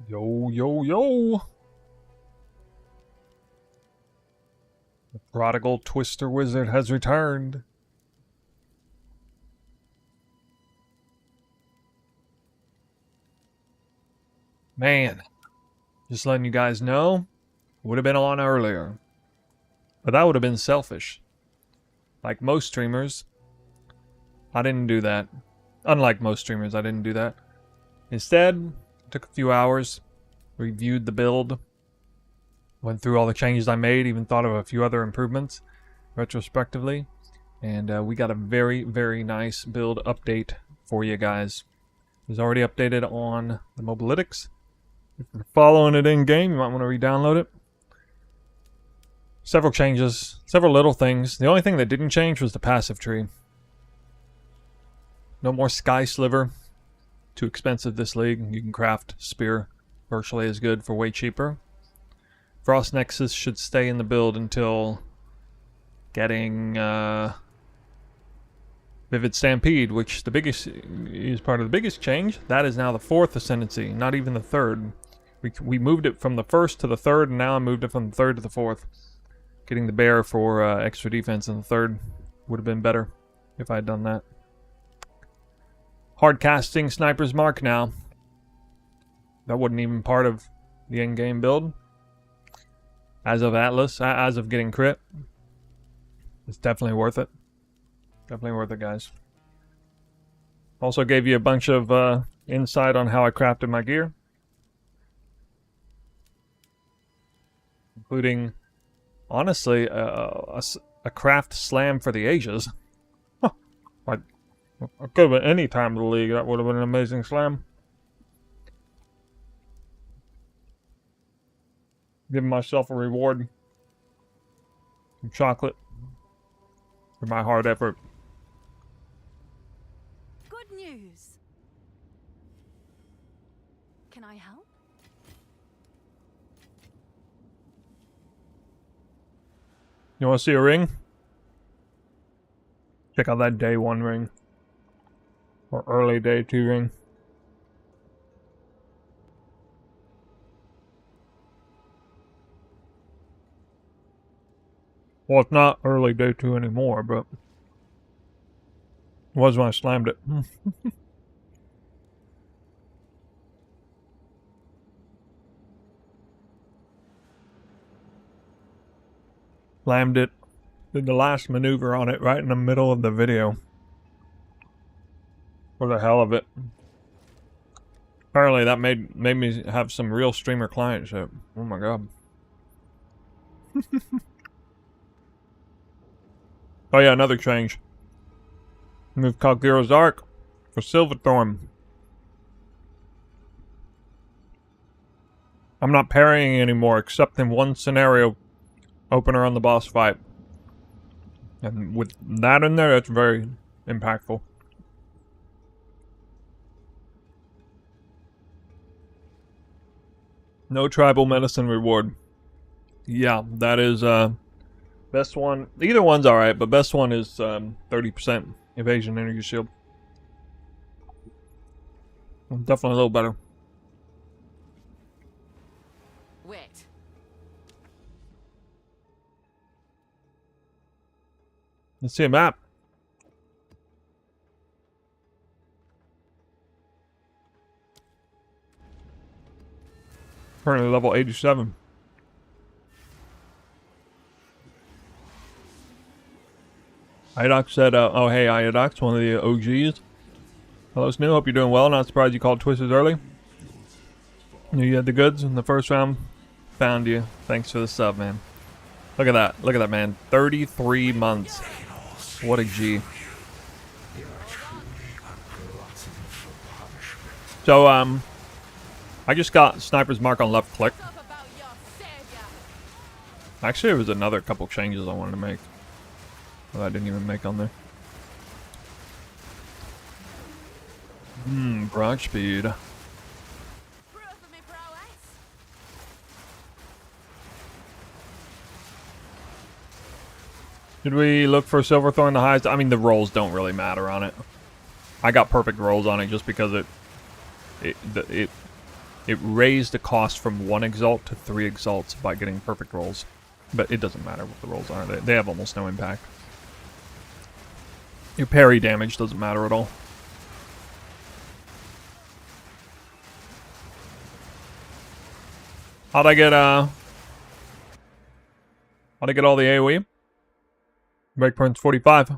Yo, yo, yo! The prodigal Twister Wizard has returned. Man, just letting you guys know, would have been on earlier. But that would have been selfish. Like most streamers, I didn't do that. Unlike most streamers, I didn't do that. Instead, I took a few hours, reviewed the build, went through all the changes I made, even thought of a few other improvements retrospectively. And we got a very, very nice build update for you guys. It was already updated on the Mobalytics. If you're following it in game, you might want to re-download it. Several changes, several little things. The only thing that didn't change was the passive tree. No more Sky Sliver. Too expensive this league. You can craft Spear virtually as good for way cheaper. Frost Nexus should stay in the build until getting Vivid Stampede, which the biggest is part of the biggest change. That is now the 4th ascendancy, not even the 3rd. We moved it from the 1st to the 3rd, and now I moved it from the 3rd to the 4th. Getting the bear for extra defense in the 3rd would have been better if I had done that. Hard casting Sniper's Mark now. That wasn't even part of the endgame build. As of Atlas, as of getting crit. It's definitely worth it. Definitely worth it, guys. Also gave you a bunch of insight on how I crafted my gear. Including, honestly, a craft slam for the ages. Huh. I could have been any time of the league. That would have been an amazing slam. Giving myself a reward. Some chocolate. For my hard effort. Good news. Can I help? You want to see a ring? Check out that day 1 ring. Or early day 2 ring. Well, it's not early day 2 anymore, but it was when I slammed it. Slammed it. Did the last maneuver on it right in the middle of the video. For the hell of it. Apparently that made me have some real streamer clientship. Oh my god. Oh yeah, another change. Move Kalgiro's Arc for Silverthorn. I'm not parrying anymore except in one scenario opener on the boss fight. And with that in there, that's very impactful. No tribal medicine reward. Yeah, that is best one. Either one's alright, but best one is 30% evasion energy shield. Definitely a little better. Wait. Let's see a map. Currently level 87. Iodox said, oh hey Iodox, one of the OGs. Hello Snoo, hope you're doing well. Not surprised you called Twisters early. Knew you had the goods in the first round. Found you. Thanks for the sub, man. Look at that, man. 33 months. What a G. So, I just got Sniper's Mark on left click. Actually, there was another couple changes I wanted to make. That I didn't even make on there. Branch speed. Did we look for Silverthorn the highest? I mean, the rolls don't really matter on it. I got perfect rolls on it just because it it raised the cost from 1 exalt to 3 exalts by getting perfect rolls. But it doesn't matter what the rolls are. They have almost no impact. Your parry damage doesn't matter at all. How'd I get all the AoE? Breakpoint's 45.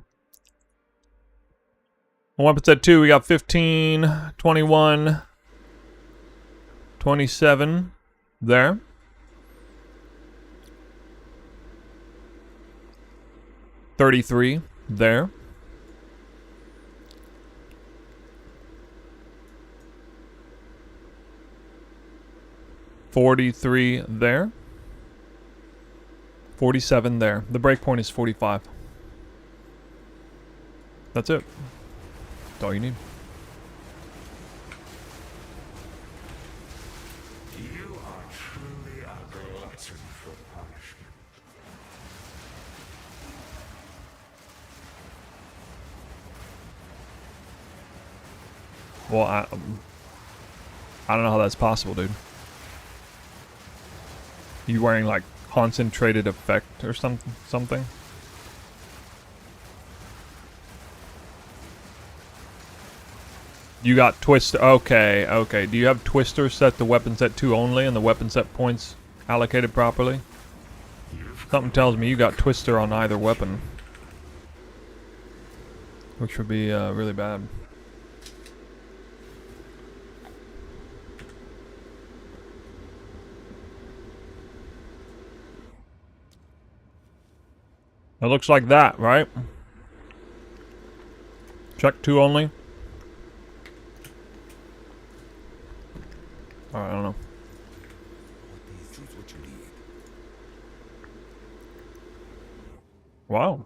Weapons at 2, we got 15, 21, 27 there. $33 there. $43 there. 47 there. The breakpoint is 45. That's it. That's all you need. You are truly a glutton for punishment. Well, I don't know how that's possible, dude. You wearing like concentrated effect or something? You got Twister. Okay, okay. Do you have Twister set to weapon set 2 only and the weapon set points allocated properly? Something tells me you got Twister on either weapon. Which would be really bad. It looks like that, right? Check 2 only. Alright, I don't know. Wow.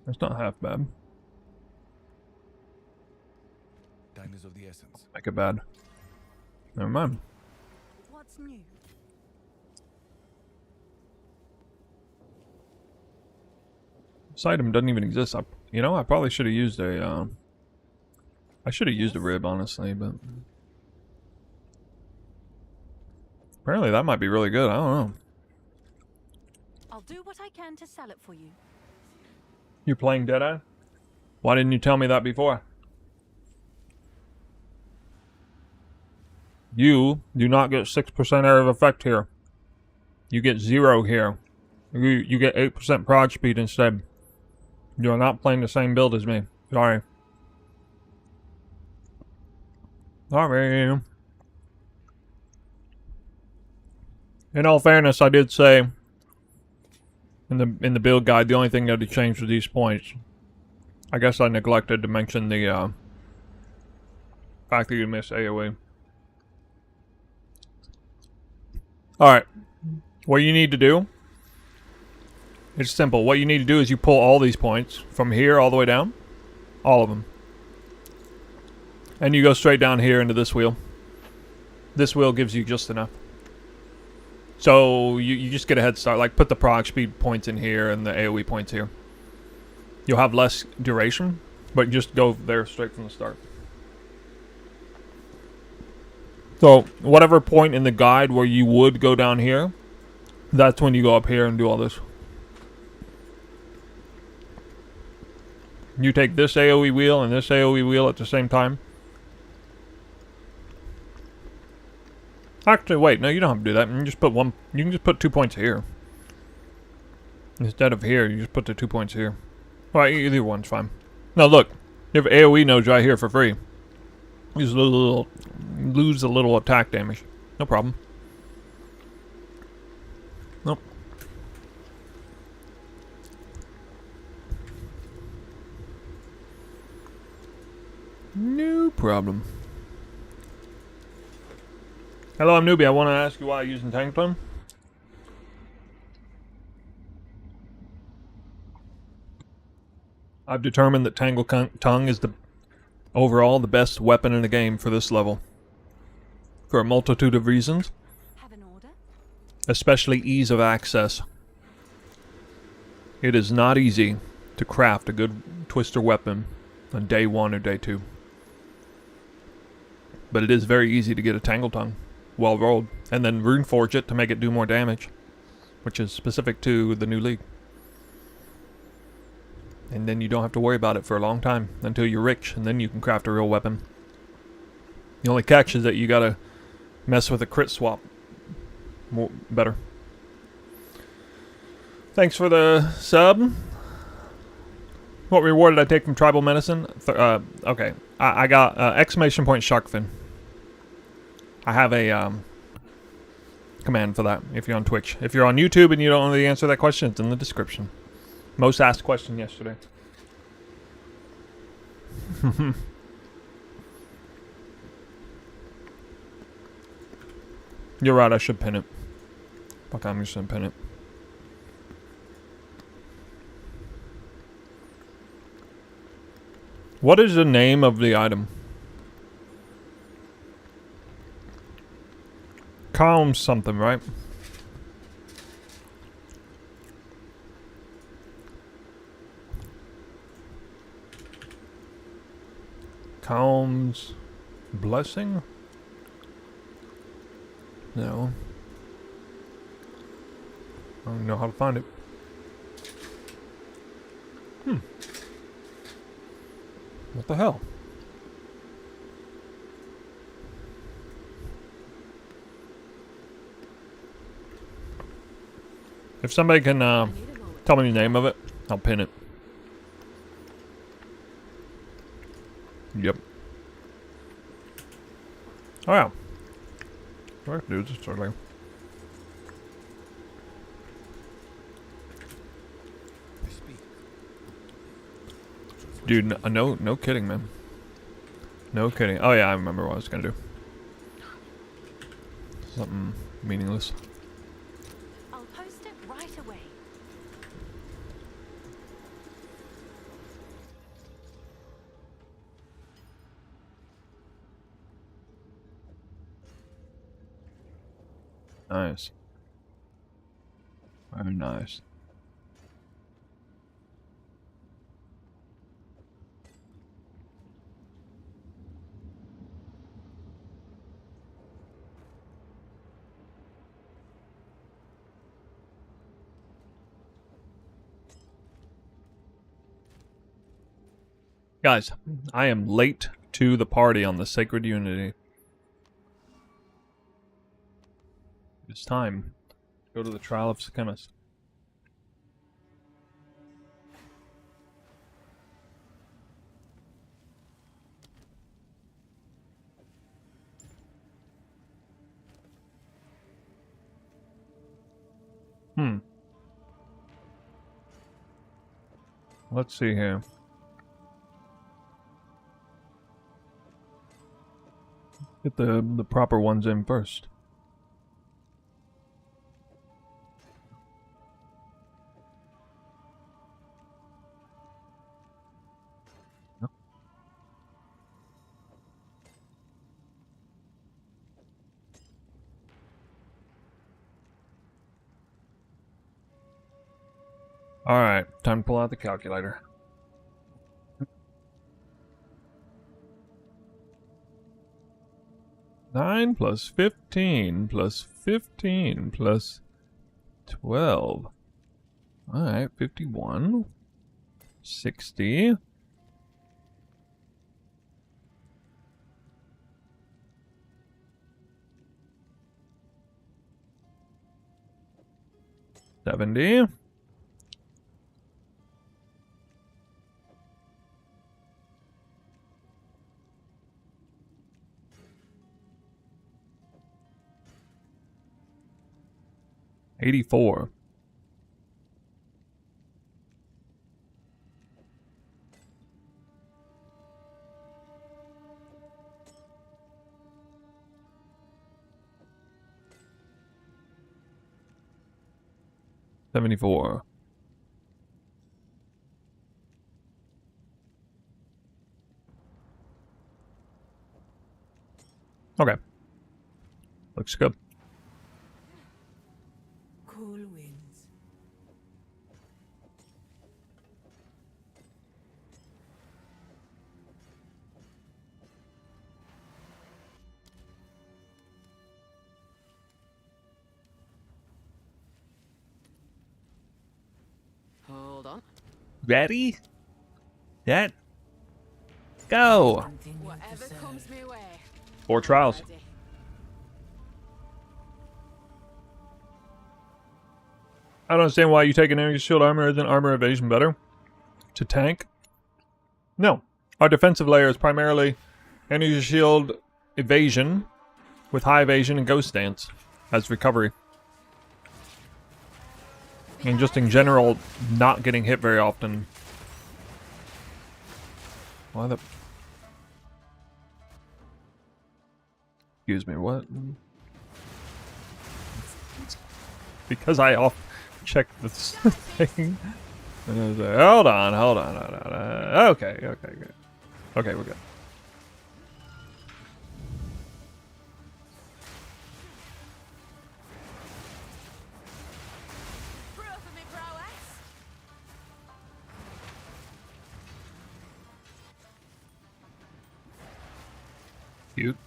That's not half bad. Time is of the essence. Make it bad. Never mind. What's new? This item doesn't even exist. You know, I probably should have used a, I should have used a rib, honestly, but... Apparently that might be really good, I don't know. I'll do what I can to sell it for you. You're playing Deadeye? Why didn't you tell me that before? You do not get 6% area of effect here. You get 0 here. You get 8% prog speed instead. You are not playing the same build as me. Sorry. Sorry. In all fairness, I did say in the build guide the only thing that had changed was these points. I guess I neglected to mention the fact that you miss AoE. Alright. What you need to do, it's simple. What you need to do is you pull all these points from here all the way down. All of them. And you go straight down here into this wheel. This wheel gives you just enough. So you just get a head start. Like put the prog speed points in here and the AoE points here. You'll have less duration, but just go there straight from the start. So whatever point in the guide where you would go down here, that's when you go up here and do all this. You take this AoE wheel and this AoE wheel at the same time. Actually, wait, no, you don't have to do that. You can just put one. You can just put 2 points here instead of here. You just put the 2 points here. Well, either one's fine. Now look, you have AoE nodes right here for free. You just lose a little attack damage. No problem. Nope. No problem. Hello, I'm Newbie. I want to ask you why I'm using Tank Clone. I've determined that Tangle Tongue is overall the best weapon in the game for this level. For a multitude of reasons. Have an order? Especially ease of access. It is not easy to craft a good Twister weapon on day 1 or day 2. But it is very easy to get a Tangle Tongue well rolled, and then Runeforge it to make it do more damage, which is specific to the new league. And then you don't have to worry about it for a long time until you're rich, and then you can craft a real weapon. The only catch is that you gotta mess with a crit swap more better. Thanks for the sub. What reward did I take from Tribal Medicine? Okay. I got exclamation point shark fin. I have a command for that if you're on Twitch. If you're on YouTube and you don't know the answer to that question, it's in the description. Most asked question yesterday. You're right, I should pin it. Fuck, I'm just gonna pin it. What is the name of the item? Calm something, right? Calm's blessing? No. I don't know how to find it. What the hell? If somebody can tell me the name of it, I'll pin it. Yep. Oh yeah. What do I have to do this early? Dude, no kidding, man. No kidding. Oh yeah, I remember what I was gonna do. Something meaningless. I'll post it right away. Nice. Very nice. Guys, I am late to the party on the Sacred Unity. It's time to go to the Trial of Sekhemis. Let's see here. Get the proper ones in first. Alright, time to pull out the calculator. Nine plus 15 plus 15 plus 12. Alright, 51. 60. 70. 84. 74. Okay. Looks good. Cool winds. Ready? Set. Go. Something new to Whatever serve. comes my way. 4 trials. Ready. I don't understand why you take an energy shield armor isn't armor evasion better. To tank? No. Our defensive layer is primarily energy shield evasion with high evasion and ghost dance as recovery. And just in general, not getting hit very often. Why the... Excuse me, what? Because I off checked this thing. And I was like, hold on. Okay, good. Okay, we're good. Proof of me prowess. Cute.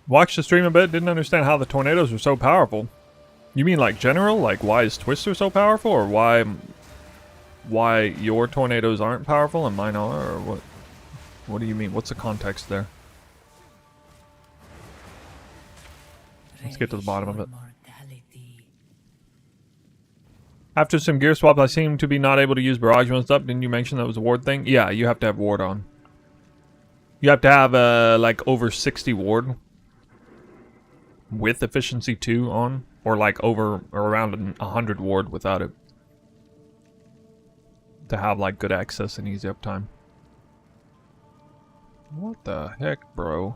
Watched the stream a bit, didn't understand how the tornadoes were so powerful. You mean like general? Like why is Twister so powerful? Or why your tornadoes aren't powerful and mine are? Or what? What do you mean? What's the context there? Let's get to the bottom of it. Mortality. After some gear swaps, I seem to be not able to use barrage when it's up. Didn't you mention that was a ward thing? Yeah, you have to have ward on. You have to have like over 60 ward with efficiency 2 on, or like over or around 100 ward without it, to have like good access and easy uptime. What the heck, bro?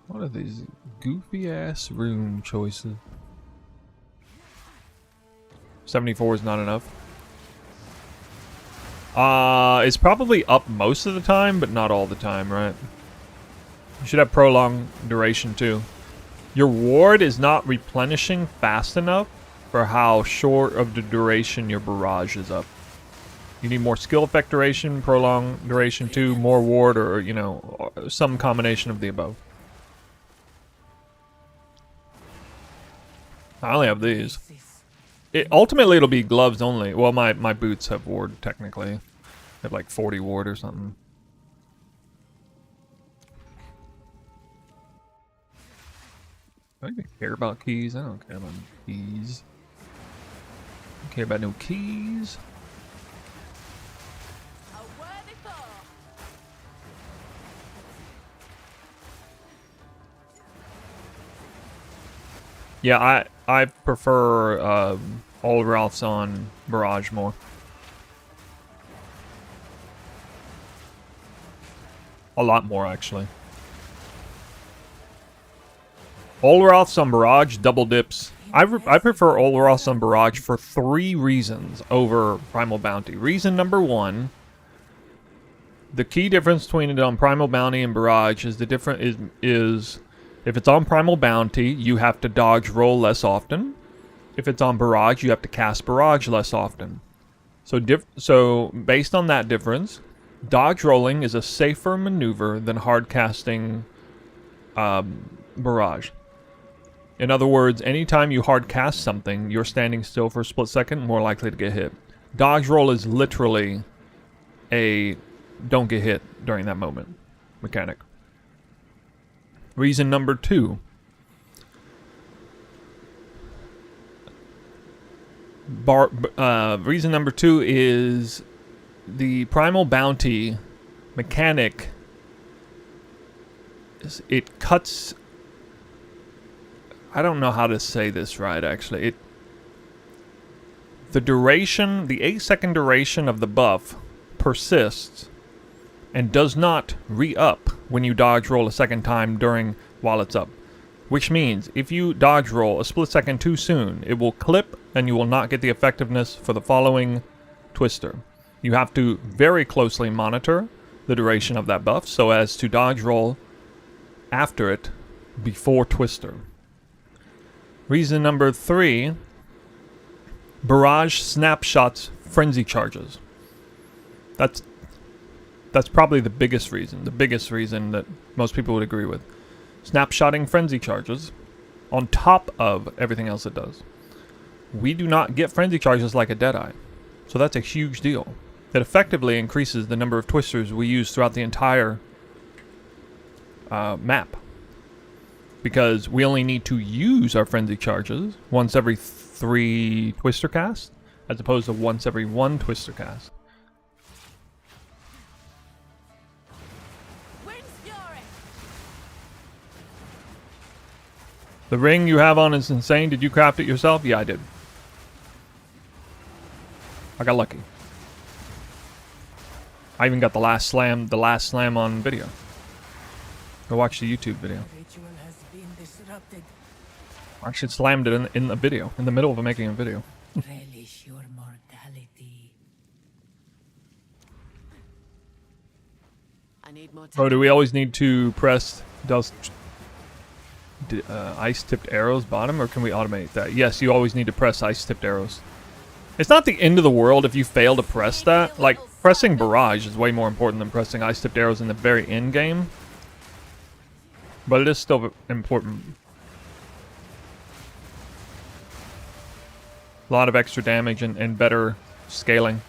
What are these goofy ass rune choices? 74 is not enough. It's probably up most of the time, but not all the time, right? You should have prolonged duration too. Your ward is not replenishing fast enough for how short of the duration your barrage is up. You need more skill effect duration, prolonged duration too, more ward, or, you know, some combination of the above. I only have these. Ultimately, it'll be gloves only. Well, my boots have ward, technically. They have like 40 ward or something. I don't even care about keys. I don't care about keys. I don't care about no keys. A worthy foe. Yeah, I prefer all routes on Barrage more. A lot more, actually. Olroth's on Barrage, double dips. I prefer Olroth's on Barrage for 3 reasons over Primal Bounty. Reason number 1, the key difference between it on Primal Bounty and Barrage is is if it's on Primal Bounty, you have to dodge roll less often. If it's on Barrage, you have to cast Barrage less often. So based on that difference, dodge rolling is a safer maneuver than hard casting Barrage. In other words, anytime you hard cast something, you're standing still for a split second, more likely to get hit. Dodge roll is literally a don't get hit during that moment mechanic. Reason number 2. Reason number 2 is the Primal Bounty mechanic. It cuts... I don't know how to say this right, actually. The 8-second duration of the buff persists and does not re-up when you dodge roll a second time while it's up. Which means, if you dodge roll a split second too soon, it will clip and you will not get the effectiveness for the following twister. You have to very closely monitor the duration of that buff so as to dodge roll after it before twister. Reason number 3, Barrage snapshots frenzy charges. That's probably the biggest reason that most people would agree with. snapshotting frenzy charges on top of everything else it does. We do not get frenzy charges like a Deadeye, so that's a huge deal. It effectively increases the number of twisters we use throughout the entire map, because we only need to use our frenzy charges once every 3 twister casts, as opposed to once every 1 twister cast. The ring you have on is insane. Did you craft it yourself? Yeah, I did. I got lucky. I even got the last slam on video. Go watch the YouTube video. Ritual has been disrupted. I actually slammed it in the video, in the middle of making a video. Relish your mortality. I need more Oh, do we always need to press ice-tipped arrows bottom, or can we automate that? Yes, you always need to press ice-tipped arrows. It's not the end of the world if you fail to press that. Like, pressing barrage is way more important than pressing ice-tipped arrows in the very end game. But it is still important. A lot of extra damage and better scaling.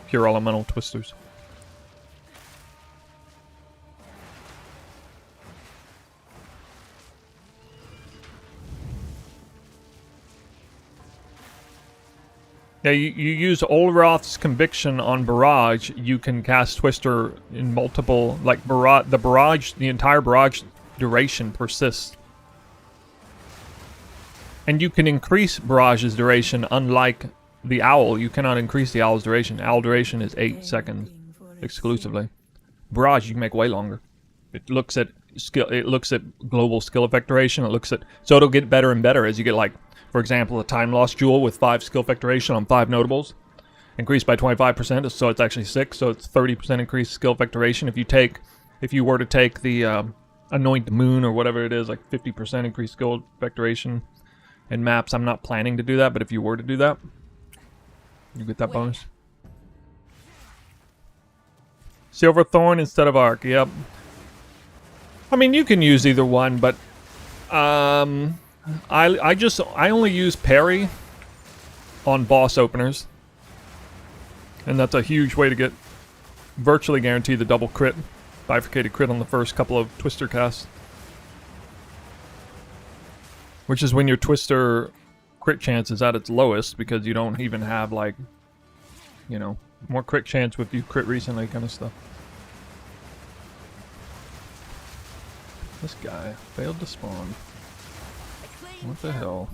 Pure elemental twisters. Yeah, you use Olroth's Conviction on Barrage, you can cast Twister in multiple, like, the entire Barrage duration persists. And you can increase Barrage's duration, unlike the Owl. You cannot increase the Owl's duration. Owl duration is 8 seconds, exclusively. Barrage, you can make way longer. It looks at global skill effect duration, so it'll get better and better as you get, like, for example, a time loss jewel with 5 skill effect duration on 5 notables, increased by 25%, so it's actually 6, so it's 30% increased skill effect duration. If you were to take the Anoint the Moon or whatever it is, like 50% increased skill effect duration in maps. I'm not planning to do that, but if you were to do that, you get that bonus. Silverthorn instead of Arc, yep. I mean, you can use either one, but I only use parry on boss openers, and that's a huge way to get virtually guaranteed the double crit, bifurcated crit on the first couple of twister casts, which is when your twister crit chance is at its lowest, because you don't even have, like, you know, more crit chance with you crit recently kind of stuff. This guy failed to spawn. What the hell?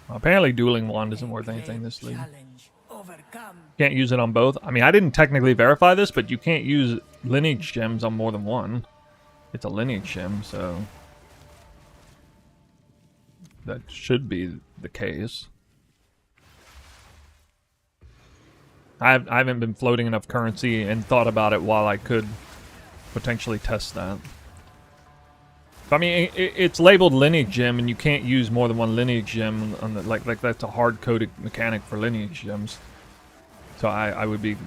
Apparently dueling wand isn't worth anything this league. Can't use it on both. I mean, I didn't technically verify this, but you can't use lineage gems on more than one. It's a lineage gem, so that should be the case. I haven't been floating enough currency and thought about it while I could potentially test that. I mean, it's labeled lineage gem, and you can't use more than one lineage gem on the, like that's a hard-coded mechanic for lineage gems. So I would be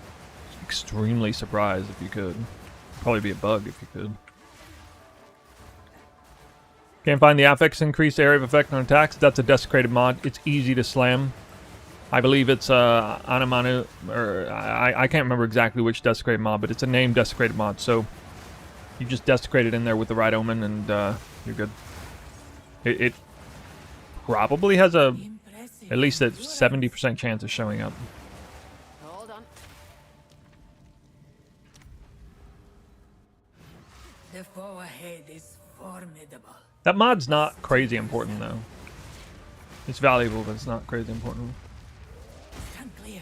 extremely surprised if you could. Probably be a bug if you could. Can't find the affix increased area of effect on attacks. That's a desecrated mod. It's easy to slam. I believe it's Anamanu, or I can't remember exactly which desecrated mod, but it's a named desecrated mod. So you just desecrate it in there with the right omen, and you're good. It probably has at least a 70% chance of showing up. Hold on. The foe ahead is formidable. That mod's not crazy important though. It's valuable, but it's not crazy important. Stand clear.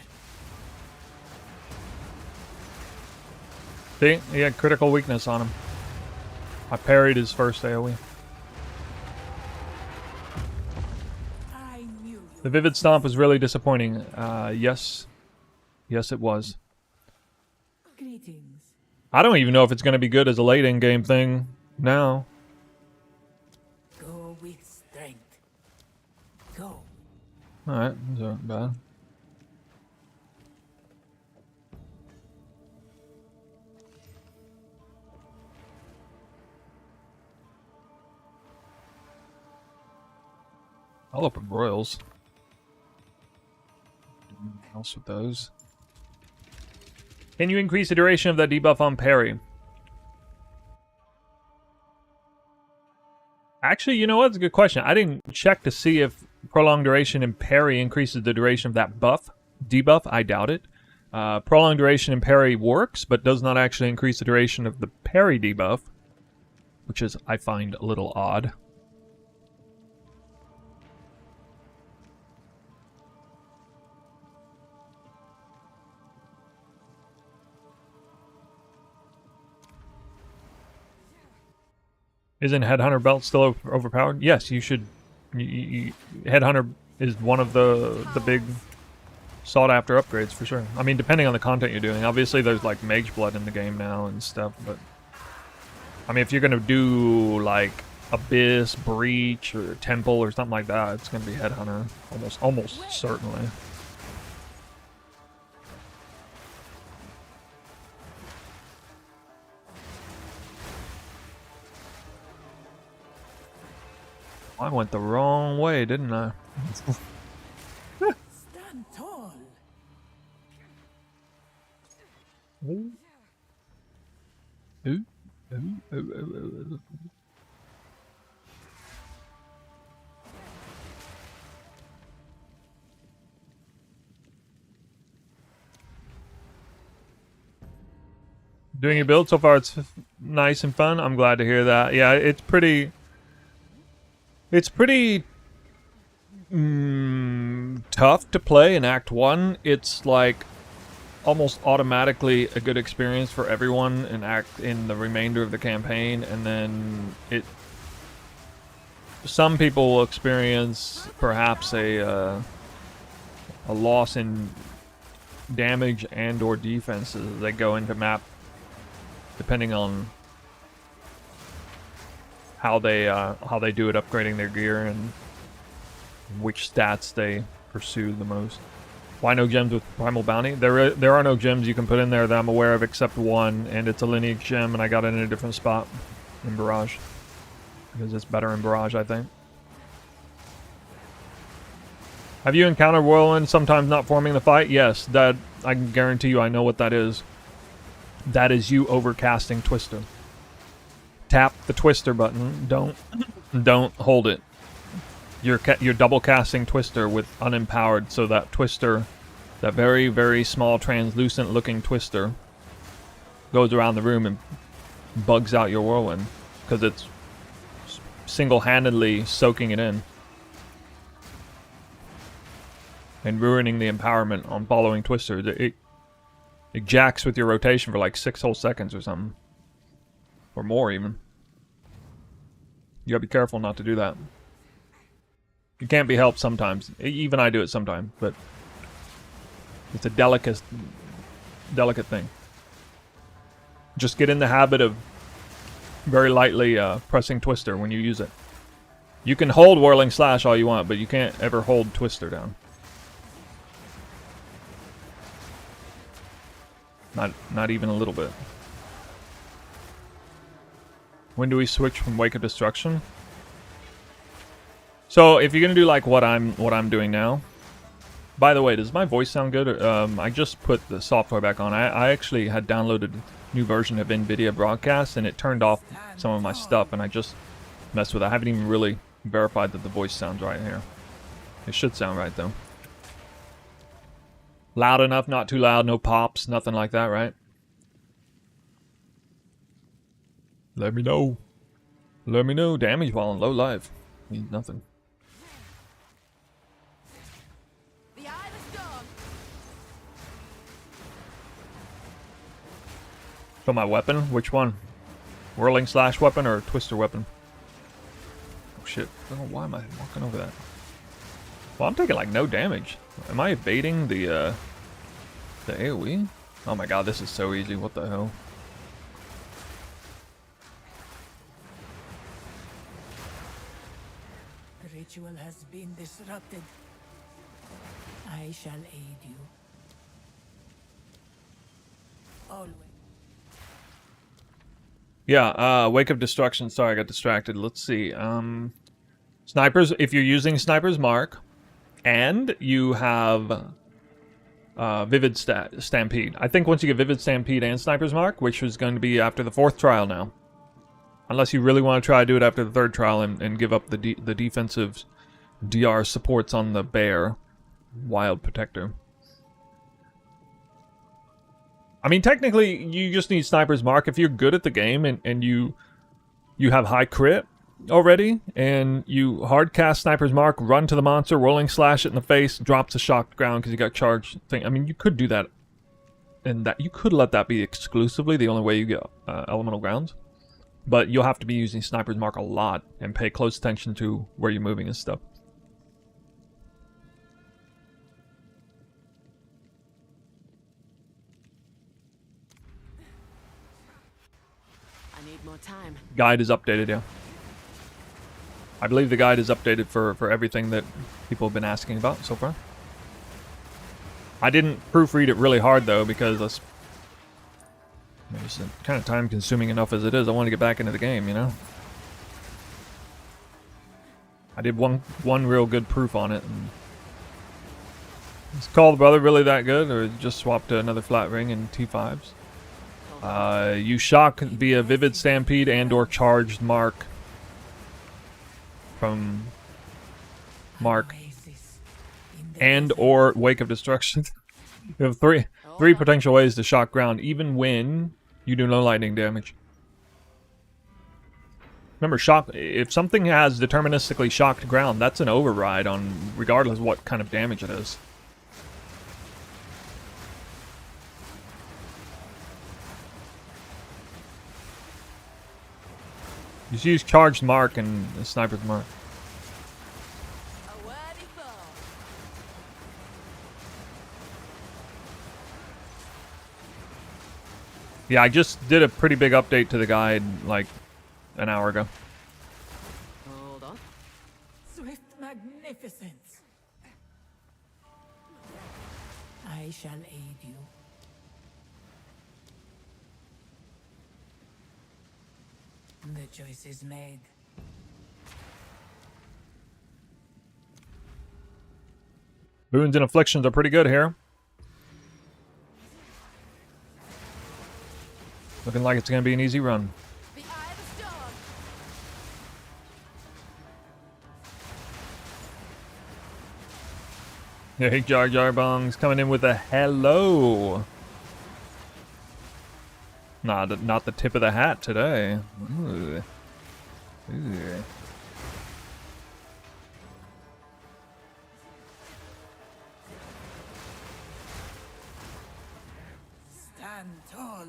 See, he had critical weakness on him. I parried his first AoE. I knew you. The Vivid Stomp was really disappointing. Yes. Yes, it was. Greetings. I don't even know if it's going to be good as a late in-game thing now. Go with strength. Go. Alright, that's not bad. I'll open broils. Anything else with those? Can you increase the duration of that debuff on parry? Actually, you know what? It's a good question. I didn't check to see if prolonged duration in parry increases the duration of that debuff. I doubt it. Prolonged duration in parry works, but does not actually increase the duration of the parry debuff, which is, I find, a little odd. Isn't Headhunter belt still overpowered? Yes, you should. Headhunter is one of the big sought after upgrades for sure. I mean, depending on the content you're doing. Obviously, there's like Mage Blood in the game now and stuff, but I mean, if you're gonna do like Abyss, Breach, or Temple or something like that, it's gonna be Headhunter, almost certainly. I went the wrong way, didn't I? Stand tall. Ooh. Ooh. Ooh. Ooh. Doing your build so far, it's nice and fun. I'm glad to hear that. Yeah, it's pretty tough to play in Act 1. It's like almost automatically a good experience for everyone in the remainder of the campaign, and then some people will experience perhaps a loss in damage and or defenses as they go into map, depending on how they do it, upgrading their gear and which stats they pursue the most. Why no gems with Primal Bounty? There are no gems you can put in there that I'm aware of except one, and it's a lineage gem, and I got it in a different spot in Barrage because it's better in Barrage, I think. Have you encountered Whirlwind sometimes not forming the fight? Yes, that I can guarantee you I know what that is. That is you overcasting Twister. Tap the Twister button. Don't hold it. You're double casting Twister with unempowered, so that Twister, that very, very small translucent looking Twister, goes around the room and bugs out your Whirlwind because it's single-handedly soaking it in and ruining the empowerment on following Twister. It jacks with your rotation for like 6 whole seconds or something. Or more, even. You gotta be careful not to do that. It can't be helped sometimes. Even I do it sometimes, but it's a delicate thing. Just get in the habit of very lightly pressing Twister when you use it. You can hold Whirling Slash all you want, but you can't ever hold Twister down. Not even a little bit. When do we switch from Wake of Destruction? So if you're gonna do like what I'm doing now. By the way, does my voice sound good? I just put the software back on. I actually had downloaded a new version of NVIDIA Broadcast, and it turned off some of my stuff, and I just messed with it. I haven't even really verified that the voice sounds right here. It should sound right though. Loud enough, not too loud, no pops, nothing like that, right? Let me know. Let me know. Damage while on low life means nothing. The island's gone. So my weapon, which one? Whirling Slash weapon or Twister weapon? Oh shit! I don't know why am I walking over that. Well, I'm taking like no damage. Am I evading the AoE? Oh my god, this is so easy. What the hell? The ritual has been disrupted. I shall aid you. Always. Yeah, Wake of Destruction. Sorry, I got distracted. Let's see. Snipers, if you're using Sniper's Mark, and you have Vivid Stampede. I think once you get Vivid Stampede and Sniper's Mark, which is going to be after the 4th trial now. Unless you really want to try to do it after the 3rd trial and give up the defensive DR supports on the Bear, Wild Protector. I mean, technically, you just need Sniper's Mark. If you're good at the game and you have high crit already, and you hard cast Sniper's Mark, run to the monster, rolling slash it in the face, drops the shocked ground because you got charged thing. I mean, you could do that, and that you could let that be exclusively the only way you get elemental grounds. But you'll have to be using Sniper's Mark a lot and pay close attention to where you're moving and stuff. I need more time. Guide is updated, yeah. I believe the guide is updated for everything that people have been asking about so far. I didn't proofread it really hard though because it's kind of time consuming enough as it is. I want to get back into the game, you know. I did one real good proof on it. And is Call the Brother really that good, or just swap to another flat ring and T5s? You shock via Vivid Stampede and/or Charged Mark from Mark, and/or Wake of Destruction. You have three potential ways to shock ground, even when you do no lightning damage. Remember, shock. If something has deterministically shocked ground, that's an override on regardless of what kind of damage it is. Just use Charged Mark and Sniper's Mark. Yeah, I just did a pretty big update to the guide like an hour ago. Hold on. Swift magnificence. I shall aid you. The choice is made. Boons and afflictions are pretty good here. Looking like it's going to be an easy run. The eye of the storm. Hey, Jar Jar Bongs coming in with a hello. Not the tip of the hat today. Ooh. Ooh. Stand tall.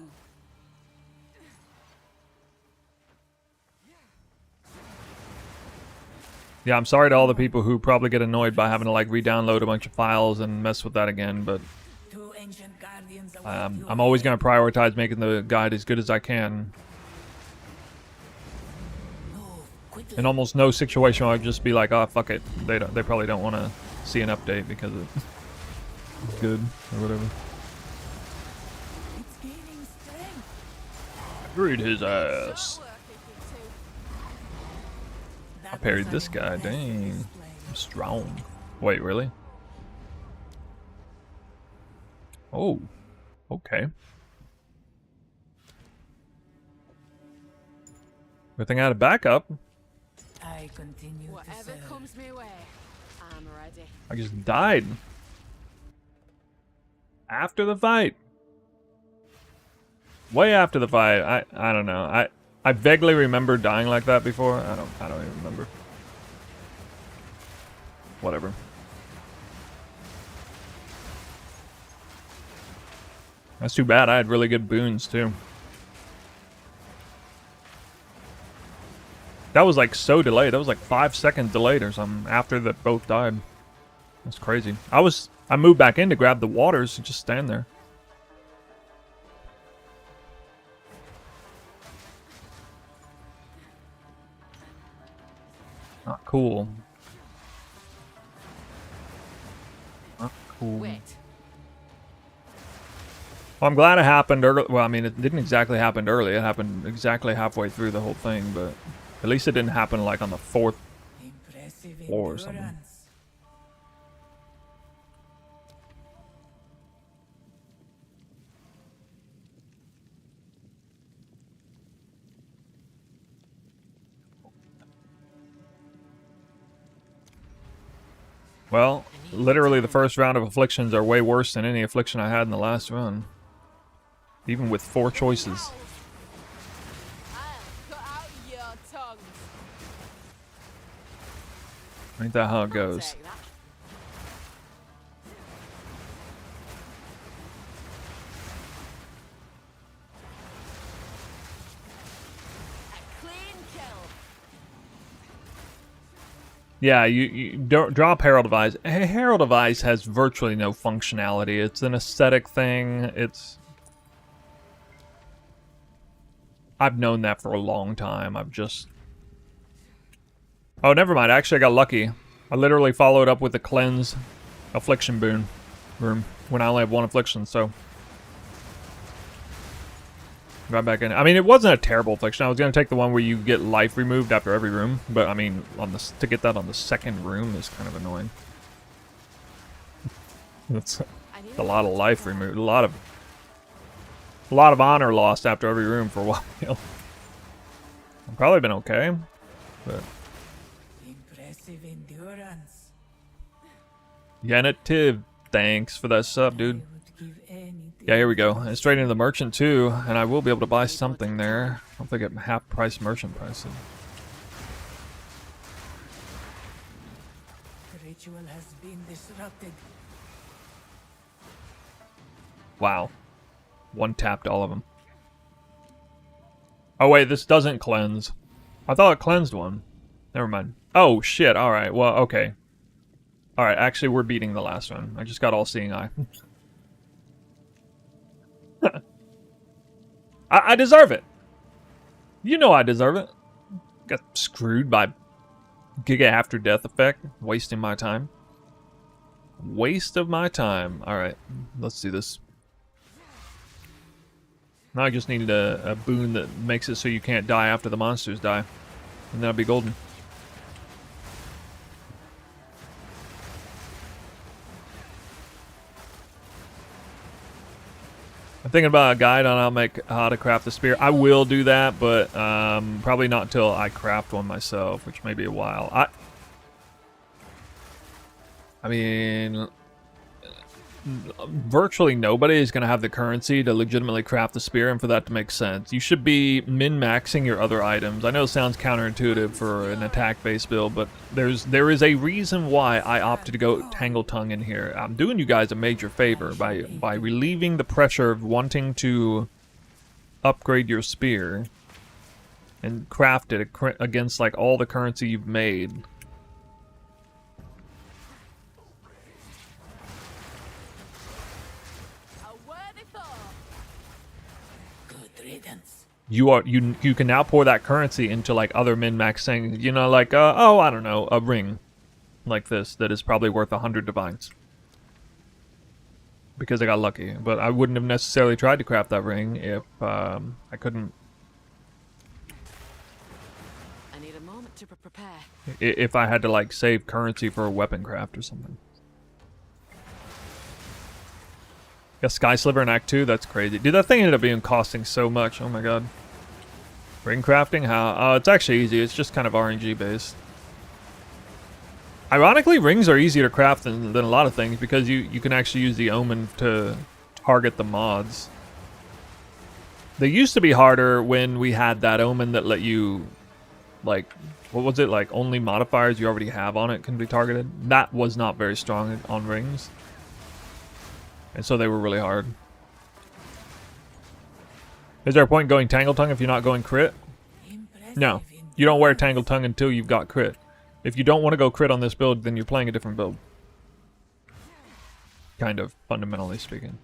Yeah, I'm sorry to all the people who probably get annoyed by having to like re-download a bunch of files and mess with that again, but Two ancient guardians await you. I'm always going to prioritize making the guide as good as I can. Move quickly. In almost no situation I'd just be like, oh fuck it, they probably don't want to see an update because it's good or whatever. It's gaining strength. Greet his ass. I That parried was this an guy, impressive dang. display. I'm strong. Wait, really? Oh, okay. Good thing I had a backup. I continue to Whatever serve. comes my way, I'm ready. I just died. After the fight. Way after the fight. I don't know. I vaguely remember dying like that before. I don't even remember. Whatever. That's too bad. I had really good boons too. That was like so delayed. That was like 5 seconds delayed or something after that both died. That's crazy. I moved back in to grab the waters and just stand there. Not cool. Not cool. Wait. Well, I'm glad it happened early. Well, I mean, it didn't exactly happen early. It happened exactly halfway through the whole thing, but at least it didn't happen like on the 4th Impressive. Impressive Or something. endurance. Well, literally the first round of afflictions are way worse than any affliction I had in the last run. Even with 4 choices. I'll cut out your tongues. Ain't that how it I'll goes? take that. A clean kill. Yeah, you don't drop Herald of Eyes. Herald of Eyes has virtually no functionality. It's an aesthetic thing. I've known that for a long time. Oh, never mind. Actually, I got lucky. I literally followed up with the cleanse affliction room when I only have 1 affliction, so right back in. I mean, it wasn't a terrible affliction. I was gonna take the one where you get life removed after every room, but I mean, to get that on the 2nd room is kind of annoying. That's a lot of life removed. A lot of honor lost after every room for a while. I've probably been okay, but Impressive endurance. Yanativ, thanks for that sub, dude. I would give anything. Yeah, here we go. And straight into the merchant too, and I will be able to buy something there. Hopefully get half price merchant prices. The ritual has been disrupted. Wow. 1 tapped all of them. Oh wait, this doesn't cleanse. I thought it cleansed one. Never mind. Oh shit, alright, well, okay. Alright, actually we're beating the last one. I just got all seeing eye. I deserve it. You know I deserve it. Got screwed by Giga After Death effect. Wasting my time. Waste of my time. Alright, let's do this. Now I just needed a boon that makes it so you can't die after the monsters die. And that'll be golden. I'm thinking about a guide on how to craft the spear. I will do that, but probably not until I craft one myself, which may be a while. I mean, virtually nobody is going to have the currency to legitimately craft the spear, and for that to make sense, you should be min-maxing your other items. I know it sounds counterintuitive for an attack-based build, but there is a reason why I opted to go Tangle Tongue in here. I'm doing you guys a major favor by relieving the pressure of wanting to upgrade your spear and craft it against like all the currency you've made. You can now pour that currency into like other min-max things, you know, like oh, I don't know, a ring like this that is probably worth 100 divines because I got lucky. But I wouldn't have necessarily tried to craft that ring if I couldn't. I need a moment to prepare. If I had to like save currency for a weapon craft or something. Got Sky Sliver in Act 2, that's crazy. Dude, that thing ended up being costing so much, oh my god. Ring crafting? How? Oh, it's actually easy, it's just kind of RNG based. Ironically, rings are easier to craft than a lot of things because you can actually use the omen to target the mods. They used to be harder when we had that omen that let you, like, what was it, like only modifiers you already have on it can be targeted. That was not very strong on rings. And so they were really hard. Is there a point in going Tangle Tongue if you're not going crit? No. You don't wear Tangle Tongue until you've got crit. If you don't want to go crit on this build, then you're playing a different build. Kind of, fundamentally speaking.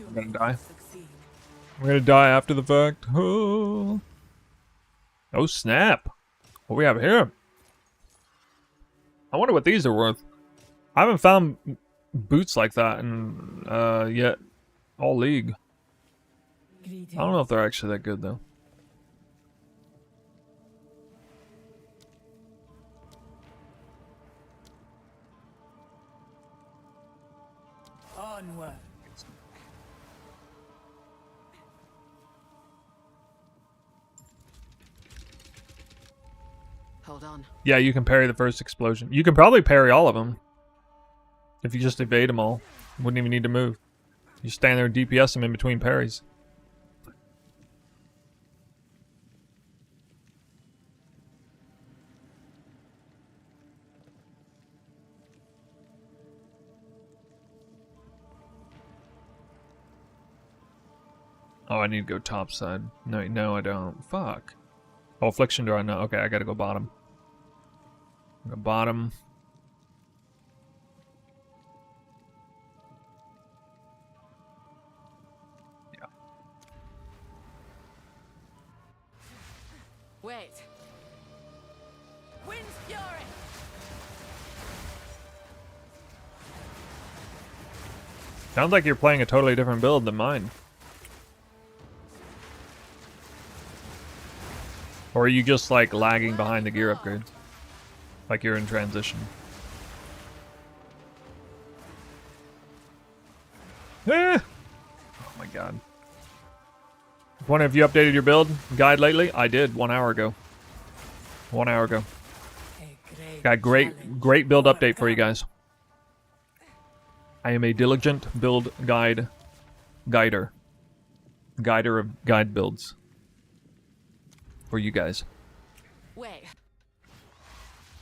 I'm gonna die. I'm gonna die after the fact. Oh, oh snap. What we have here? I wonder what these are worth. I haven't found boots like that in yet all league. I don't know if they're actually that good though. Onward. Hold on. Yeah, you can parry the first explosion. You can probably parry all of them. If you just evade them all. Wouldn't even need to move. You stand there and DPS them in between parries. Oh, I need to go top side. No, I don't. Fuck. Oh, affliction draw. No, okay, I gotta go bottom. Go bottom. Yeah. Wait. Wind's fury. Sounds like you're playing a totally different build than mine. Or are you just like lagging behind the gear upgrades? Like you're in transition. Eh! Oh my god. Wonder if you updated your build guide lately? I did 1 hour ago. 1 hour ago. Got great build update for you guys. I am a diligent build guider. Guider of guide builds. For you guys. Wait.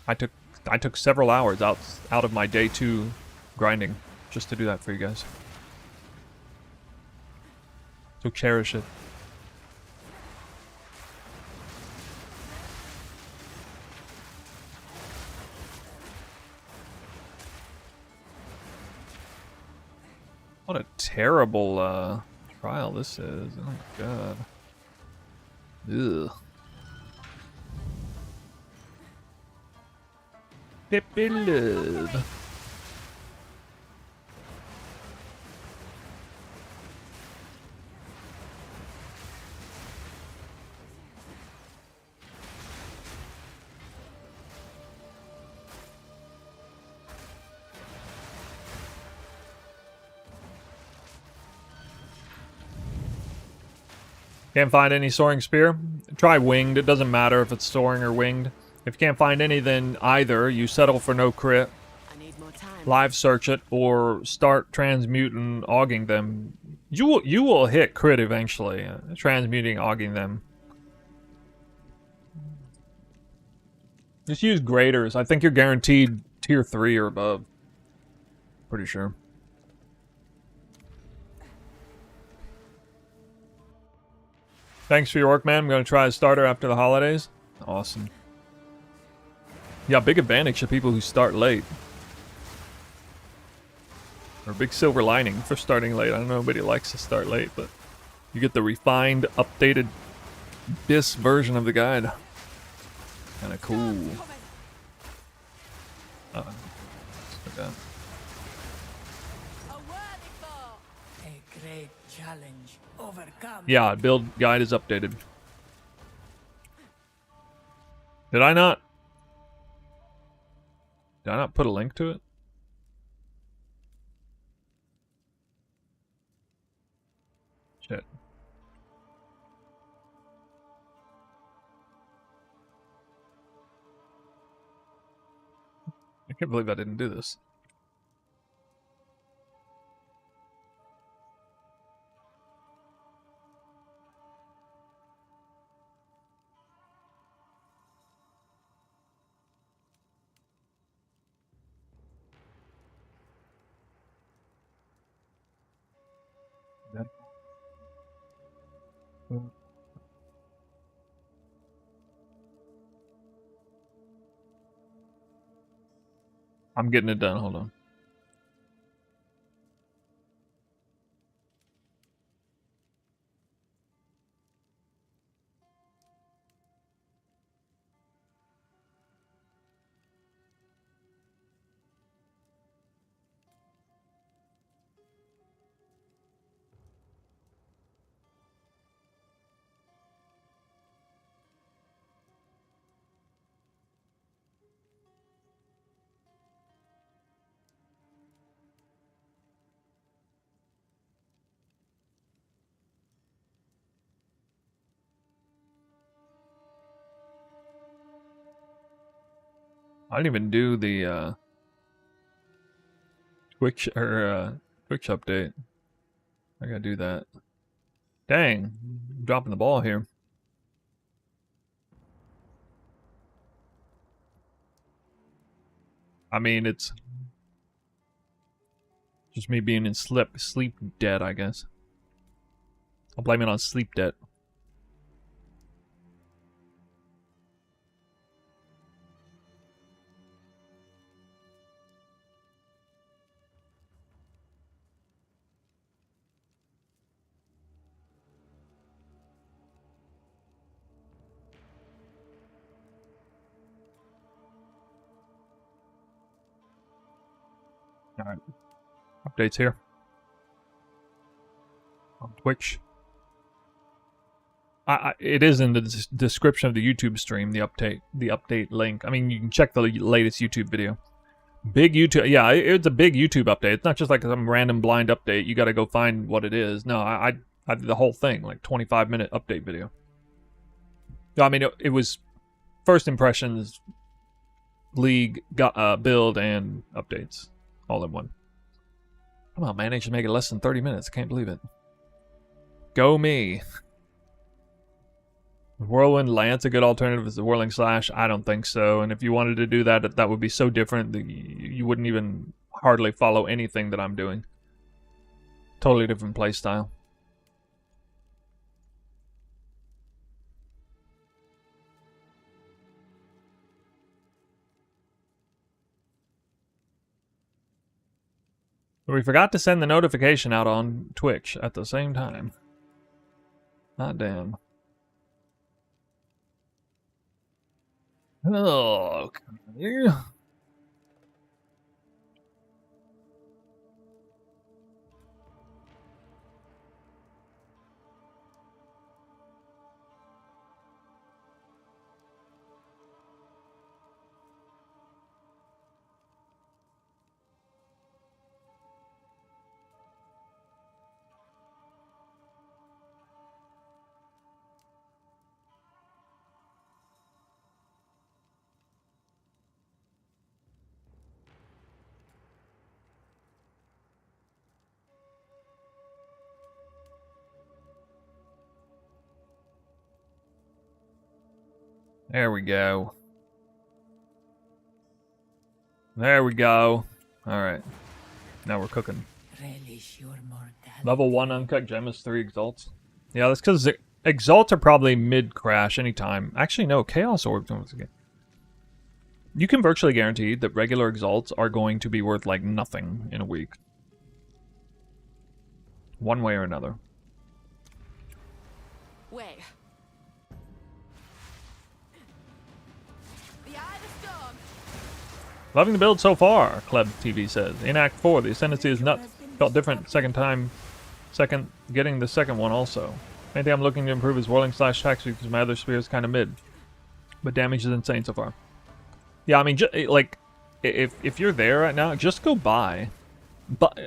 I took several hours out of my day 2 grinding just to do that for you guys. So cherish it. What a terrible trial this is. Oh my god. Ugh. Pippi Love. Can't find any soaring spear? Try winged. It doesn't matter if it's soaring or winged. If you can't find any, then either you settle for no crit, I need more time. live search it, or start transmuting, auging them. You will hit crit eventually. Transmuting, auging them. Just use graders. I think you're guaranteed tier 3 or above. Pretty sure. Thanks for your work, man. I'm going to try a starter after the holidays. Awesome. Yeah, big advantage to people who start late. Or big silver lining for starting late. I know nobody likes to start late, but you get the refined, updated BIS version of the guide. Kind of cool. Okay. A worthy foe. A great challenge. Overcome. Yeah, build guide is updated. Did I not put a link to it? Shit. I can't believe I didn't do this. I'm getting it done. Hold on. I didn't even do the Twitch update. I gotta do that. Dang, dropping the ball here. I mean, it's just me being in sleep debt, I guess. I'll blame it on sleep debt. All right, updates here on Twitch. It is in the description of the YouTube stream. The update link. I mean, you can check the latest YouTube video. Big YouTube, yeah, it's a big YouTube update. It's not just like some random blind update. You got to go find what it is. No, I did the whole thing, like 25-minute update video. I mean, it was first impressions, league, build, and updates all in one. Come on, man, I should make it less than 30 minutes. I can't believe it. Go me. Whirlwind Lance a good alternative as the Whirling Slash? I don't think so. And if you wanted to do that, that would be so different that you wouldn't even hardly follow anything that I'm doing. Totally different playstyle. We forgot to send the notification out on Twitch at the same time. Not damn. Oh, come here. There we go. There we go. Alright. Now we're cooking. Relish your mortality. Level 1 uncut gem is 3 exalts. Yeah, that's because exalts are probably mid-crash anytime. Actually, no. Chaos orbs. You can virtually guarantee that regular exalts are going to be worth like nothing in a week. One way or another. Way. The eye of the storm. Loving the build so far, Kleb TV says. In Act 4, the ascendancy is nuts. Felt different getting the second one also. Main thing I'm looking to improve is Whirling Slash Tax because my other spear is kind of mid. But damage is insane so far. Yeah, I mean, like, if you're there right now, just go buy. But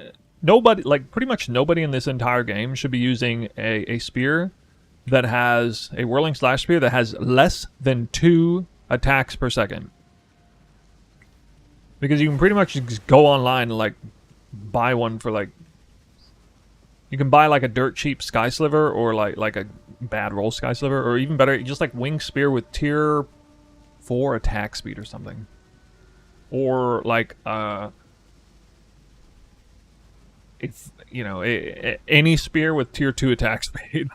nobody, like, pretty much nobody in this entire game should be using a spear that has, a Whirling Slash spear that has less than 2 attacks per second. Because you can pretty much just go online and, like, buy one for, like, you can buy, like, a dirt cheap Sky Sliver or, like a bad roll Sky Sliver, or even better, just, like, Wing Spear with tier 4 attack speed or something. Or, like, if, you know, any spear with tier 2 attack speed.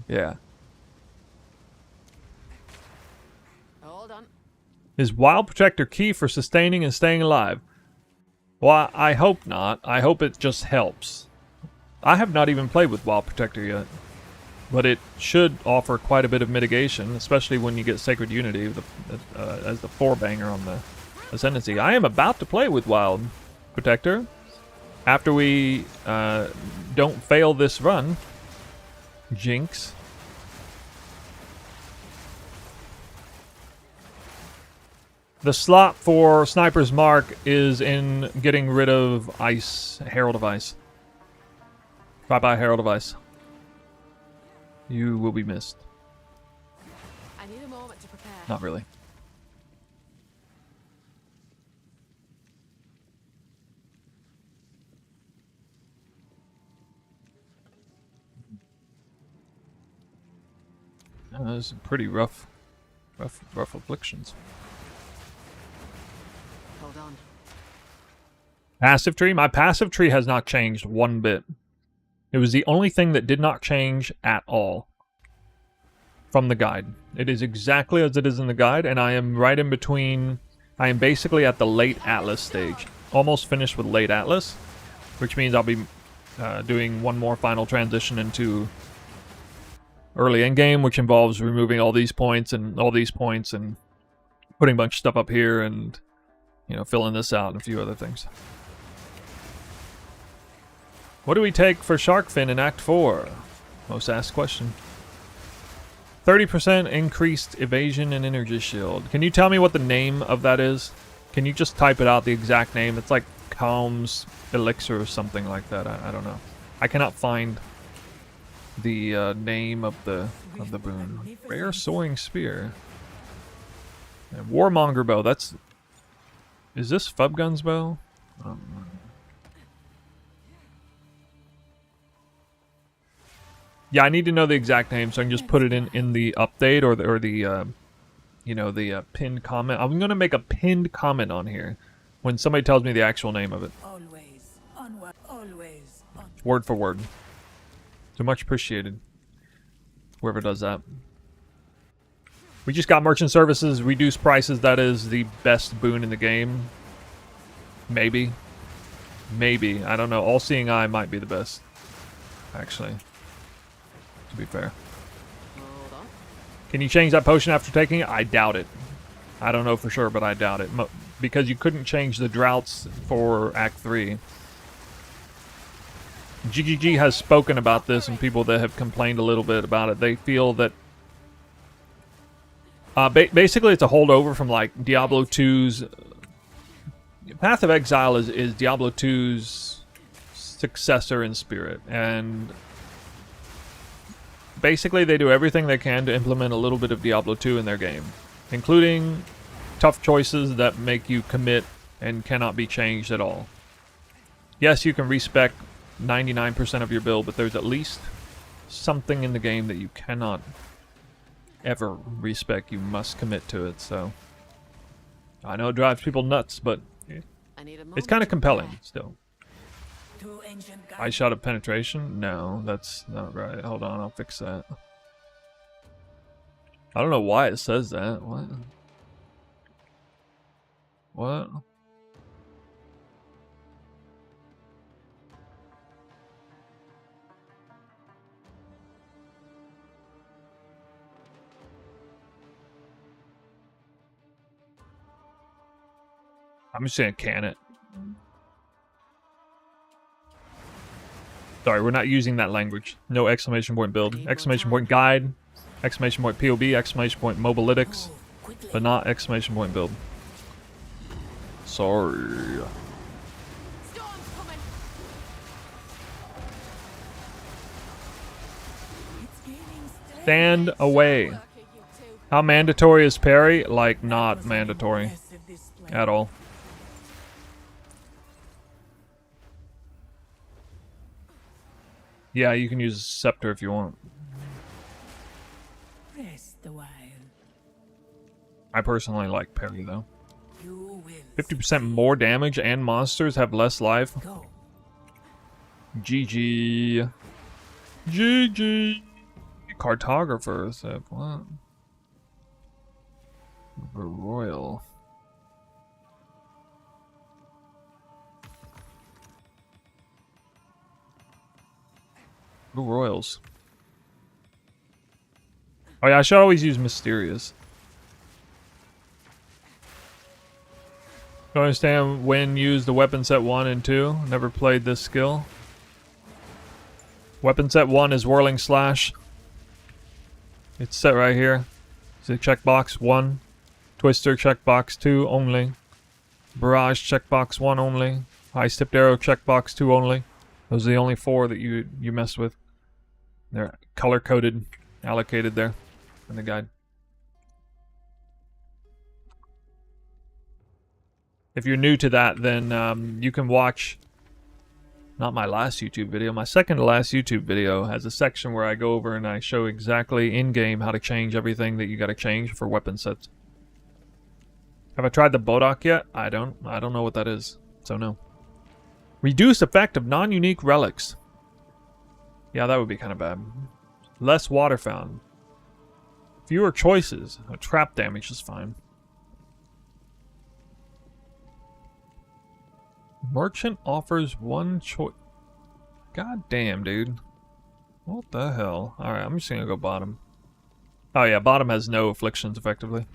Yeah. Hold on. Is Wild Protector key for sustaining and staying alive? Well, I hope not. I hope it just helps. I have not even played with Wild Protector yet. But it should offer quite a bit of mitigation, especially when you get Sacred Unity as the 4-banger on the Ascendancy. I am about to play with Wild Protector. After we don't fail this run. Jinx. The slot for Sniper's Mark is in getting rid of Ice, Herald of Ice. Bye-bye, Herald of Ice. You will be missed. I need a moment to prepare. Not really. Those are pretty rough afflictions. Hold on. Passive tree? My passive tree has not changed one bit. It was the only thing that did not change at all from the guide. It is exactly as it is in the guide, and I am right in between. I am basically at the late Atlas stage. Almost finished with late Atlas, which means I'll be doing one more final transition into early endgame, which involves removing all these points and putting a bunch of stuff up here and, you know, filling this out and a few other things. What do we take for Sharkfin in Act 4? Most asked question. 30% increased evasion and energy shield. Can you tell me what the name of that is? Can you just type it out, the exact name? It's like Calm's Elixir or something like that. I don't know. I cannot find the name of the boon. Rare Soaring Spear. And Warmonger Bow. That's... Is this Fubgun's bow? Yeah, I need to know the exact name so I can just put it in the update or the you know, the pinned comment. I'm gonna make a pinned comment on here when somebody tells me the actual name of it. Always onward, always onward. Word for word. So much appreciated. Whoever does that. We just got merchant services, reduced prices. That is the best boon in the game. Maybe. Maybe. I don't know. All-Seeing Eye might be the best. Actually. To be fair. Hold on. Can you change that potion after taking it? I doubt it. I don't know for sure, but I doubt it. Because you couldn't change the droughts for Act 3. GGG has spoken about this, and people that have complained a little bit about it, they feel that basically it's a holdover from like Diablo 2's Path of Exile is Diablo 2's successor in spirit, and basically they do everything they can to implement a little bit of Diablo 2 in their game, including tough choices that make you commit and cannot be changed at all. Yes, you can respec 99% of your build, but there's at least something in the game that you cannot ever respec. You must commit to it, so I know it drives people nuts, but I need a it's moment kind of to compelling prepare. still. Two ancient I guides. shot of penetration? No, that's not right. Hold on, I'll fix that. I don't know why it says that. What? What? I'm just saying can it. Sorry, we're not using that language. No exclamation point build. Exclamation point guide. Exclamation point POB. Exclamation point mobalytics. Move quickly. But not exclamation point build. Sorry. Storm's coming. It's gaining strength. Stand away. Working, you two. How mandatory is parry? Like, not mandatory Impressive display. at all. Yeah, you can use a scepter if you want. Rest a while. I personally like parry though. You will 50% more damage and monsters have less life. go. GG. GG. Cartographer said what? Royal. Who royals? Oh yeah, I should always use mysterious. Don't understand when use the weapon set 1 and 2. Never played this skill. Weapon set 1 is Whirling Slash. It's set right here. See checkbox 1. Twister checkbox 2 only. Barrage checkbox 1 only. High Stepped Arrow checkbox 2 only. Those are the only 4 that you mess with. They're color-coded, allocated there in the guide. If you're new to that, then you can watch Not my last YouTube video. My second to last YouTube video has a section where I go over and I show exactly in-game how to change everything that you gotta change for weapon sets. Have I tried the Bodok yet? I don't know what that is, so no. Reduced effect of non-unique relics. Yeah, that would be kind of bad. Less water found. Fewer choices. Trap damage is fine. Merchant offers one choice. God damn, dude. What the hell? Alright, I'm just gonna go bottom. Oh yeah, bottom has no afflictions, effectively.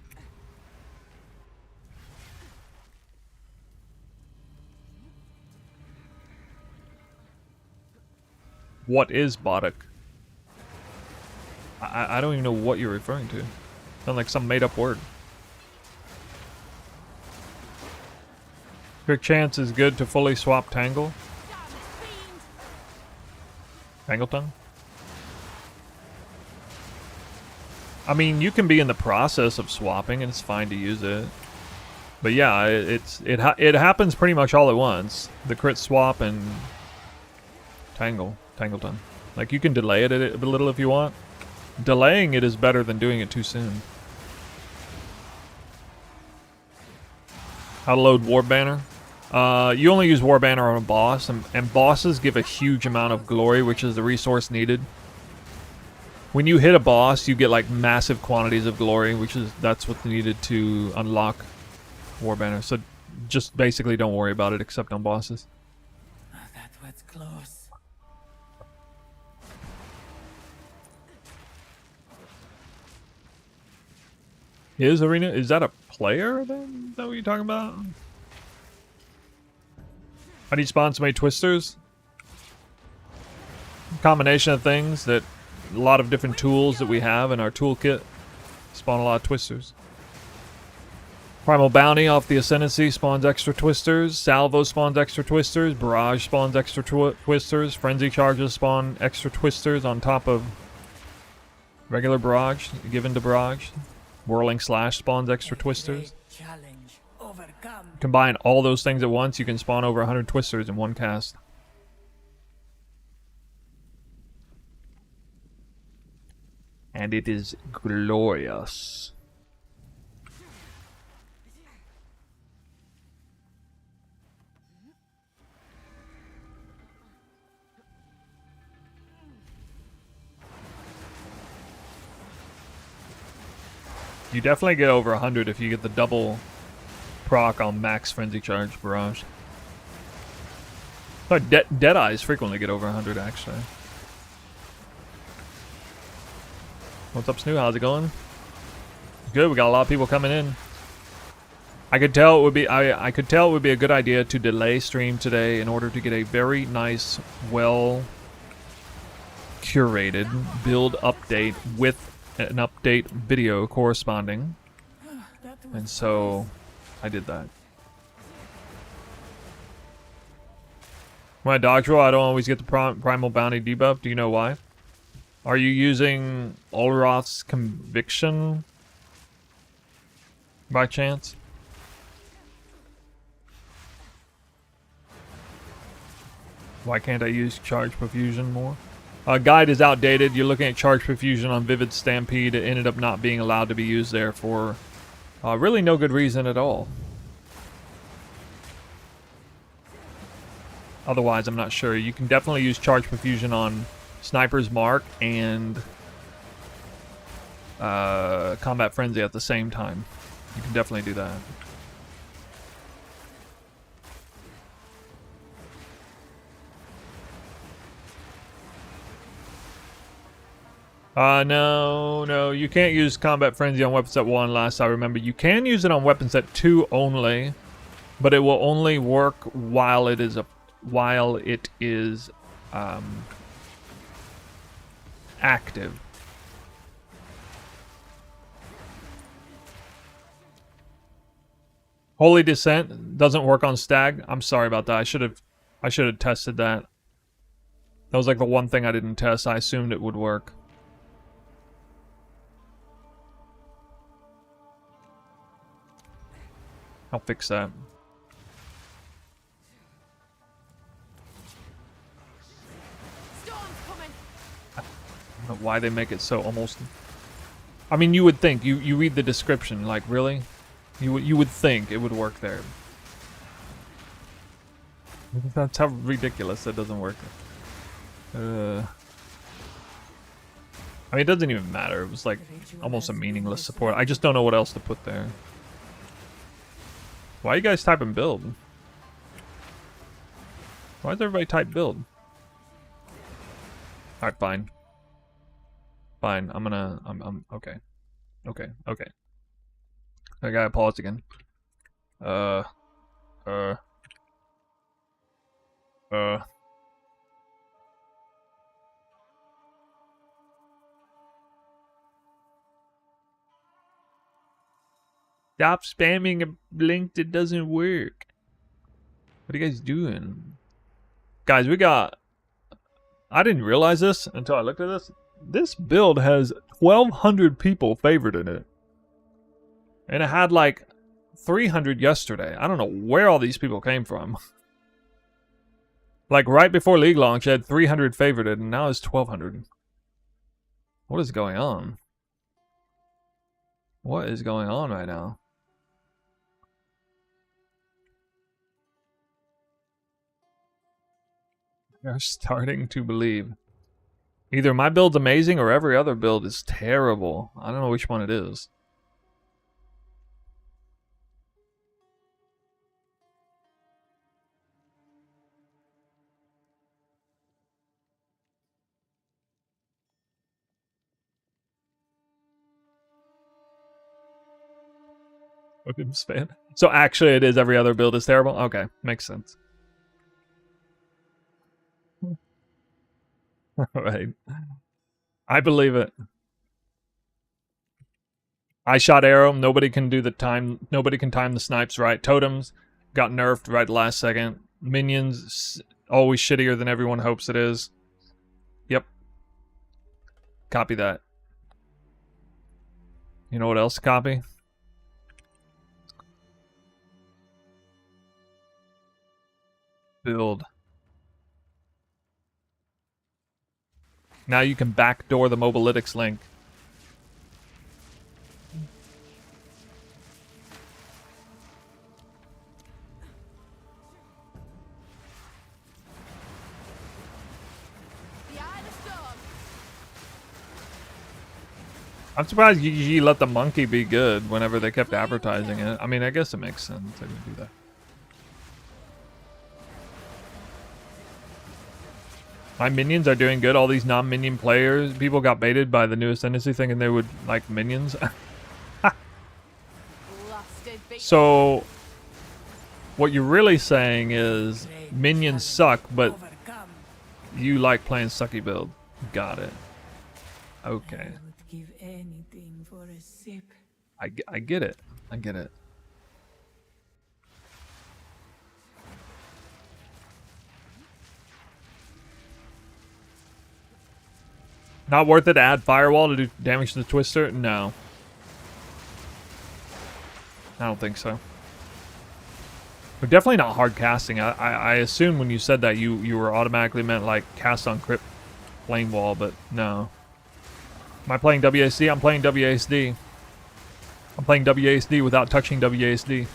What is Bodok? I don't even know what you're referring to. Sounds like some made-up word. Quick chance is good to fully swap Tangle. Tangle tongue? I mean, you can be in the process of swapping and it's fine to use it. But yeah, it happens pretty much all at once. The crit swap and Tangle tongue. Like, you can delay it a little if you want. Delaying it is better than doing it too soon. How to load War Banner? You only use War Banner on a boss, and bosses give a huge amount of glory, which is the resource needed. When you hit a boss, you get like massive quantities of glory, that's what's needed to unlock War Banner. So just basically don't worry about it, except on bosses. That was close. Is Arena? Is that a player then? Is that what you're talking about? How do you spawn so many twisters? A combination of things that a lot of different tools that we have in our toolkit spawn a lot of twisters. Primal Bounty off the Ascendancy spawns extra twisters. Salvo spawns extra twisters. Barrage spawns extra twisters. Frenzy Charges spawn extra twisters on top of regular barrage given to barrage. Whirling Slash spawns extra twisters. Challenge overcome. Combine all those things at once, you can spawn over 100 twisters in one cast. And it is glorious. You definitely get over 100 if you get the double proc on max frenzy charge barrage. Oh, Deadeyes frequently get over 100 actually. What's up, Snoo? How's it going? Good. We got a lot of people coming in. I could tell it would be I could tell it would be a good idea to delay stream today in order to get a very nice, well curated build update with an update video corresponding. And so I did that. When I dodge roll, I don't always get the primal bounty debuff. Do you know why? Are you using Olroth's Conviction by chance? Why can't I use Charge Profusion more? Guide is outdated. You're looking at Charge Profusion on Vivid Stampede. It ended up not being allowed to be used there for really no good reason at all. Otherwise, I'm not sure. You can definitely use Charge Profusion on Sniper's Mark and Combat Frenzy at the same time. You can definitely do that. No, you can't use Combat Frenzy on Weapon Set 1 last I remember. You can use it on Weapon Set 2 only, but it will only work while it is active. Holy Descent doesn't work on Stag. I'm sorry about that. I should have tested that. That was like the one thing I didn't test. I assumed it would work. I'll fix that. I don't know why they make it so almost... I mean, you would think. You read the description, like, really? You would think it would work there. That's how ridiculous it doesn't work. I mean, it doesn't even matter. It was like almost a meaningless support. I just don't know what else to put there. Why are you guys typing build? Why does everybody type build? Alright, fine. Fine, I'm okay. Okay. I gotta pause again. Stop spamming a link that doesn't work. What are you guys doing? Guys, we got... I didn't realize this until I looked at this. This build has 1,200 people favored in it. And it had like 300 yesterday. I don't know where all these people came from. Like right before League launch, it had 300 favorited, and now it's 1,200. What is going on? What is going on right now? They're starting to believe. Either my build's amazing or every other build is terrible. I don't know which one it is. So actually it is every other build is terrible? Okay, makes sense. Alright. I believe it. I shot arrow, nobody can do the time, nobody can time the snipes right. Totems got nerfed right last second. Minions, always shittier than everyone hopes it is. Yep. Copy that. You know what else to copy? Build. Now you can backdoor the Mobalytics link. The eye of the storm. I'm surprised you let the monkey be good whenever they kept advertising it. I mean, I guess it makes sense they would do that. My minions are doing good. All these non-minion players, people got baited by the new ascendancy thinking they would like minions. So, what you're really saying is minions suck, but you like playing sucky build. Got it. Okay. I would give anything for a sip. I get it. I get it. Not worth it to add firewall to do damage to the twister? No. I don't think so. But definitely not hard casting. I assumed when you said that you were automatically meant like cast on crypt flame wall, but no. Am I playing WASD? I'm playing WASD. I'm playing WASD without touching WASD.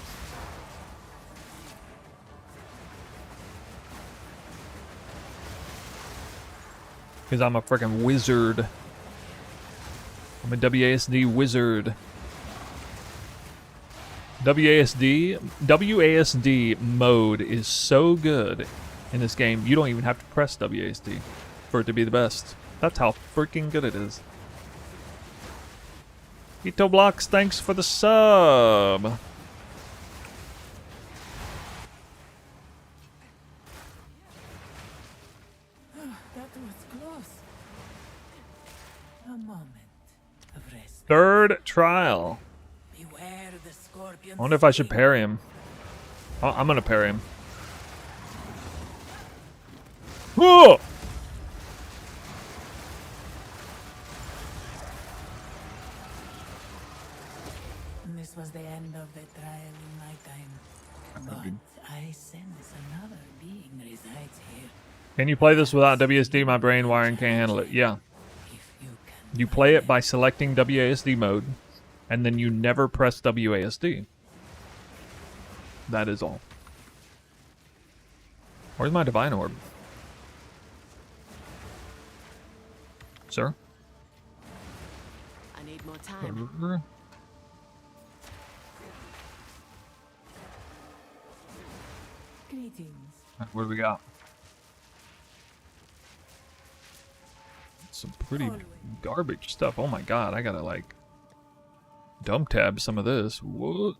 Because I'm a freaking wizard. I'm a WASD wizard. WASD mode is so good in this game, you don't even have to press WASD for it to be the best. That's how freaking good it is. Ito Blocks, thanks for the sub. That was close. A moment of rest. Third trial. Beware the scorpion. I wonder if I should parry him. Oh, I'm gonna parry him. Whoa! This was the end of the trial in my time. But I sense another being resides here. Can you play this without WSD? My brain wiring can't handle it. Yeah. If you You play it by selecting WASD mode, and then you never press WASD. That is all. Where's my divine orb? Sir? I need more time. Greetings. What do we got? Some pretty garbage stuff. Oh my god, I gotta like dump tab some of this. What?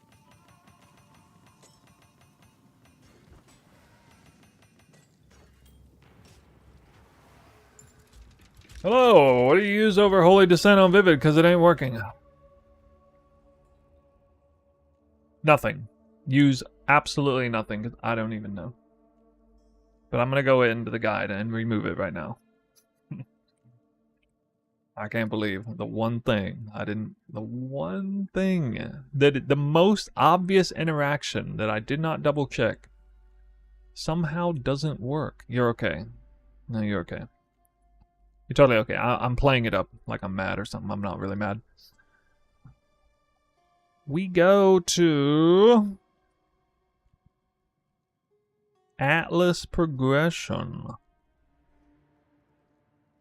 Hello, what do you use over Holy Descent on Vivid? Because it ain't working. Nothing. Use absolutely nothing, because I don't even know. But I'm going to go into the guide and remove it right now. I can't believe the one thing I didn't... The one thing that... The most obvious interaction that I did not double check somehow doesn't work. You're okay. No, you're okay. You're totally okay. I'm playing it up like I'm mad or something. I'm not really mad. We go to... Atlas progression.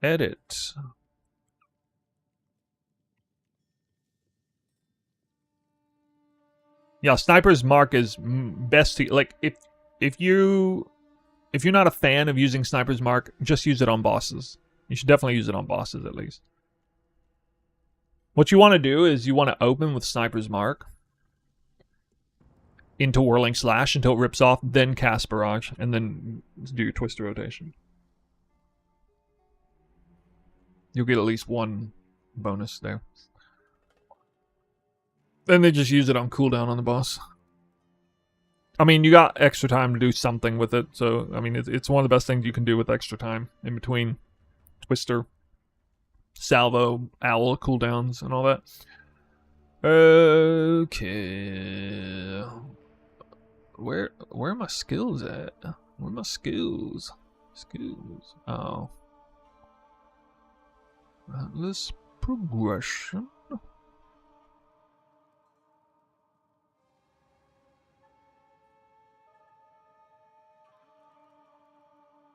Edit. Yeah, Sniper's Mark is best to, like, if you're not a fan of using Sniper's Mark, just use it on bosses. You should definitely use it on bosses at least. What you want to do is you want to open with Sniper's Mark into Whirling Slash until it rips off, then cast Barrage, and then do your Twister Rotation. You'll get at least one bonus there. Then they just use it on cooldown on the boss. I mean, you got extra time to do something with it, so, I mean, it's one of the best things you can do with extra time in between Twister, Salvo, Owl cooldowns, and all that. Okay. Where are my skills at? Where are my skills? Skills. Oh. Atlas progression.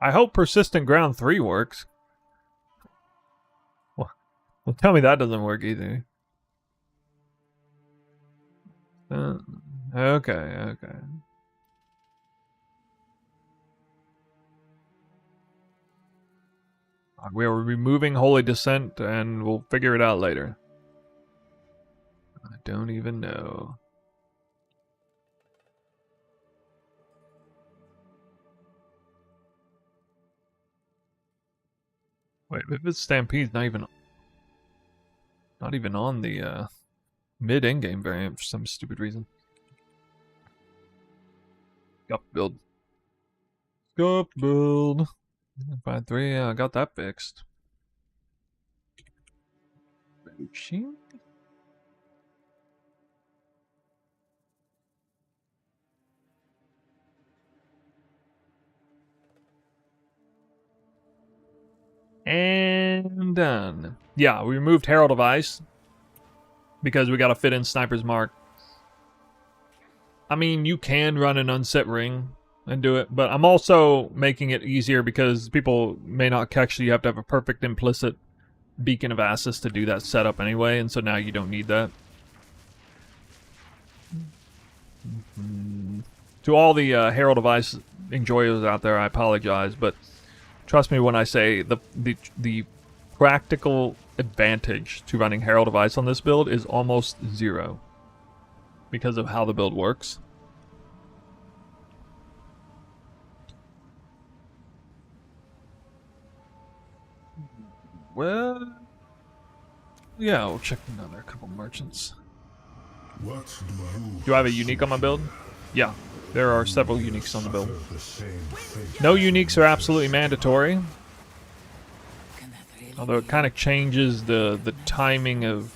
I hope Persistent Ground 3 works. Well, tell me that doesn't work either. Okay. We are removing Holy Descent, and we'll figure it out later. I don't even know. Wait, Vivid Stampede's not even on the mid-endgame variant for some stupid reason. Scuff build. 5-3, yeah, I got that fixed. Machine? And done. Yeah, we removed Herald of Ice because we gotta fit in Sniper's Mark. I mean, you can run an unset ring and do it, but I'm also making it easier because people may not catch that you have to have a perfect implicit Beacon of Assus to do that setup anyway, and so now you don't need that. To all the Herald of Ice enjoyers out there, I apologize, but trust me when I say the practical advantage to running Herald of Ice on this build is almost zero because of how the build works. Well, yeah, we'll check another couple merchants. Do I have a unique on my build? Yeah, there are several uniques on the build. No uniques are absolutely mandatory, although it kind of changes the timing of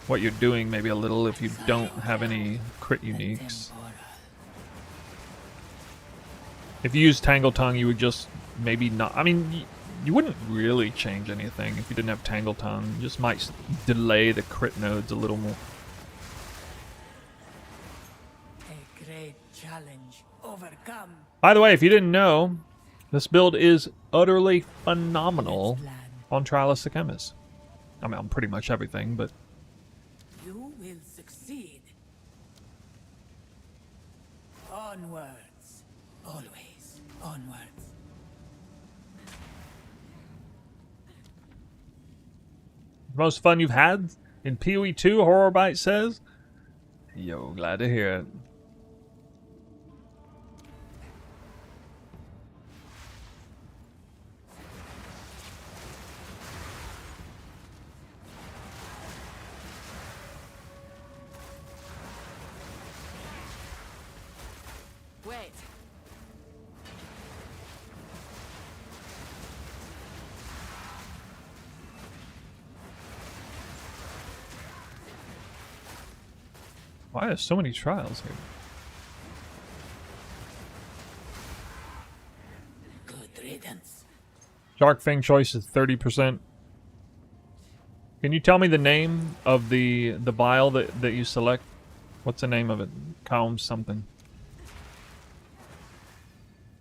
what you're doing maybe a little if you don't have any crit uniques. If you use Tangle Tongue, you would just maybe not. I mean, You wouldn't really change anything if you didn't have Tangle Tongue. You just might delay the crit nodes a little more. A great challenge overcome. By the way, if you didn't know, this build is utterly phenomenal Let's plan. on Trialis the Chemist. I mean, on pretty much everything, but You will succeed. Onwards. Always onwards. the most fun you've had in PoE 2, Horrorbite says. Yo, glad to hear it. Wait. Why are so many trials here? Good riddance. Shark Fang choice is 30%. Can you tell me the name of the bile that you select? What's the name of it? Calm something.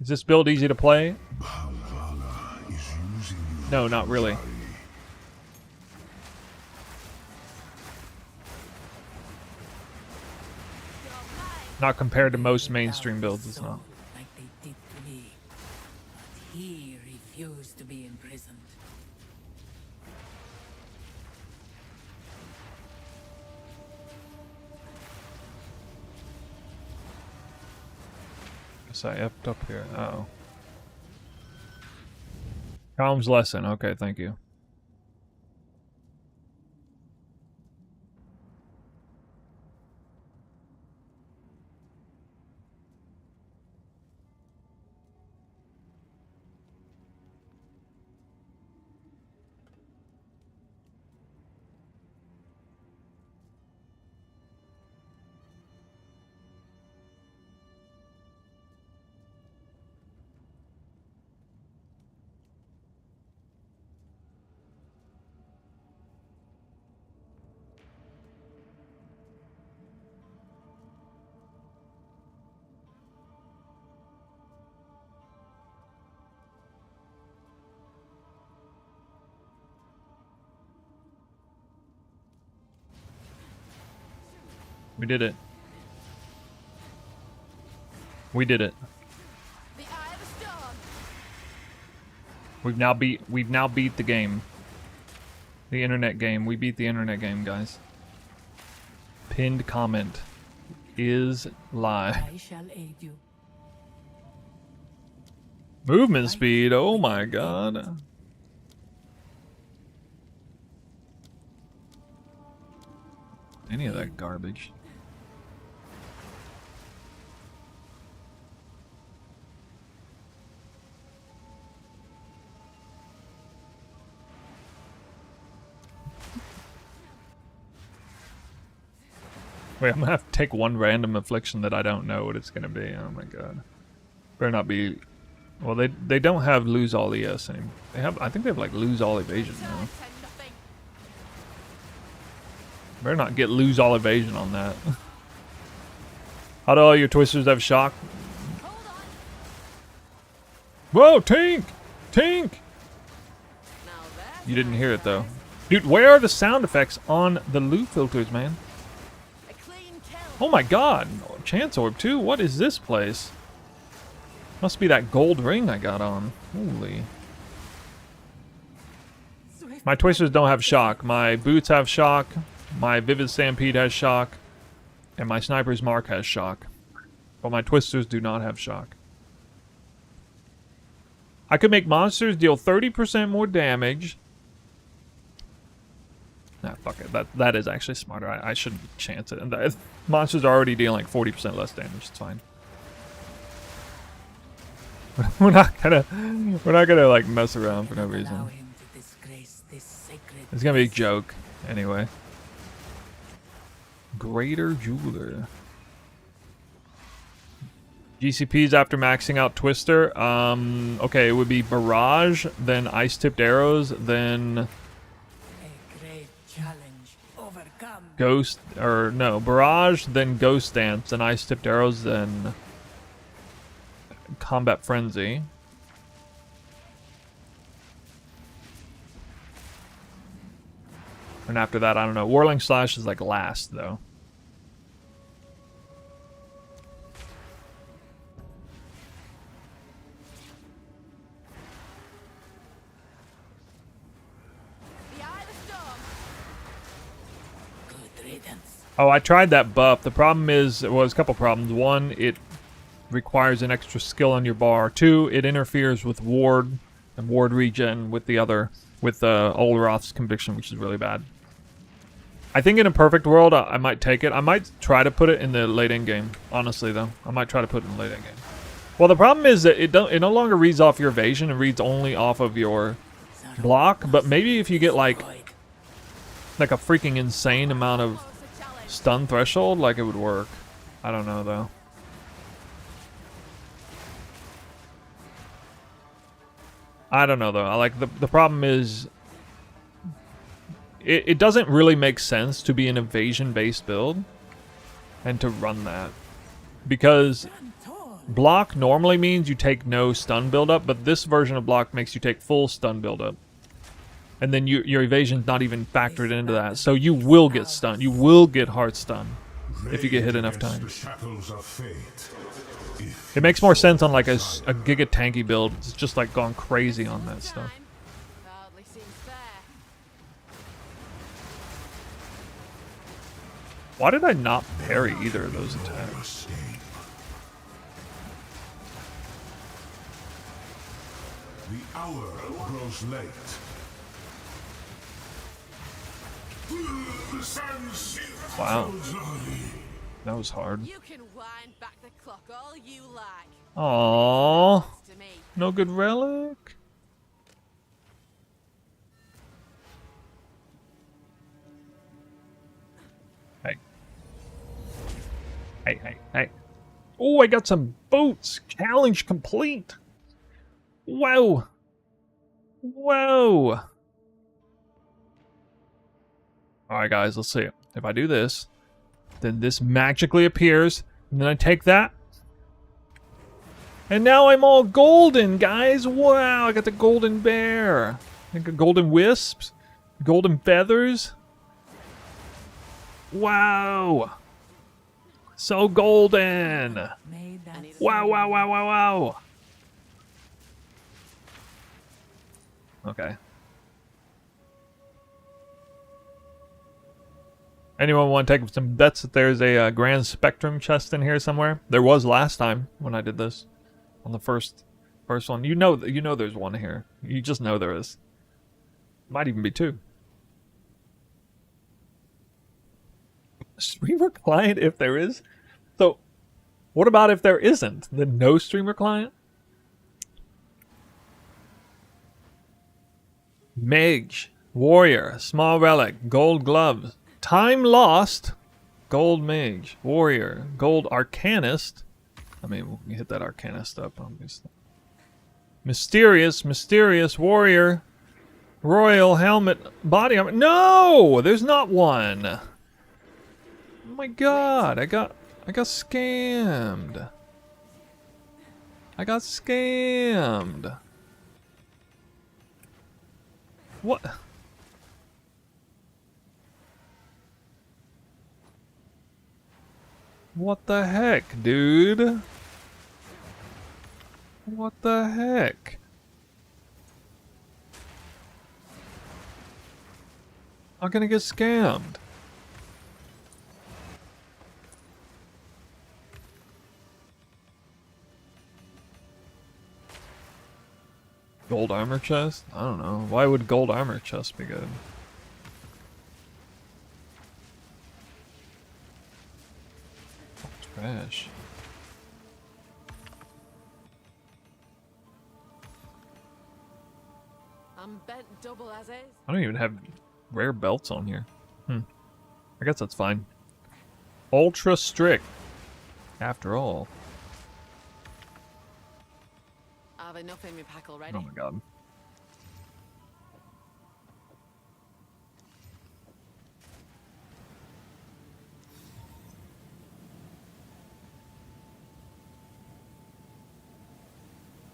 Is this build easy to play? No, not really. Not compared to most mainstream builds, it's not. Like they did to me. But he refused to be imprisoned. Guess I effed up here. Uh-oh. Calm's lesson. Okay, thank you. We did it. We did it. The eye of the storm. We've now beat the game. The internet game. We beat the internet game, guys. Pinned comment is live. I shall aid you. Movement speed. Oh my god. Any of that garbage. Wait, I'm gonna have to take one random affliction that I don't know what it's gonna be. Oh my god. Better not be. Well, they don't have lose all ES anymore. They have. I think they have like lose all evasion now. Turn to nothing. Better not get lose all evasion on that. How do all your twisters have shock? Hold on. Whoa, Tink! Tink! Now that's You didn't hear it though. Dude, where are the sound effects on the loot filters, man? a clean kill. Oh my god. Chance Orb too? What is this place? Must be that gold ring I got on. Holy. My twisters don't have shock. My boots have shock. My Vivid Stampede has shock. And my Sniper's Mark has shock. But my twisters do not have shock. I could make monsters deal 30% more damage. Nah, fuck it. That is actually smarter. I shouldn't chance it. And monsters are already dealing like 40% less damage. It's fine. we're not gonna like mess around for no Allow reason. him to disgrace this sacred It's gonna be a place. joke anyway. Greater Jeweler. GCPs after maxing out Twister. Okay, it would be Barrage, then Ice Tipped Arrows, then A great challenge. Overcome. Ghost, or no, Barrage, then Ghost Dance, then Ice Tipped Arrows, then Combat Frenzy. And after that, I don't know. Whirling Slash is like last, though. The eye of the storm. Good riddance. Oh, I tried that buff. The problem is, well, there's a couple problems. One, it requires an extra skill on your bar. Two, it interferes with ward and ward regen with the other, with Olroth's Conviction, which is really bad. I think in a perfect world, I might take it. I might try to put it in the late end game. Honestly, though, I might try to put it in the late end game. Well, the problem is that it no longer reads off your evasion. It reads only off of your block. But maybe if you get like a freaking insane amount of Closer challenge. stun threshold, like it would work. I don't know though. I don't know though. I like the problem is it doesn't really make sense to be an evasion based build and to run that, because block normally means you take no stun buildup, but this version of block makes you take full stun buildup, and then your evasion's not even factored into that, so you will get stunned. You will get hard stun if you get hit enough Against times. the shackles of fate. If It makes more sense on like a giga tanky build. It's just like gone crazy on that stuff. Time. Hardly seems fair. Why did I not parry either of those attacks? escape. The hour grows late. The sands Wow, that was hard. You can wind back the clock all you like. Aww, To me. no good relic. Hey. Hey. Oh, I got some boots. Challenge complete. Whoa. Whoa. Alright, guys, let's see. If I do this, then this magically appears, and then I take that. And now I'm all golden, guys. Wow, I got the golden bear. I got golden wisps, golden feathers. Wow. So golden. Made that Wow. Okay. Anyone want to take some bets that there's a Grand Spectrum chest in here somewhere? There was last time when I did this. On the first one. You know there's one here. You just know there is. Might even be two. Streamer client if there is? So, what about if there isn't? Then no streamer client? Mage, warrior, small relic, gold gloves, time lost, gold mage, warrior, gold arcanist. I mean, we can hit that arcanist up, obviously. Mysterious warrior, royal helmet, body armor. No, there's not one. Oh my god, I got scammed. I got scammed. What? What the heck, dude? What the heck? I'm gonna get scammed. Gold armor chest? I don't know. Why would gold armor chest be good? Trash. I'm bent double as is. I don't even have rare belts on here. I guess that's fine. Ultra strict. After all. enough in my pack already. Oh my god.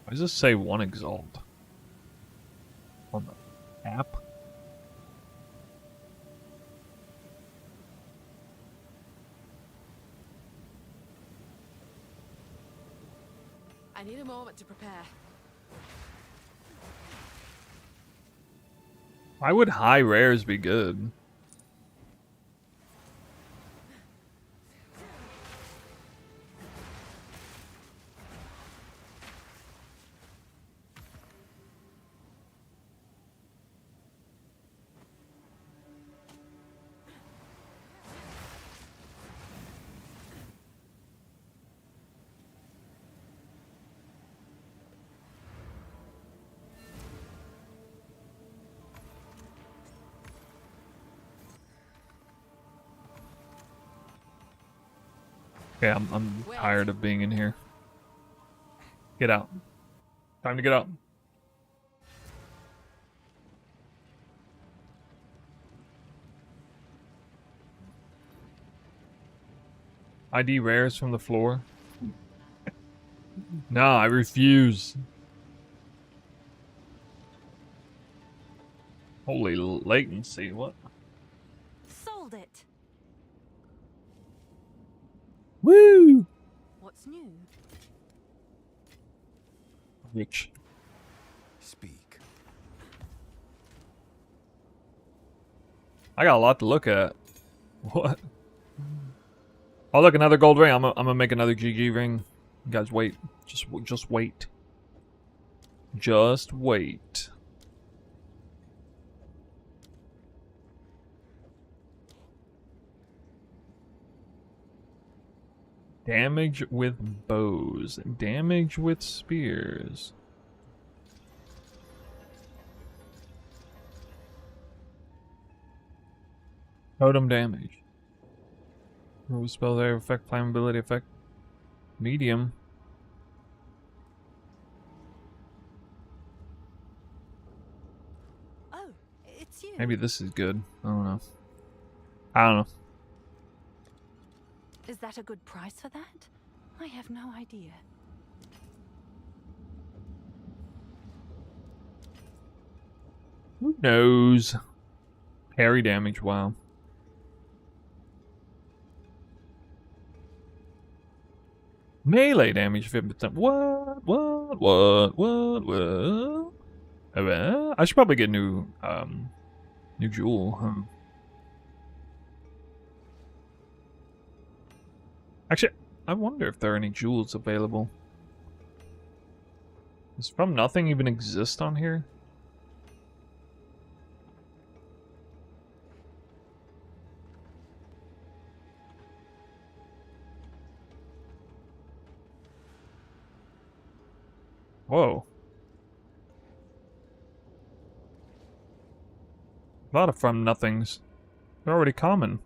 Why does this say 1 exalt? On the app? I need a moment to prepare. Why would high rares be good? Okay, I'm tired of being in here. Get out. Time to get out. ID rares from the floor. No, I refuse. Holy latency, what? Sold it. Woo! What's new? Rich. Speak. I got a lot to look at. What? Oh, look, another gold ring. I'm gonna make another GG ring. You guys, wait. Just wait. Just wait. Damage with bows. Damage with spears. Totem damage. Rule spell there, effect, flammability effect. Medium. Oh, it's you. Maybe this is good. I don't know. I don't know. Is that a good price for that? I have no idea. Who knows? Parry damage, wow. Melee damage 50%. What? I should probably get new jewel, huh? Actually, I wonder if there are any jewels available. Does From Nothing even exist on here? Whoa. A lot of From Nothings. They're already common.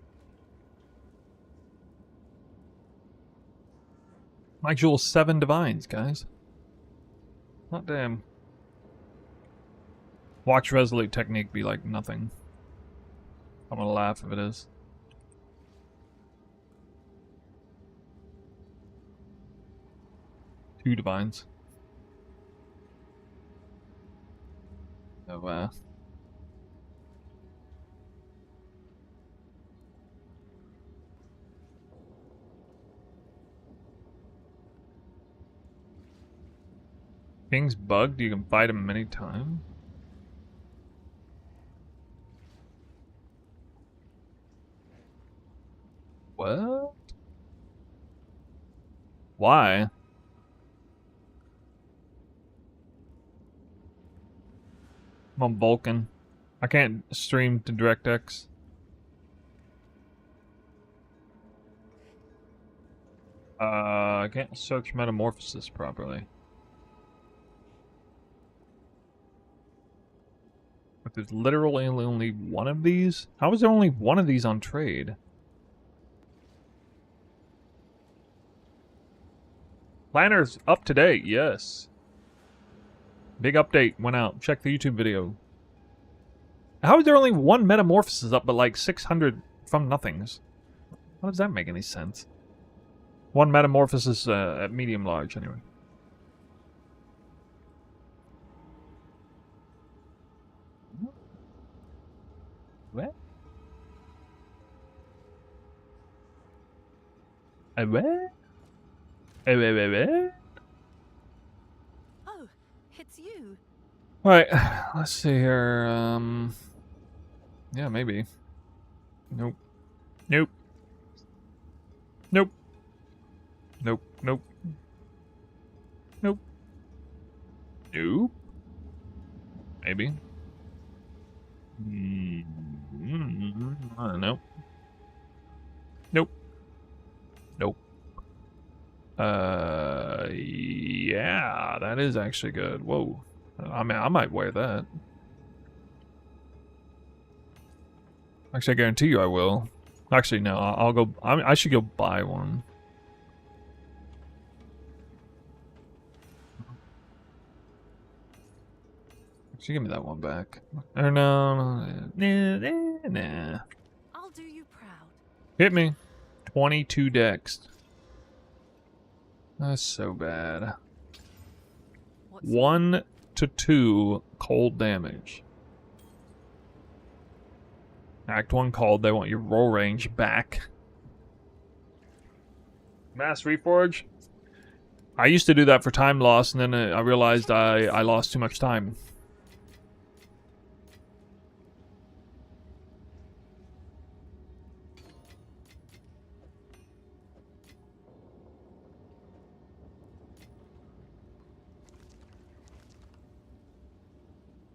My jewel 7 divines, guys. Not damn. Watch Resolute technique be like nothing. I'm gonna laugh if it is. Two divines. Oh, King's bugged, you can fight him many times. What? Why? I'm on Vulcan. I can't stream to DirectX. I can't search Metamorphosis properly. But there's literally only one of these? How is there only one of these on trade? Planner's up to date, yes. Big update went out. Check the YouTube video. How is there only one metamorphosis up, but like 600 from nothings? How does that make any sense? One metamorphosis at medium large, anyway. What? What? What? Oh, it's you. Right, let's see here. Yeah, maybe. Nope. Nope. Nope. Nope. Nope. Nope. Nope. Maybe. I don't know. Nope. Nope. Yeah, that is actually good. Whoa. I mean, I might wear that. Actually, I guarantee you I will. Actually, no, I'll go. I should go buy one. Actually, give me that one back. Or no. Nah. I'll do you proud. Hit me. 22 dex. That's so bad. What's 1 to 2 cold damage. Act 1 cold, they want your roll range back. Mass Reforge? I used to do that for time loss, and then I realized I lost too much time.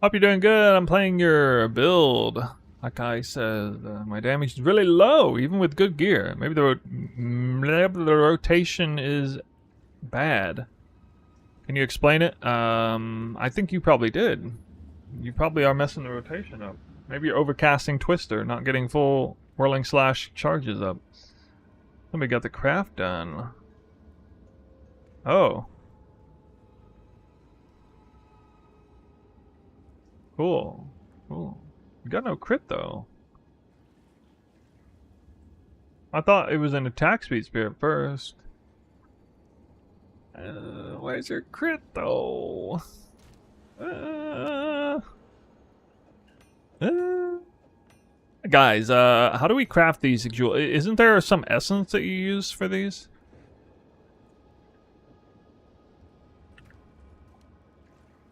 Hope you're doing good. I'm playing your build. That guy says my damage is really low, even with good gear. Maybe the rotation is bad. Can you explain it? I think you probably did. You probably are messing the rotation up. Maybe you're overcasting Twister, not getting full whirling slash charges up. Somebody got the craft done. Oh. Cool. Cool. You got no crit, though. I thought it was an attack speed spirit first. Where's your crit, though? Guys, how do we craft these? Isn't there some essence that you use for these?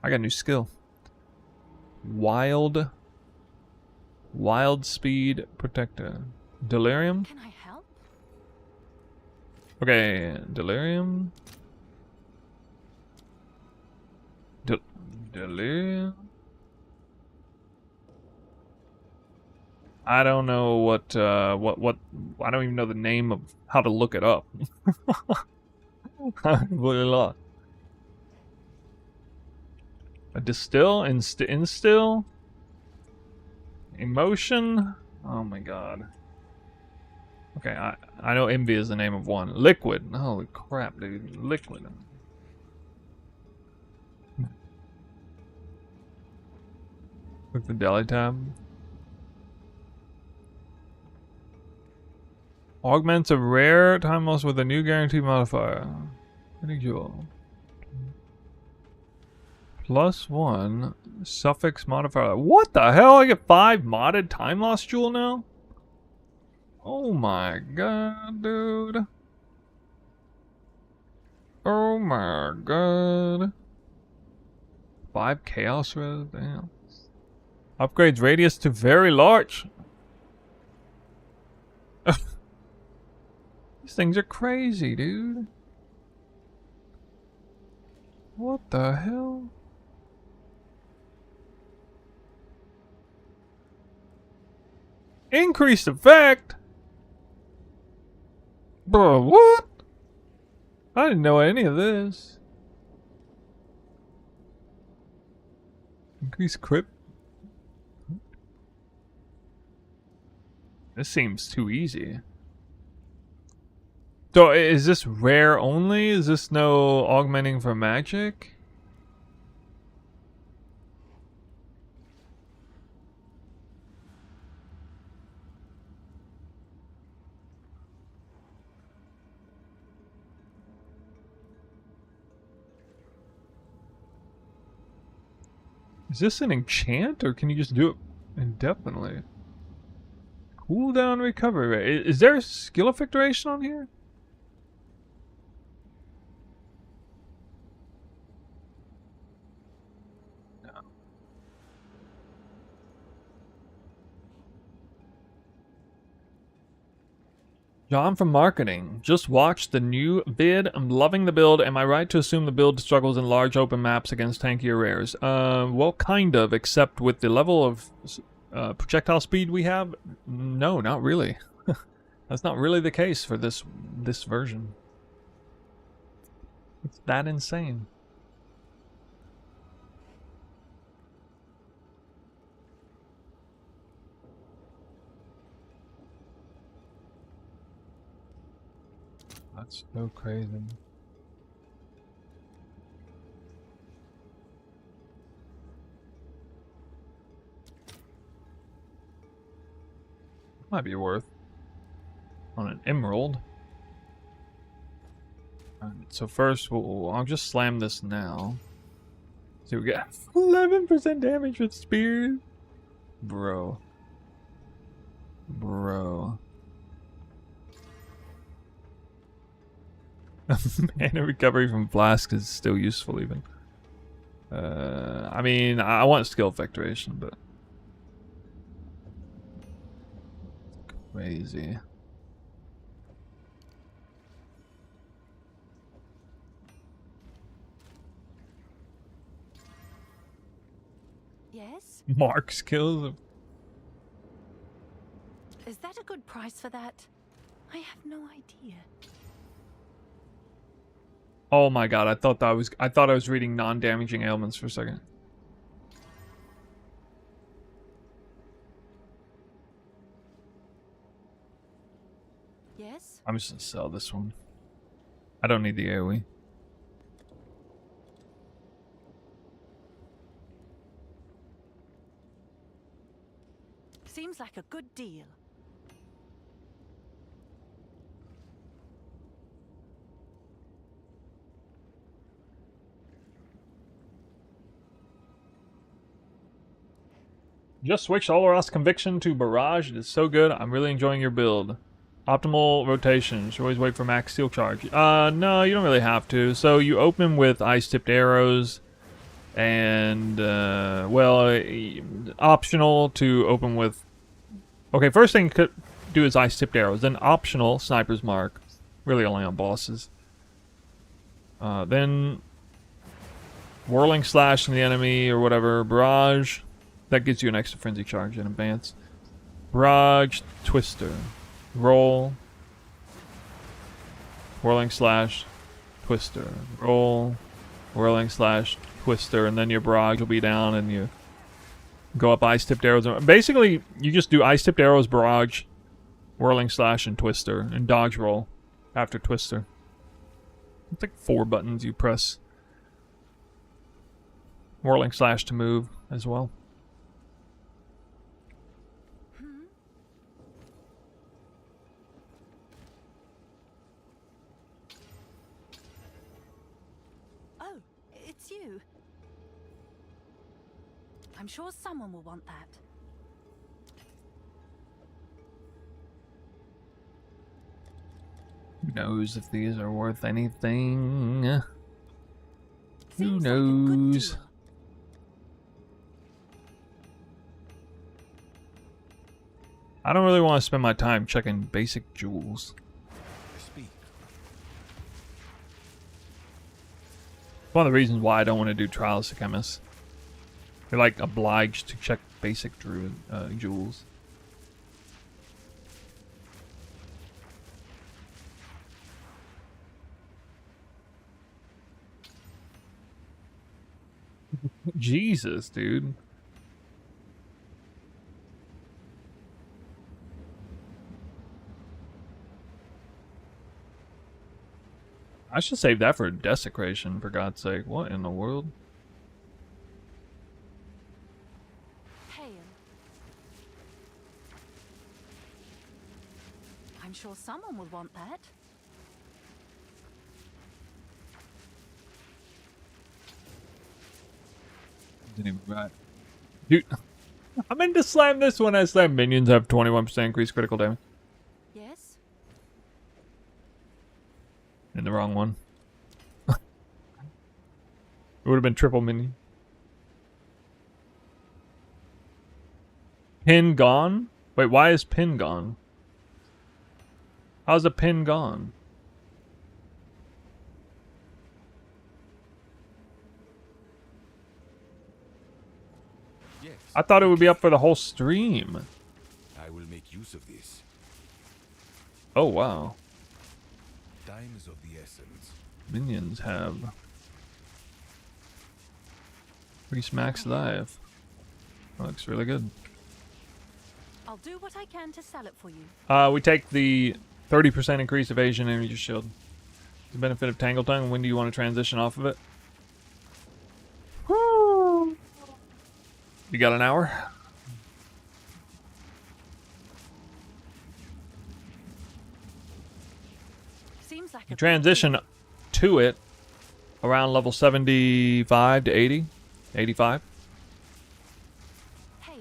I got a new skill. Wild speed protector. Delirium? Can I help? Okay, delirium. Delirium. I don't know what I don't even know the name of how to look it up. A distill, instill, emotion. Oh my god. Okay, I know envy is the name of one. Liquid. Holy crap, dude. Liquid. Click the deli tab. Augments a rare time loss with a new guarantee modifier. Jewel. +1 suffix modifier. What the hell? I get 5 modded time loss jewel now? Oh my god, dude. Oh my god. 5 chaos res, damn. Upgrades radius to very large. These things are crazy, dude. What the hell? Increased effect? Bro, what? I didn't know any of this. Increased crit? This seems too easy. So, is this rare only? Is this no augmenting for magic? Is this an enchant, or can you just do it indefinitely? Cooldown recovery rate. Is there a skill effect duration on here? John from marketing. Just watched the new vid. I'm loving the build. Am I right to assume the build struggles in large open maps against tankier rares? Well, kind of, except with the level of projectile speed we have. No, not really. That's not really the case for this version. It's that insane. That's so crazy. Might be worth on an emerald. Alright, so first I'll just slam this now. See, we got 11% damage with spears. Bro. Mana recovery from flask is still useful even. I mean, I want skill effectuation, but crazy. Yes? Mark skills. Is that a good price for that? I have no idea. Oh my god, I thought I was reading non-damaging ailments for a second. Yes? I'm just gonna sell this one. I don't need the AoE. Seems like a good deal. Just switched Olaros Conviction to Barrage. It is so good. I'm really enjoying your build. Optimal rotation. Should always wait for max steel charge. No, you don't really have to. So you open with ice-tipped arrows, and well, optional to open with. Okay, first thing you could do is ice-tipped arrows. Then optional sniper's mark. Really only on bosses. Then whirling slash from the enemy or whatever. Barrage. That gives you an extra frenzy charge in advance. Barrage, twister, roll, whirling slash, twister, roll, whirling slash, twister, and then your barrage will be down and you go up ice-tipped arrows. Basically, you just do ice-tipped arrows, barrage, whirling slash, and twister, and dodge roll after twister. It's like 4 buttons you press. Whirling slash to move as well. It's you. I'm sure someone will want that. Who knows if these are worth anything? Who Seems like a good knows? deal. I don't really want to spend my time checking basic jewels. Speak. One of the reasons why I don't want to do Trials to Chemists. They're like obliged to check basic druid jewels. Jesus, dude. I should save that for desecration, for God's sake. What in the world? Hail. I'm sure someone will want that. Didn't even right. Dude, I meant to slam this one. I slammed minions have 21% increased critical damage. Yes? In the wrong one. It would have been triple minion. Pin gone? Wait, why is pin gone? How's a pin gone? Yes, I thought it would be up for the whole stream. I will make use of this. Oh, wow. Time is of the essence. Minions have increased max life. That looks really good. I'll do what I can to sell it for you. We take the 30% increase evasion and your shield. The benefit of Tangle Tongue. When do you want to transition off of it? Woo. You got an hour? Seems like You a transition to it around level 75 to 80, 85. hail.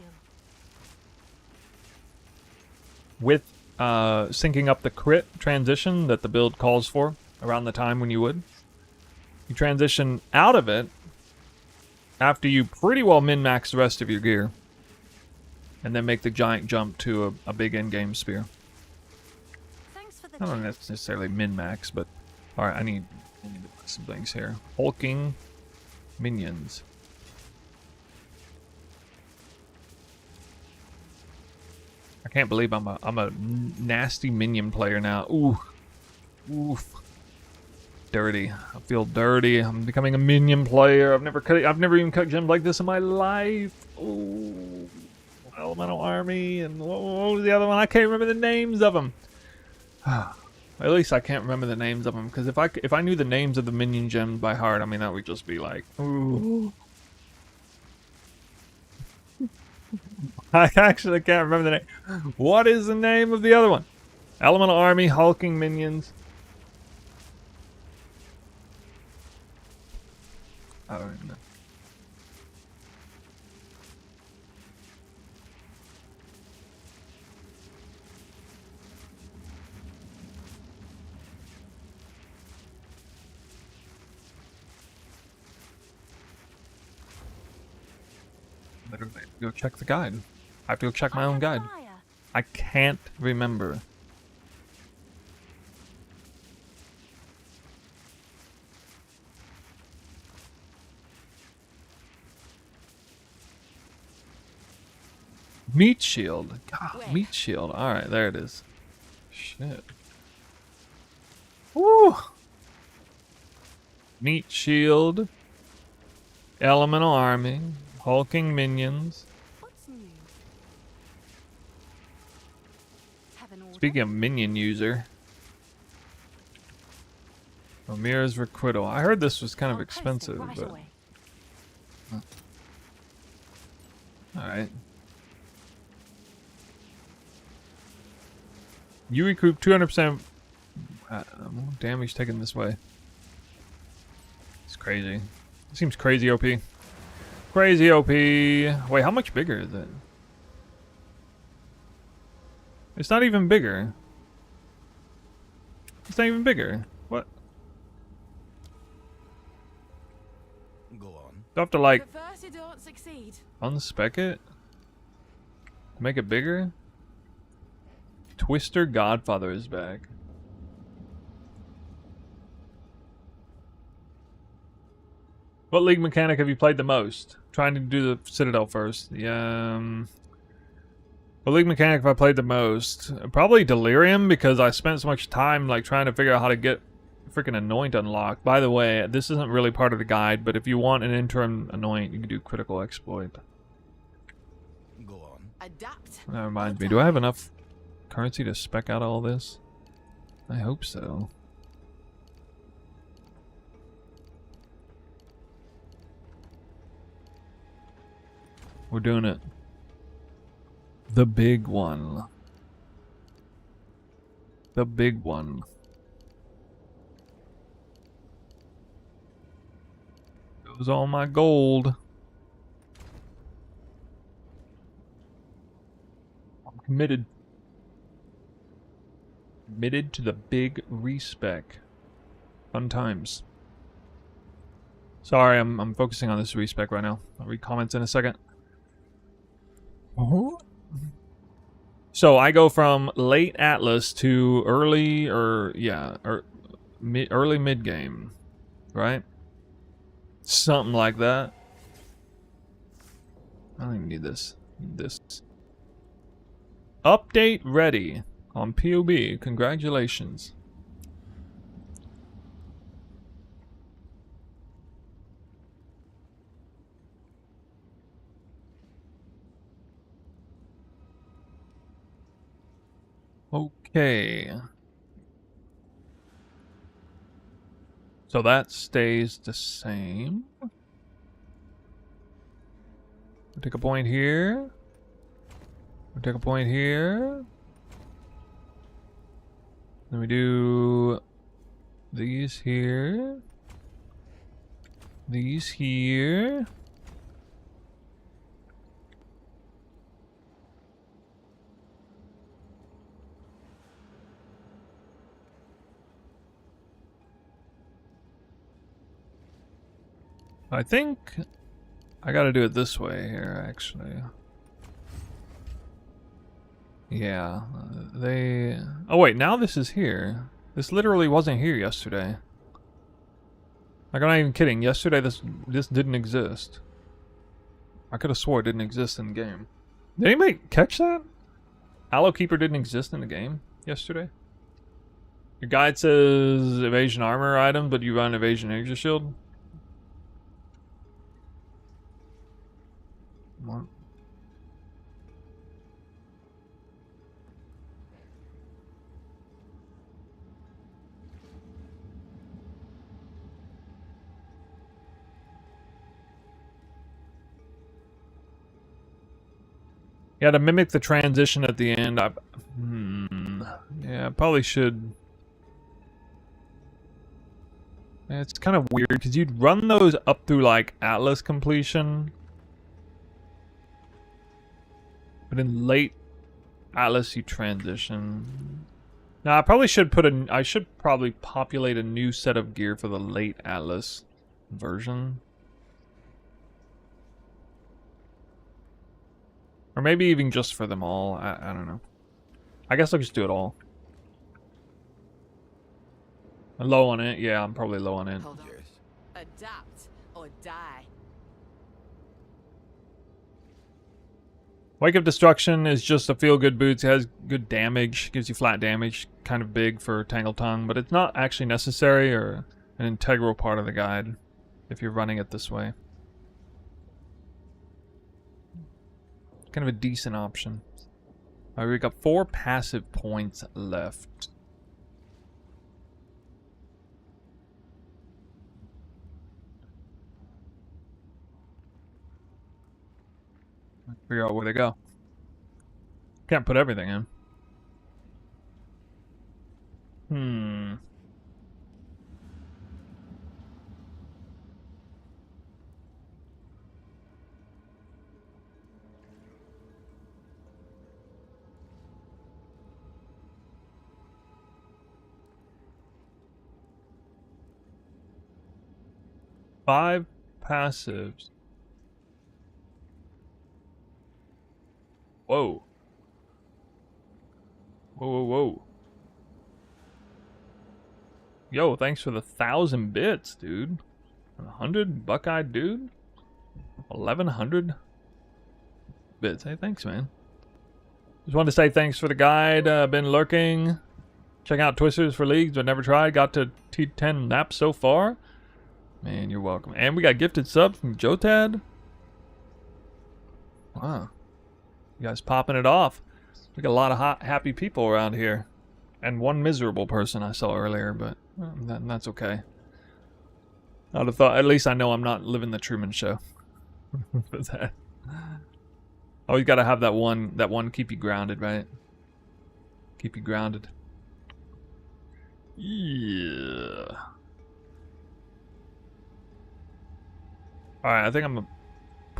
With syncing up the crit transition that the build calls for around the time when you would. You transition out of it after you pretty well min-max the rest of your gear. And then make the giant jump to a big endgame spear. Thanks for the I don't necessarily min-max, but... Alright, I need to put some things here. Hulking minions. I can't believe I'm a nasty minion player now. Ooh. Oof. Dirty. I feel dirty. I'm becoming a minion player. I've never even cut gems like this in my life. Ooh. Elemental Army and what was the other one? I can't remember the names of them. At least I can't remember the names of them, because if I knew the names of the minion gems by heart, I mean that would just be like, ooh. I actually can't remember the name. What is the name of the other one? Elemental Army, hulking minions. I don't even know. Literally, go check the guide. I have to go check my own guide. Fire. I can't remember. Meat shield. God, meat shield. Alright, there it is. Shit. Woo! Meat shield. Elemental army. Hulking minions. What's new? Have an order? Speaking of minion user. Omira's requital. I heard this was kind of I'll post it expensive, right but... away. Alright. You recoup 200% damage taken this way. It's crazy. It seems crazy OP. Crazy OP. Wait, how much bigger is it? It's not even bigger. It's not even bigger. What? Go on. Do I have to like But first you don't succeed. unspec it? To make it bigger? Twister Godfather is back. What league mechanic have you played the most? Trying to do the Citadel first. Yeah. What league mechanic have I played the most? Probably Delirium, because I spent so much time like trying to figure out how to get freaking Anoint unlocked. By the way, this isn't really part of the guide, but if you want an interim Anoint, you can do Critical Exploit. Go on. Adapt. That reminds me, do I have enough currency to spec out all this? I hope so. We're doing it. The big one. The big one. It was all my gold. I'm committed. Committed to the big respec. Fun times. Sorry, I'm focusing on this respec right now. I'll read comments in a second. So I go from late Atlas to early, early mid game, right? Something like that. I don't even need this. This. Update ready on POB. Congratulations. Okay. So that stays the same. We'll take a point here. We'll take a point here. Then we do these here. These here. I think I gotta do it this way here, actually. Yeah, they... Oh wait, now this is here. This literally wasn't here yesterday. Like, I'm not even kidding. Yesterday, this didn't exist. I could have swore it didn't exist in the game. Did anybody catch that? Aloe Keeper didn't exist in the game yesterday? Your guide says evasion armor item, but you run evasion energy shield? What? Yeah, to mimic the transition at the end, yeah, I probably should. Yeah, it's kind of weird, because you'd run those up through, like, Atlas completion. But in late Atlas, you transition. Now, I probably should I should probably populate a new set of gear for the late Atlas version. Or maybe even just for them all. I don't know. I guess I'll just do it all. I'm low on it. Yeah, I'm probably low on it. Hold on. Adapt or die. Wake of Destruction is just a feel-good boots. It has good damage. Gives you flat damage. Kind of big for Tangle Tongue. But it's not actually necessary or an integral part of the guide if you're running it this way. Kind of a decent option. Alright, we got 4 passive points left. Figure out where they go. Can't put everything in. Hmm. Five passives. Whoa. Whoa, whoa, whoa. Yo, thanks for the 1,000 bits, dude. 100 Buckeye, dude. 1,100 bits. Hey, thanks, man. Just wanted to say thanks for the guide. Been lurking. Checking out Twisters for leagues, but never tried. Got to T10 naps so far. Man, you're welcome. And we got gifted subs from Jotad. Wow. You guys popping it off. We got a lot of happy people around here. And one miserable person I saw earlier, but that's okay. I'd have thought, at least I know I'm not living the Truman Show. With that. Always gotta have that one keep you grounded, right? Keep you grounded. Yeah. Alright, I think I'm gonna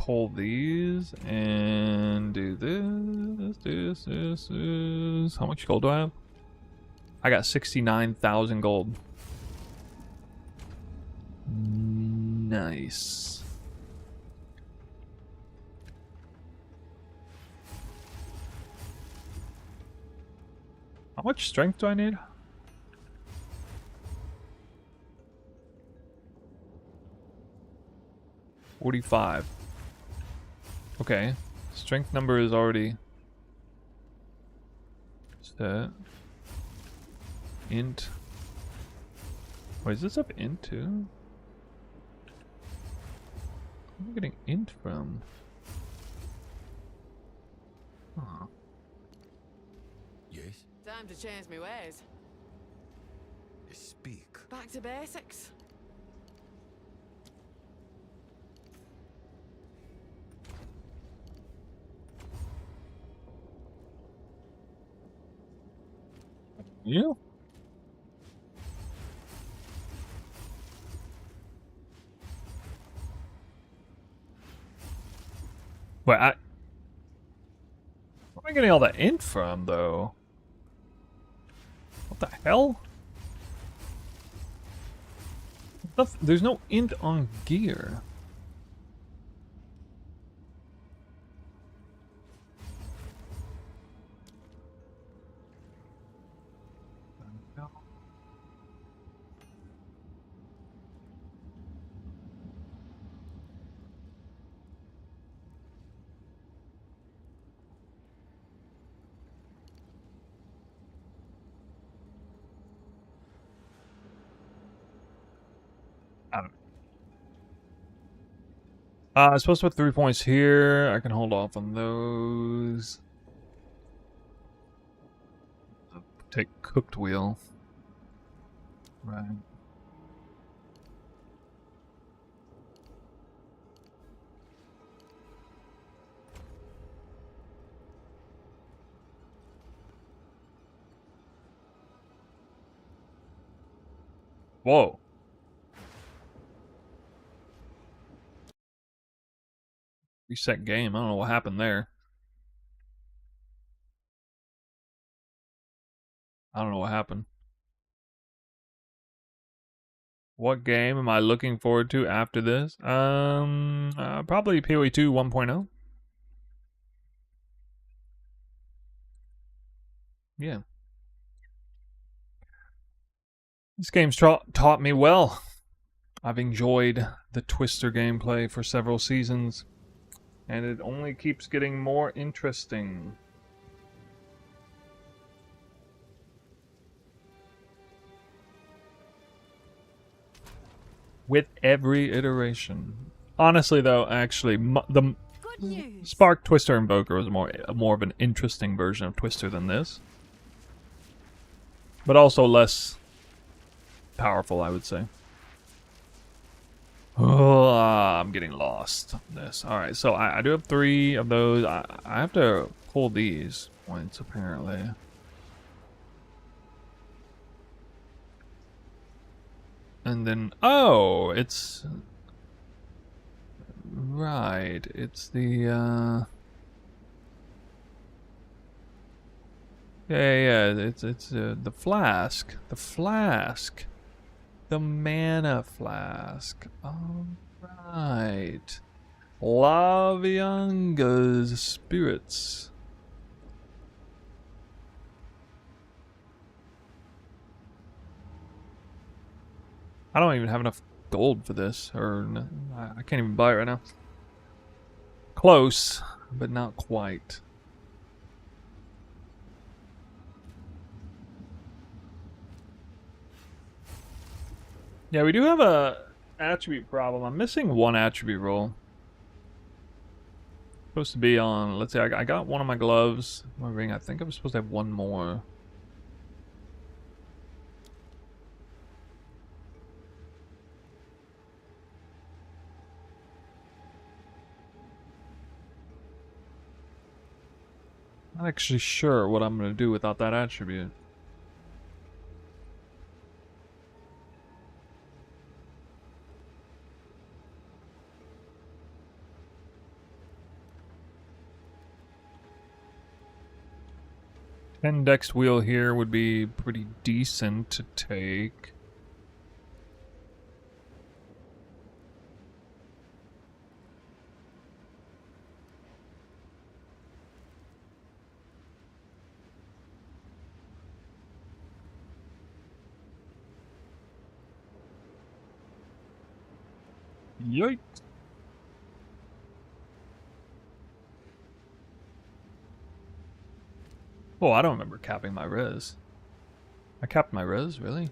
pull these and do this. How much gold do I have? I got 69,000 gold. Nice. How much strength do I need? $45. Okay. Strength number is already set. Int. Wait, is this up int too? Where am I getting int from? Huh. Yes? Time to change my ways. Speak. Back to basics. You? Wait, where am I getting all that int from, though? What the hell? There's no int on gear. I don't know. I'm supposed to put 3 points here. I can hold off on those. Take cooked wheel. Right. Whoa. Reset game. I don't know what happened there. I don't know what happened. What game am I looking forward to after this? Probably PoE 2 1.0. Yeah. This game's taught me well. I've enjoyed the Twister gameplay for several seasons, and it only keeps getting more interesting. With every iteration. Honestly, though, actually, the Good news. Spark Twister Invoker was more of an interesting version of Twister than this, but also less powerful, I would say. Oh, I'm getting lost on this. All right, so I do have 3 of those. I have to pull these points apparently. And then, oh, it's right. It's the yeah. It's the flask, the mana flask. All right, Lavianga's spirits. I don't even have enough gold for this, or I can't even buy it right now. Close, but not quite. Yeah, we do have a attribute problem. I'm missing 1 attribute roll. Supposed to be on, let's see, I got 1 of my gloves, my ring. I think I'm supposed to have 1 more. Not actually sure what I'm going to do without that attribute. Index wheel here would be pretty decent to take. Yikes. Oh, I don't remember capping my res. I capped my res, really?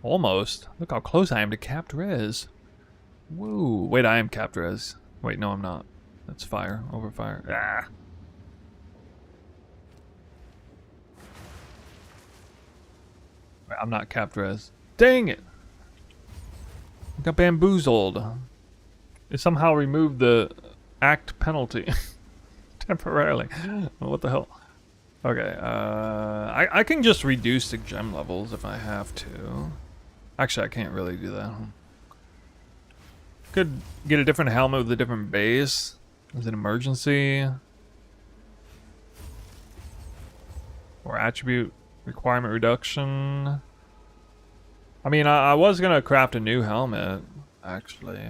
Almost. Look how close I am to capped res. Whoa. Wait, I am capped res. Wait, no, I'm not. That's fire. Over fire. Ah. Wait, I'm not capped res. Dang it! I got bamboozled. It somehow removed the act penalty. Temporarily. What the hell? Okay, I can just reduce the gem levels if I have to. Actually, I can't really do that. Could get a different helmet with a different base as an emergency. Or attribute requirement reduction. I mean, I was gonna craft a new helmet, actually.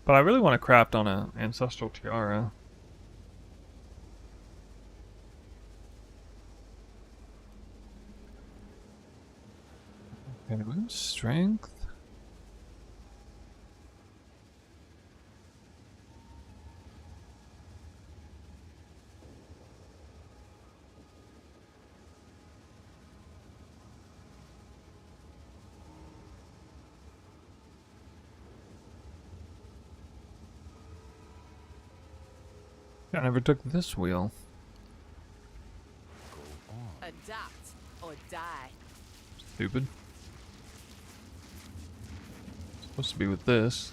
But I really want to craft on an ancestral tiara. Okay, strength. I never took this wheel. Adapt or die. Stupid. Supposed to be with this.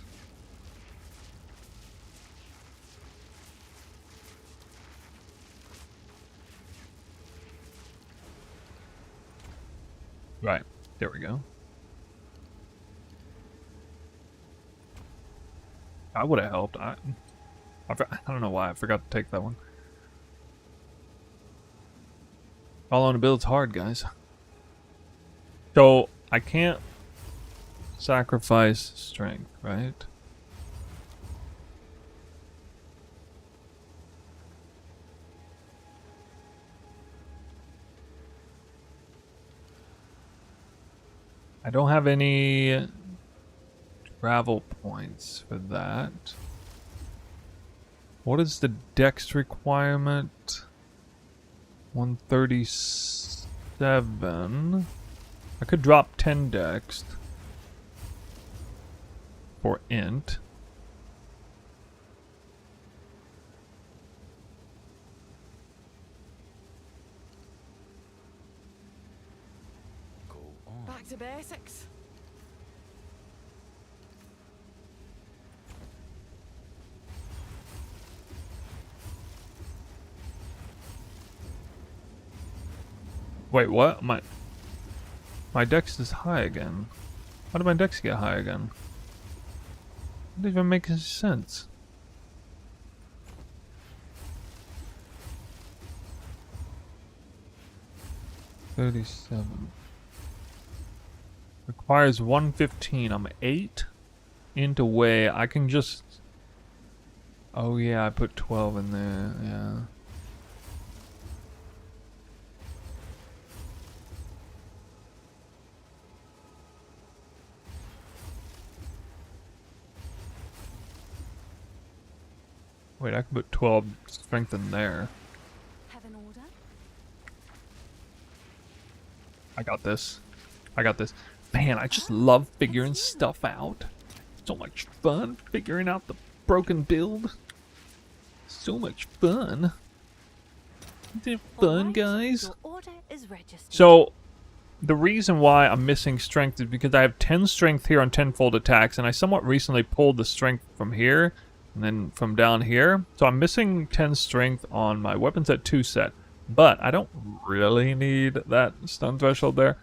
Right. There we go. I would have helped. I don't know why I forgot to take that one. Following a build's hard, guys. So I can't sacrifice strength, right? I don't have any travel points for that. What is the dex requirement? 137. I could drop 10 dex for int. Go on. Back to basics. Wait, what? My dex is high again. How did my dex get high again? It doesn't even make any sense. $37. Requires 115. I'm 8 into way. I can just... Oh yeah, I put 12 in there. Yeah. Wait, I can put 12 strength in there. Have an order? I got this. I got this. Man, I just love figuring stuff out. So much fun figuring out the broken build. So much fun. Isn't it fun, Alright, guys? Your order is registered. So, the reason why I'm missing strength is because I have 10 strength here on 10-fold attacks, and I somewhat recently pulled the strength from here, and then from down here. So I'm missing 10 strength on my weapons at 2 set. But I don't really need that stun threshold there.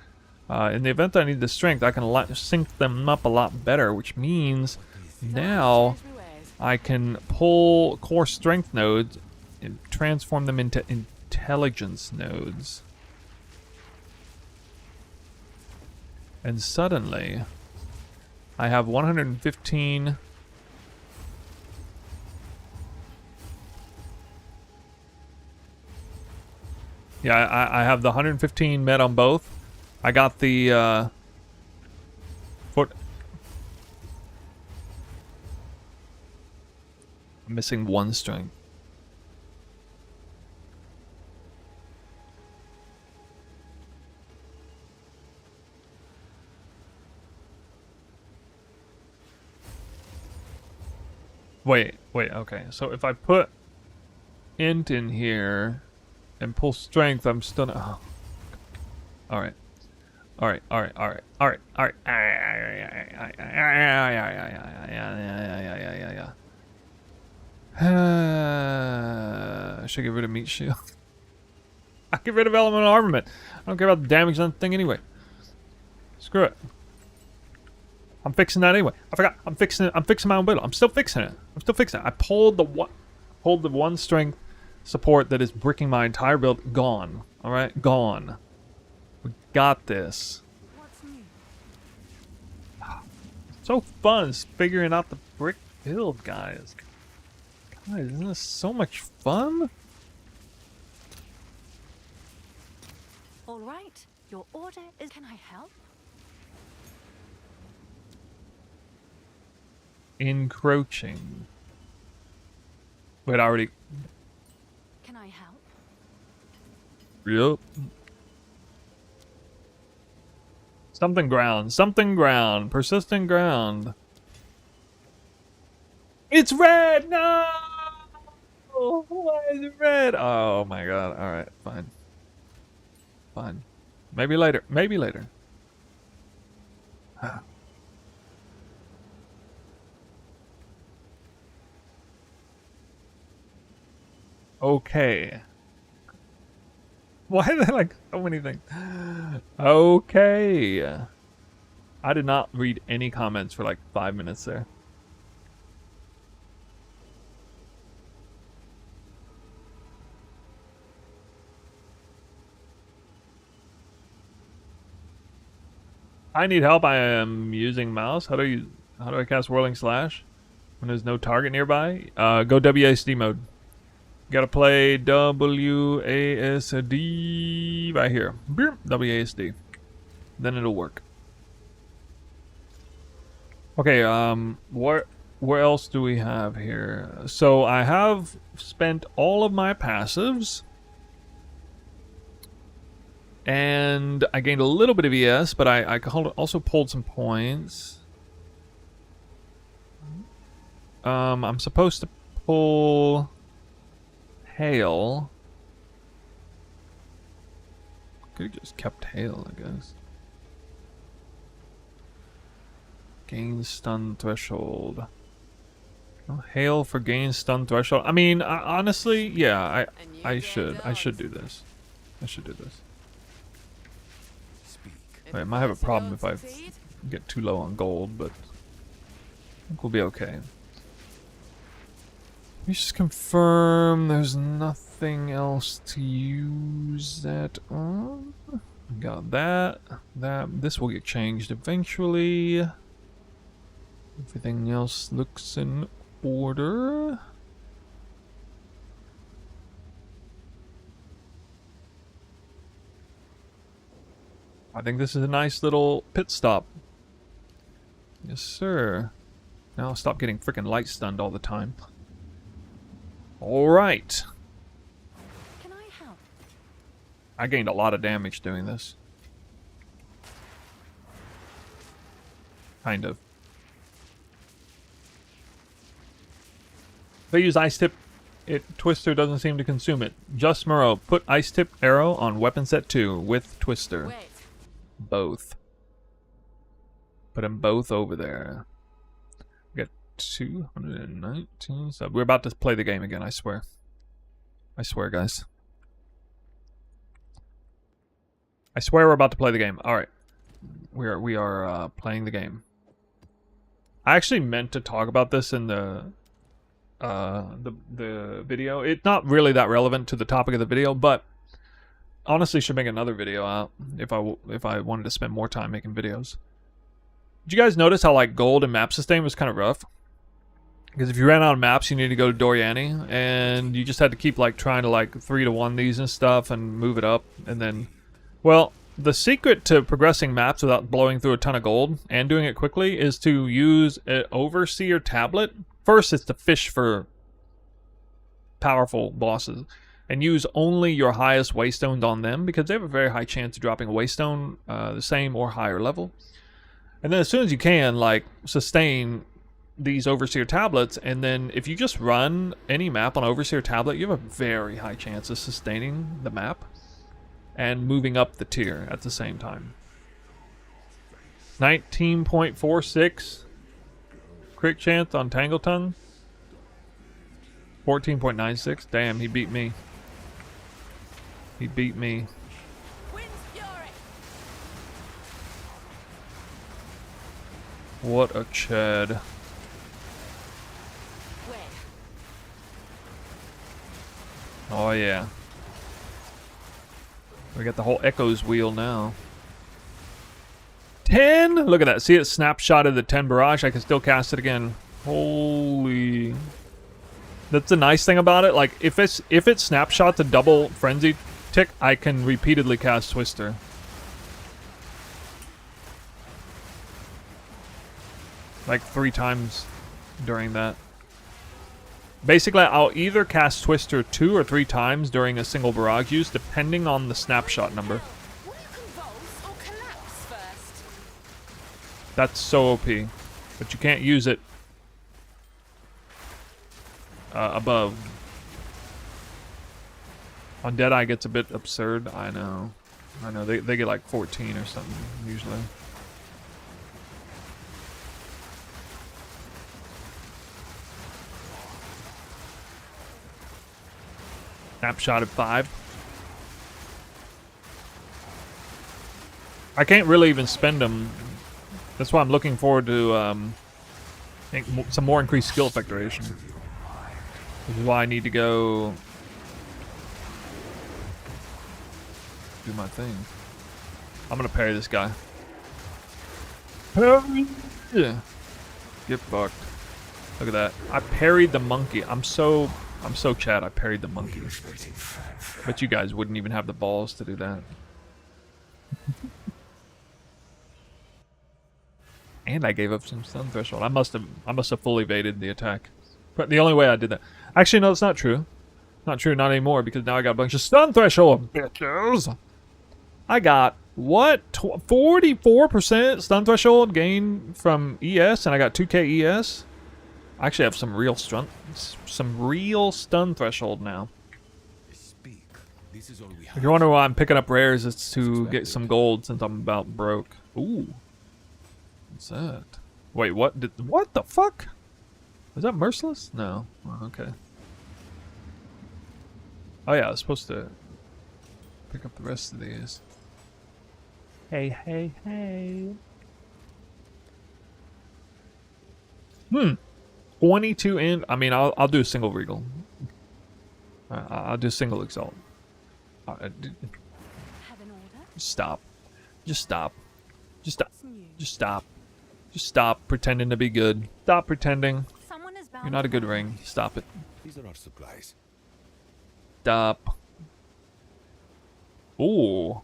In the event that I need the strength, I can sync them up a lot better, which means now Change me ways. I can pull core strength nodes and transform them into intelligence nodes. And suddenly, I have 115... Yeah, I have the 115 met on both. I got the, foot... I'm missing one strength. Wait, okay. So if I put int in here and pull strength, I'm still not... Oh. Alright. Alright. I should get rid of meat shield. I get rid of elemental armament. I don't care about the damage on the thing anyway. Screw it. I'm fixing that anyway. I forgot. I'm fixing it. I'm fixing my own build. I'm still fixing it. I pulled the one strength support that is bricking my entire build. Gone. All right, gone. We got this. What's new? So fun figuring out the brick build, guys. Guys, isn't this so much fun? All right. Your order is. Can I help? Encroaching. Wait, I already... Can I help? Yep. Something ground. Persistent ground. It's red! No! Why is it red? Oh my god. Alright, fine. Fine. Maybe later. Okay. Why are there like so many things? Okay. I did not read any comments for like 5 minutes there. I need help. I am using mouse. How do I cast Whirling Slash when there's no target nearby? Go WASD mode. Gotta play WASD right here. WASD. Then it'll work. Okay, where else do we have here? So I have spent all of my passives. And I gained a little bit of ES, but I also pulled some points. I'm supposed to pull Hail. Could have just kept Hail, I guess. Gain stun threshold. Oh, Hail for gain stun threshold. I mean, honestly, yeah, I should do this. Wait, I might have a problem if I get too low on gold, but I think we'll be okay. Let me just confirm there's nothing else to use that on. Got that. This will get changed eventually. Everything else looks in order. I think this is a nice little pit stop. Yes, sir. Now I'll stop getting freaking light stunned all the time. Alright. Can I help? I gained a lot of damage doing this. Kind of. If I use Ice Tip, Twister doesn't seem to consume it. Just Moreau, put Ice Tip arrow on weapon set 2 with Twister. Wait. Both. Put them both over there. We got 219 subs. We're about to play the game again, I swear. I swear, guys. I swear we're about to play the game. Alright. We are playing the game. I actually meant to talk about this in the the video. It's not really that relevant to the topic of the video, but honestly should make another video out if I wanted to spend more time making videos. Did you guys notice how like gold and map sustain was kind of rough? Because if you ran out of maps, you need to go to Doriani, and you just had to keep like trying to like 3-to-1 these and stuff and move it up, and then, well, the secret to progressing maps without blowing through a ton of gold and doing it quickly is to use an overseer tablet. First, it's to fish for powerful bosses and use only your highest waystones on them, because they have a very high chance of dropping a waystone the same or higher level. And then as soon as you can, like, sustain these overseer tablets, and then if you just run any map on overseer tablet, you have a very high chance of sustaining the map and moving up the tier at the same time. 19.46 crit chance on Tangletongue. 14.96. Damn, he beat me. He beat me. Wind's fury. What a chad. Wait. Oh yeah. We got the whole Echoes wheel now. 10! Look at that. See, it snapshotted the 10 barrage. I can still cast it again. Holy. That's the nice thing about it. Like, if it snapshots a double frenzy tick, I can repeatedly cast Twister. Like 3 times during that. Basically, I'll either cast Twister 2 or 3 times during a single barrage use, depending on the snapshot number. Will you convulse or collapse first? That's so OP. But you can't use it above. On Deadeye gets a bit absurd. I know. They get like 14 or something, usually. Snapshot at 5. I can't really even spend them. That's why I'm looking forward to some more increased skill effect duration. Which is why I need to go do my thing. I'm gonna parry this guy. Parry! Yeah. Get fucked. Look at that. I parried the monkey. I'm so Chad, I parried the monkey. But you guys wouldn't even have the balls to do that. And I gave up some stun threshold. I must have fully evaded the attack. But the only way I did that. Actually, no, it's not true. Not true, not anymore, because now I got a bunch of stun threshold, bitches. I got, what? 44% stun threshold gain from ES, and I got 2k ES? I actually have some real stun threshold now. Speak. This is all we have. If you're wondering why I'm picking up rares, it's to get some gold since I'm about broke. Ooh. What's that? Wait, what the fuck? Was that merciless? No. Oh, okay. Oh yeah, I was supposed to pick up the rest of these. Hey. 22 in. I mean, I'll do a single regal. I'll do a single exalt. Have an order? Stop. Just stop. Just stop. It's new. Just stop. Just stop pretending to be good. Stop pretending. Someone is bound You're not a to good find ring. Stop it. These are our supplies. Stop. Ooh.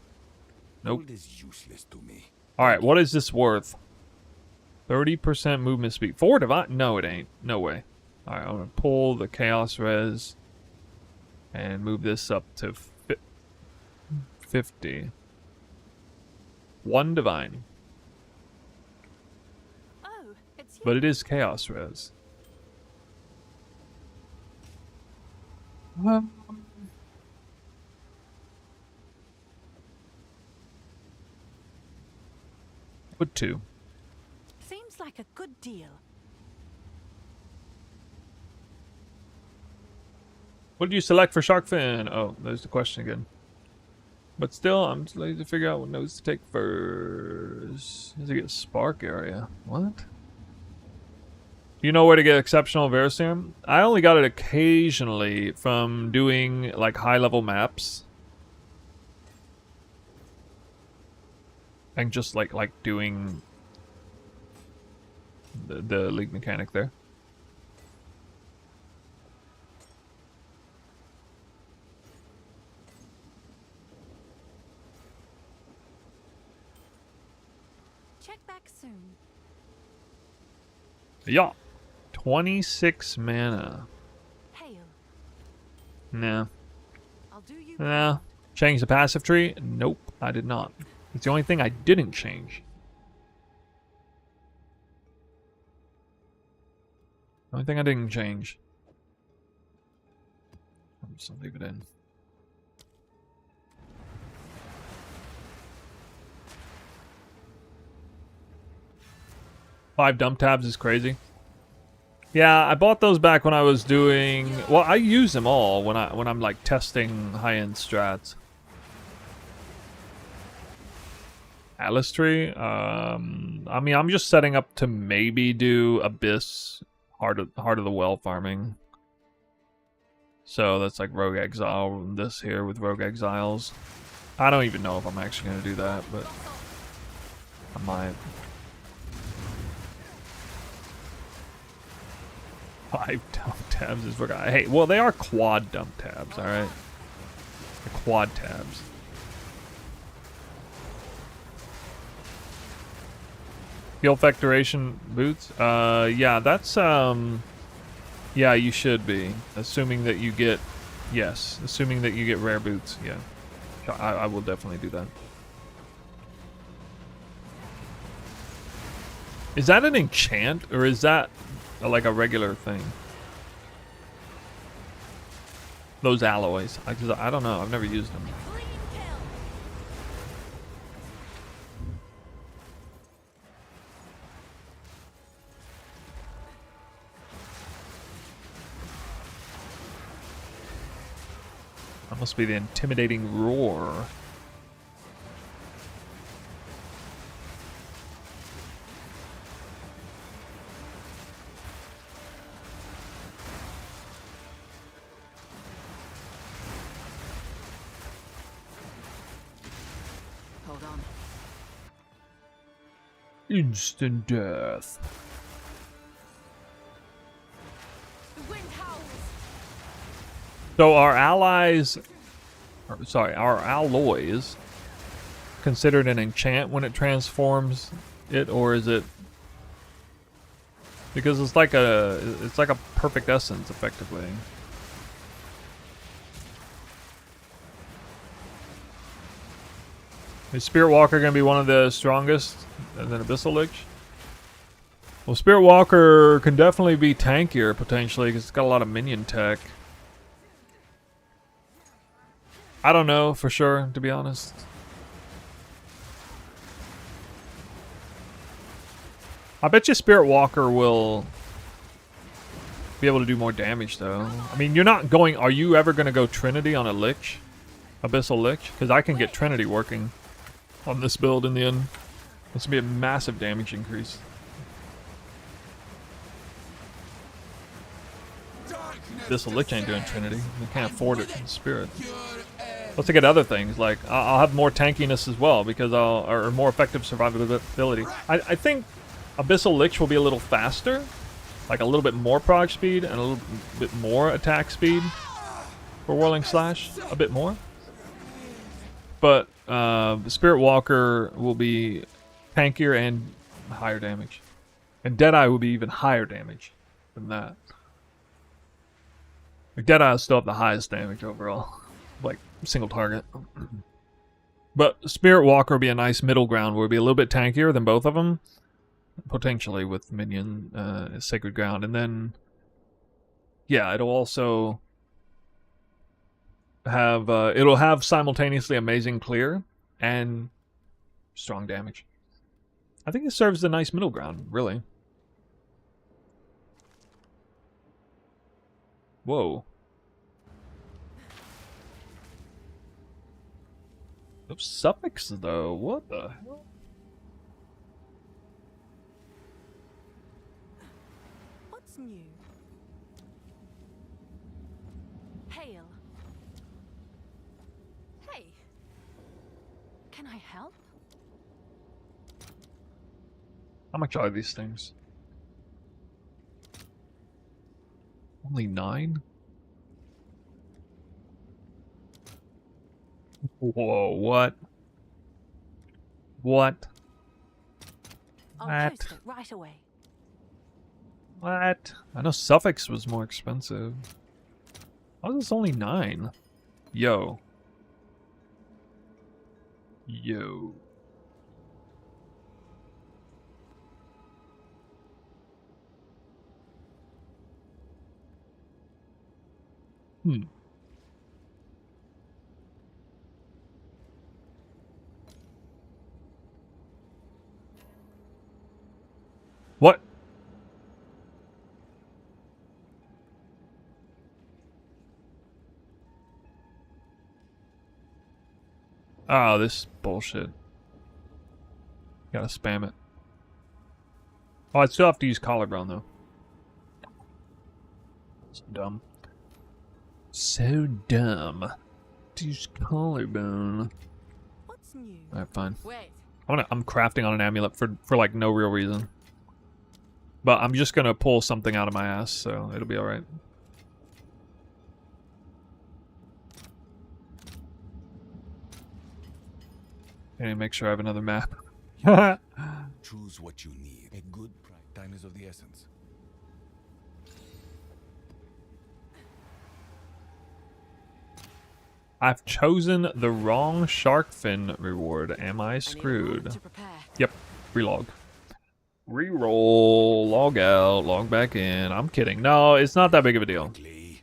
Nope. Gold is useless to me. Alright, what is this worth? 30% movement speed. 4 divine? No, it ain't. No way. Alright, I'm gonna pull the chaos res and move this up to 50. 1 divine. Oh, it's you. But it is chaos res. Put 2. Seems like a good deal. What did you select for shark fin? Oh, there's the question again. But still, I'm just lazy to figure out what notes to take first. Does it get spark area? What? You know where to get exceptional Veriserum? I only got it occasionally from doing like high level maps. And just like doing the league mechanic there. Check back soon. Yeah. 26 mana. Hail. Nah. I'll do you. Nah. Change the passive tree? Nope, I did not. It's the only thing I didn't change. The only thing I didn't change. I'm just gonna leave it in. Five dump tabs is crazy. Yeah, I bought those back when I was doing. Well, I use them all when I'm like testing high-end strats. Atlas tree. I mean, I'm just setting up to maybe do Abyss, Heart of the Well farming. So that's like Rogue Exile. This here with Rogue Exiles. I don't even know if I'm actually gonna do that, but I might. 5 dump tabs is what I hate. Well, they are quad dump tabs, alright? They're quad tabs. Skill effect duration boots? Yeah, that's, yeah, you should be. Assuming that you get, yes, assuming that you get rare boots, yeah. I will definitely do that. Is that an enchant, or is that like a regular thing? Those alloys. I don't know. I've never used them. Clean kill. That must be the intimidating roar. Hold on. Instant death. The wind howls. So our allies, or, sorry, our alloys considered an enchant when it transforms it, or is it? Because it's like a perfect essence, effectively. Is Spirit Walker gonna be one of the strongest, and then Abyssal Lich? Well, Spirit Walker can definitely be tankier potentially because it's got a lot of minion tech. I don't know for sure, to be honest. I bet you Spirit Walker will be able to do more damage, though. I mean, you're not going... Are you ever going to go Trinity on a Lich? Abyssal Lich? Because I can get Trinity working on this build in the end. This will be a massive damage increase. Abyssal Lich ain't doing Trinity. We can't afford it in Spirit. Let's get other things, like I'll have more tankiness as well because or more effective survivability. I think Abyssal Lich will be a little faster, like a little bit more prog speed and a little bit more attack speed for Whirling Slash, a bit more. But Spirit Walker will be tankier and higher damage, and Deadeye will be even higher damage than that. Like Deadeye will still have the highest damage overall, like single target. But Spirit Walker will be a nice middle ground where it'll be a little bit tankier than both of them, potentially with minion Sacred Ground, and then yeah, it'll also have it'll have simultaneously amazing clear and strong damage. I think it serves a nice middle ground, really. Whoa. Those suffixes, though, what the hell? What new? Hail. Hey. Can I help? How much are these things? Only 9? Whoa, what? What? I'll What? post it right away. What? I know Suffix was more expensive. How is this only 9? Yo. Yo. Hmm. What? Oh, this bullshit. Gotta spam it. Oh, I still have to use collarbone though. So dumb. So dumb. To use collarbone. What's new? Alright, fine. Wait. I'm crafting on an amulet for like no real reason. But I'm just gonna pull something out of my ass, so it'll be alright. And make sure I have another map. Choose what you need. A good price. Time is of the essence. I've chosen the wrong shark fin reward. Am I I need a moment screwed? to prepare. Yep. Relog. Reroll. Log out. Log back in. I'm kidding. No, it's not that big of a deal. Clay.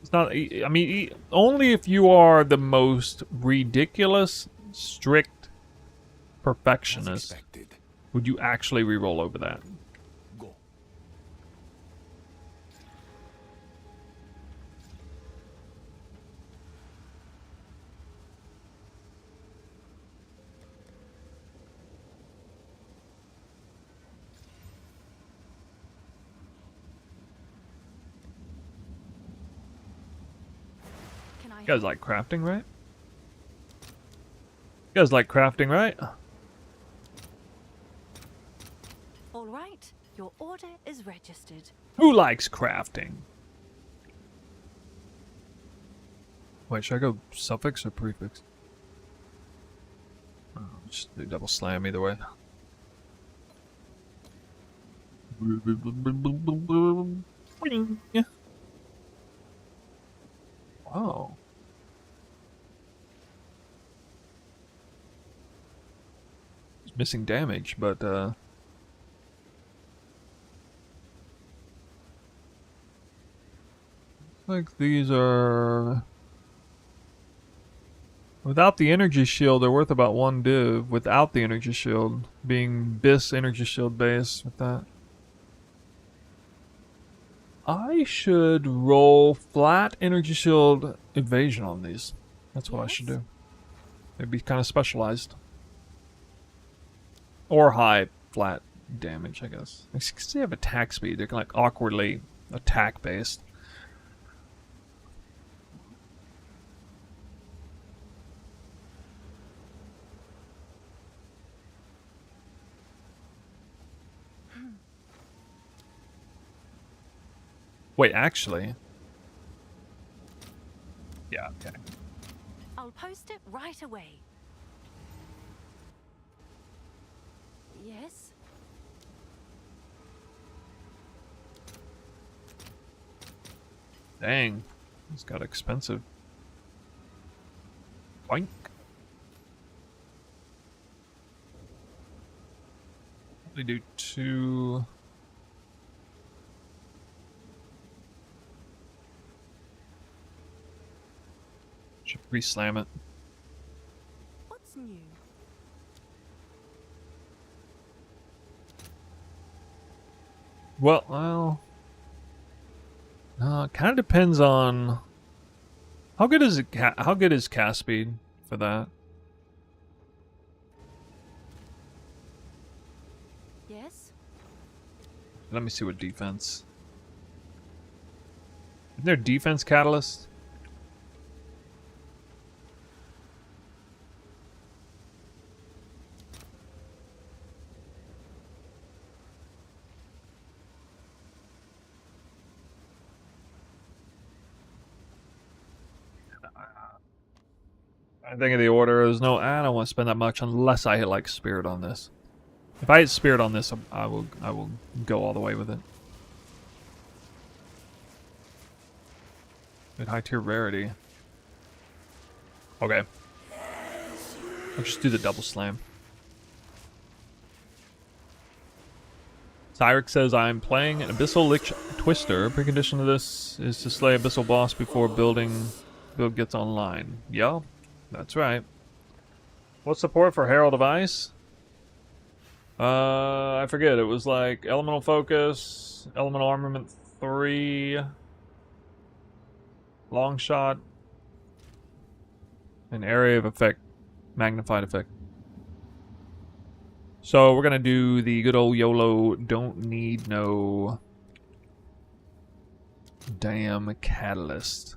It's not. I mean, only if you are the most ridiculous, strict As perfectionist expected. would you actually reroll over that. Go. Can I You guys like crafting, right? You guys like crafting, right? All right. Your order is registered. Who likes crafting? Wait, should I go suffix or prefix? Oh, just do double slam either way. Wow. It's missing damage, but like these are without the energy shield, they're worth about 1 div. Without the energy shield, being bis energy shield base with that. I should roll flat energy shield evasion on these. That's what I should Yes? do. They'd be kind of specialized. Or high flat damage, I guess. Because they have attack speed, they're like awkwardly attack based. Wait, actually. Yeah, okay. I'll post it right away. Yes? Dang. It's got expensive. Boink. Probably do 2. Should re-slam it. What's new? Well, it kind of depends on how good is it. How good is cast speed for that? Yes? Let me see what defense. Isn't there defense catalyst? I think of the order is no. I don't want to spend that much unless I hit like spirit on this. If I hit spirit on this, I will go all the way with it. Good high tier rarity. Okay. I'll just do the double slam. Cyrix says, I'm playing an Abyssal Lich Twister. Precondition of this is to slay Abyssal boss before build gets online. Yeah, that's right. What's support for Herald of Ice? I forget. It was like Elemental Focus, Elemental Armament 3, Long Shot, and Area of Effect, Magnified Effect. So we're gonna do the good old YOLO, don't need no damn catalyst.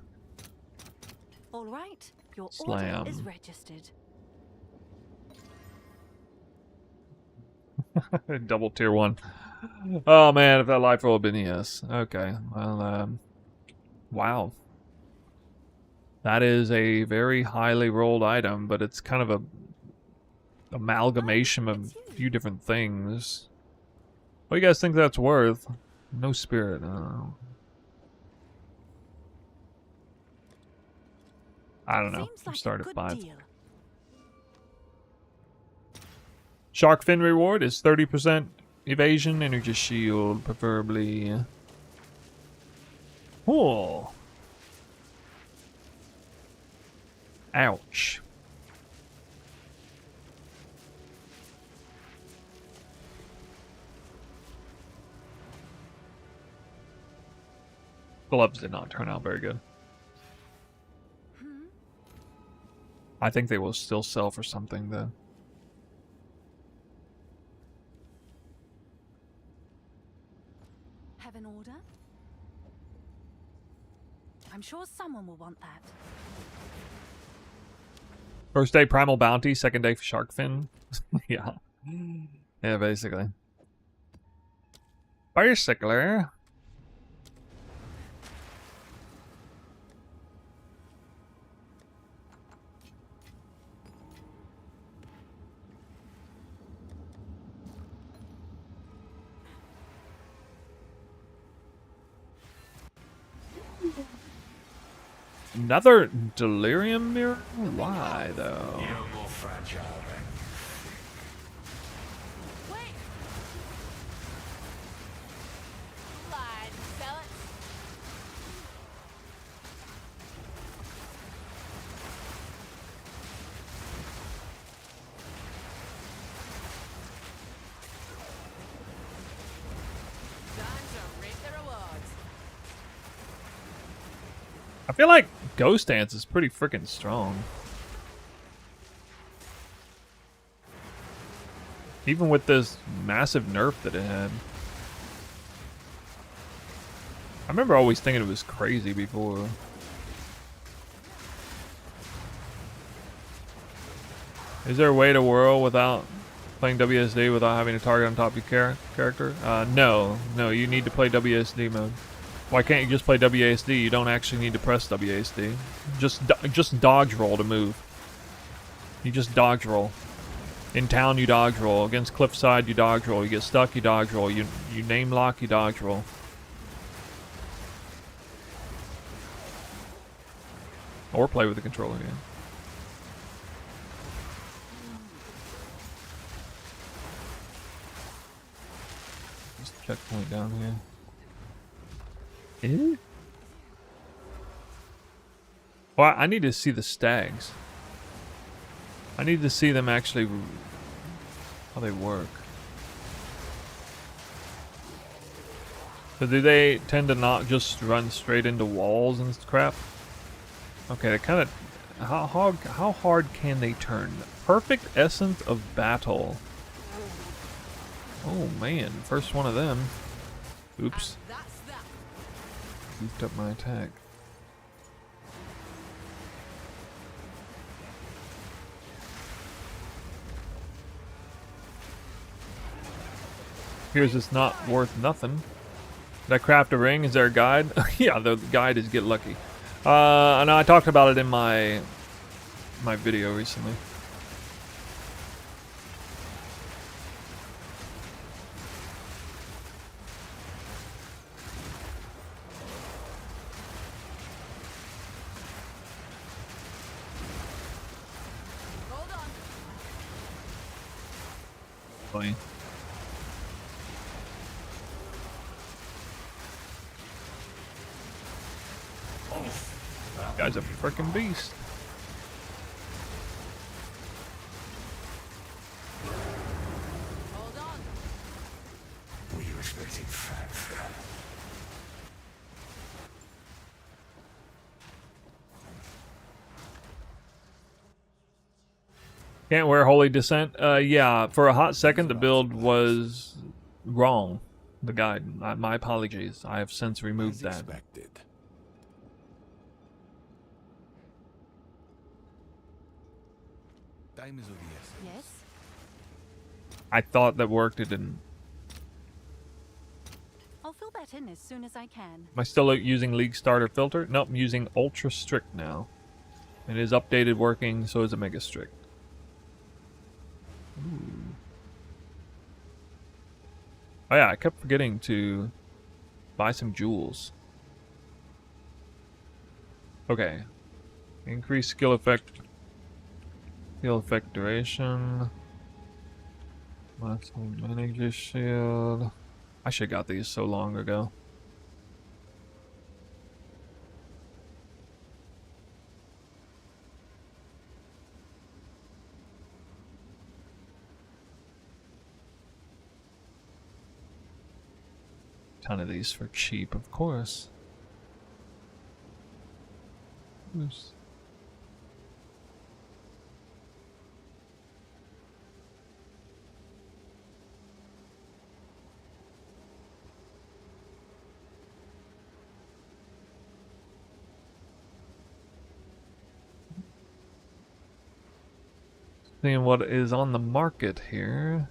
All right, your Slam. order is registered. Double tier 1. Oh man, if that life roll had been yes. Okay, well, wow. That is a very highly rolled item, but it's kind of a amalgamation of a few different things. What do you guys think that's worth? No spirit. I don't know. Seems I'm like starting a at good 5. deal. Shark fin reward is 30% evasion, energy shield, preferably. Oh. Ouch. Gloves did not turn out very good. I think they will still sell for something though. Have an order? I'm sure someone will want that. First day Primal Bounty, second day for Shark Fin. Yeah. Yeah, basically. Bicycler. Another delirium mirror? Why though? You're more fragile than Wait! Lied, sell it. Time to reap the rewards. I feel like Ghost Dance is pretty freaking strong. Even with this massive nerf that it had. I remember always thinking it was crazy before. Is there a way to whirl without playing WSD without having a target on top of your character? No, you need to play WSD mode. Why can't you just play WASD? You don't actually need to press WASD. Just dodge roll to move. You just dodge roll. In town, you dodge roll. Against cliffside, you dodge roll. You get stuck, you dodge roll. You name lock, you dodge roll. Or play with the controller, yeah. Just checkpoint down here. Eh? Well, I need to see the stags. I need to see them actually, how they work. So do they tend to not just run straight into walls and crap? Okay, they kind of, how hard can they turn? Perfect essence of battle. Oh man, first one of them. Oops. That's that. Beefed up my attack. Here's just not worth nothing. Did I craft a ring? Is there a guide? Yeah, the guide is get lucky. I know I talked about it in my video recently. Hold on. Funny. Guy's a freaking beast. Hold on. Were you expecting fanfare? Can't wear Holy Descent. Yeah, for a hot second the build was wrong. The guide. My apologies. I have since removed As that. expected. Time is of the essence. Yes? I thought that worked. It didn't. I'll fill that in as soon as I can. Am I still using League Starter Filter? Nope, I'm using Ultra Strict now. It is updated working, so is a Mega Strict. Ooh. Oh yeah, I kept forgetting to buy some jewels. Okay. Increase skill effect. Skill effect duration. Maximum manager shield. I should have got these so long ago. Ton of these for cheap, of course. Oops. Seeing what is on the market here.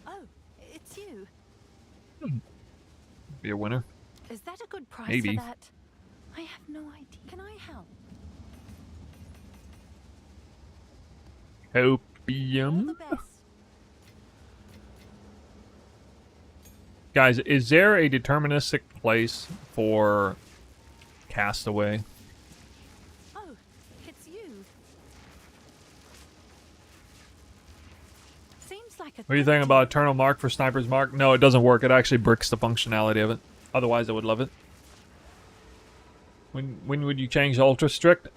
Oh, it's you. Be a winner. Is that a good price Maybe. for that? I have no idea. Can I help? All Opium. the best. Guys, is there a deterministic place for Castaway? Oh, it's you. Seems like a What do you good think about deal. Eternal Mark for Sniper's Mark? No, it doesn't work. It actually bricks the functionality of it. Otherwise, I would love it. When would you change Ultra Strict?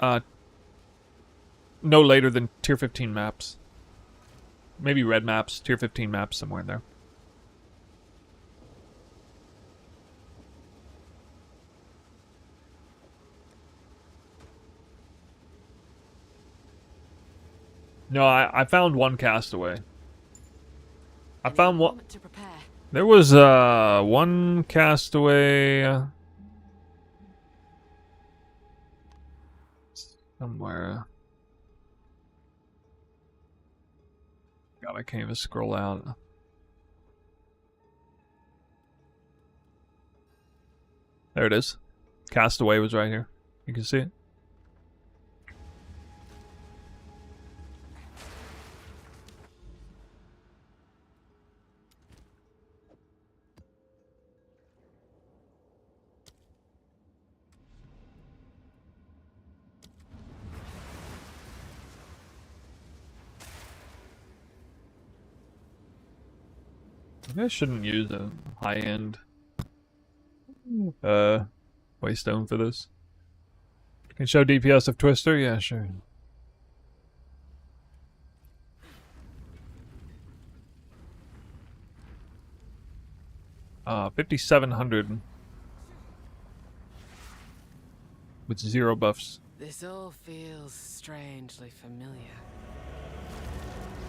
No later than Tier 15 maps. Maybe red maps, Tier 15 maps, somewhere in there. No, I found one Castaway. I need a found one. moment to prepare. There was one Castaway somewhere. God, I can't even scroll out. There it is. Castaway was right here. You can see it. Maybe I shouldn't use a high-end waystone for this. Can show DPS of Twister? Yeah, sure. 5,700 with 0 buffs. This all feels strangely familiar.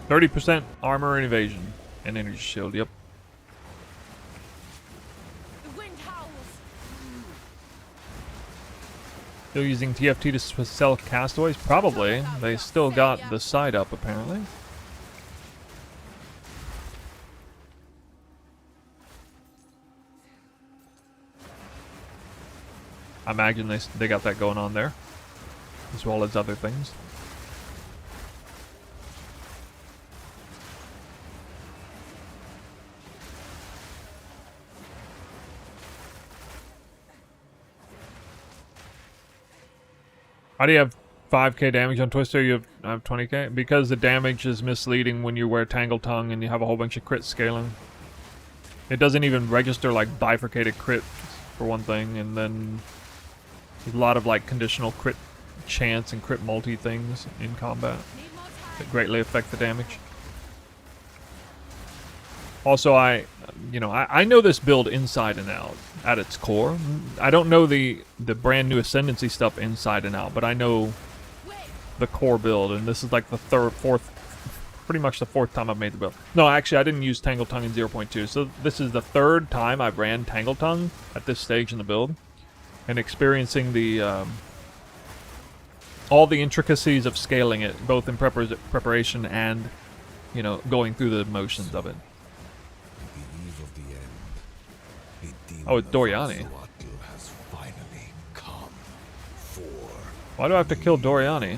30% armor and evasion. And energy shield, yep. The wind howls. Still using TFT to sell castaways? Probably. They still got the side up, apparently. I imagine they got that going on there, as well as other things. How do you have 5k damage on Twister? You have 20k? Because the damage is misleading when you wear Tangle Tongue and you have a whole bunch of crit scaling. It doesn't even register like bifurcated crit, for one thing, and then there's a lot of like conditional crit chance and crit multi things in combat that greatly affect the damage. Also, I know this build inside and out at its core. I don't know the brand new ascendancy stuff inside and out, but I know the core build, and this is like the pretty much the fourth time I've made the build. No, actually, I didn't use Tangle Tongue in 0.2, so this is the third time I've ran Tangle Tongue at this stage in the build, and experiencing the all the intricacies of scaling it, both in preparation and, you know, going through the motions of it. Oh, it's Doriani. Why do I have to kill Doriani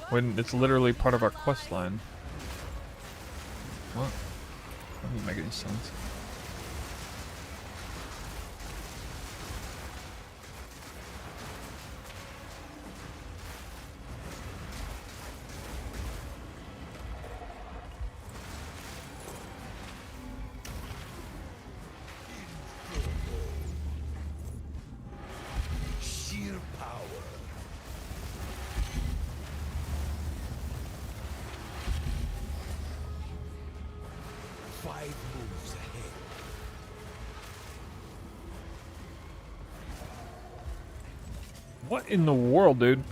when it's literally part of our quest line? What? That doesn't make any sense. What in the world, dude?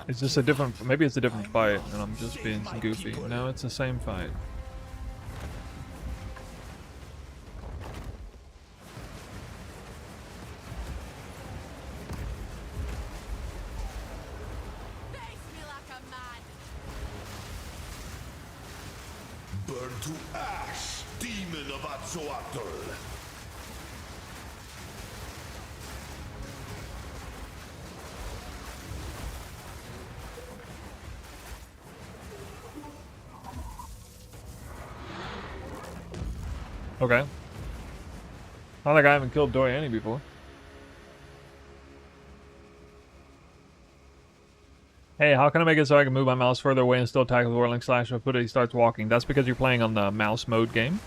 Is this a different... Maybe it's a different fight, and I'm just being goofy. No, it's the same fight. Face me like a man. Burn to ash, demon of Atzoatl! Okay. Not like I haven't killed Doriani before. Hey, how can I make it so I can move my mouse further away and still tackle the whirling slash if he starts walking? That's because you're playing on the mouse mode game.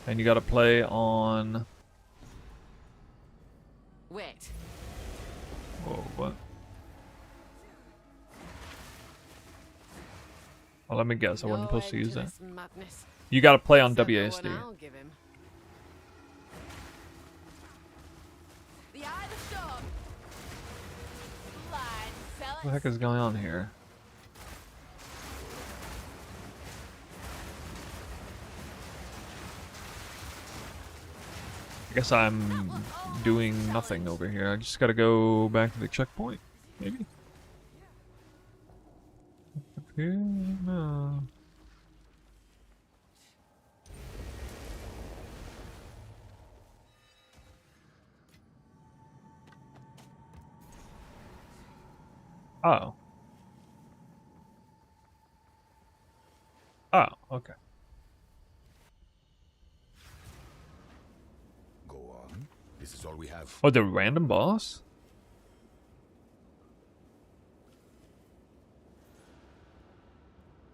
And you gotta play on... Wait. Whoa, what? Well, let me guess. I wasn't supposed to use that. Madness. You gotta play on Except the WASD. one I'll give him. The eye of the storm. Blind, sell What the heck is going on here? I guess I'm doing nothing over here. I just gotta go back to the checkpoint, maybe? Up here? No. Oh. Oh, okay. Go on. This is all we have. Oh, the random boss?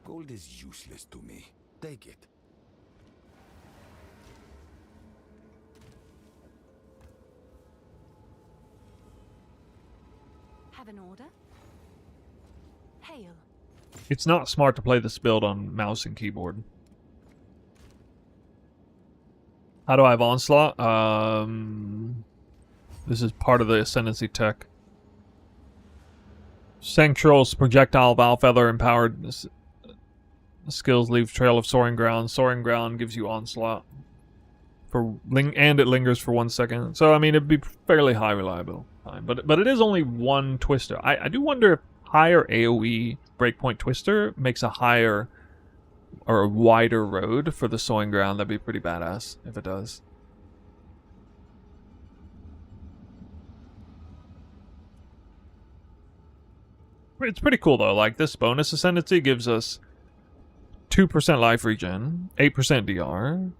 Gold is useless to me. Take it. Have an order? Hail. It's not smart to play this build on mouse and keyboard. How do I have Onslaught? This is part of the Ascendancy tech. Sanctral's projectile valve feather empowered skills leave trail of soaring ground. Soaring ground gives you Onslaught and it lingers for 1 second. So I mean it'd be fairly high reliable time, but it is only one twister. I do wonder if higher AoE breakpoint twister makes a higher or a wider road for the soaring ground. That'd be pretty badass if it does. It's pretty cool though. Like this bonus ascendancy gives us 2% life regen, 8% DR.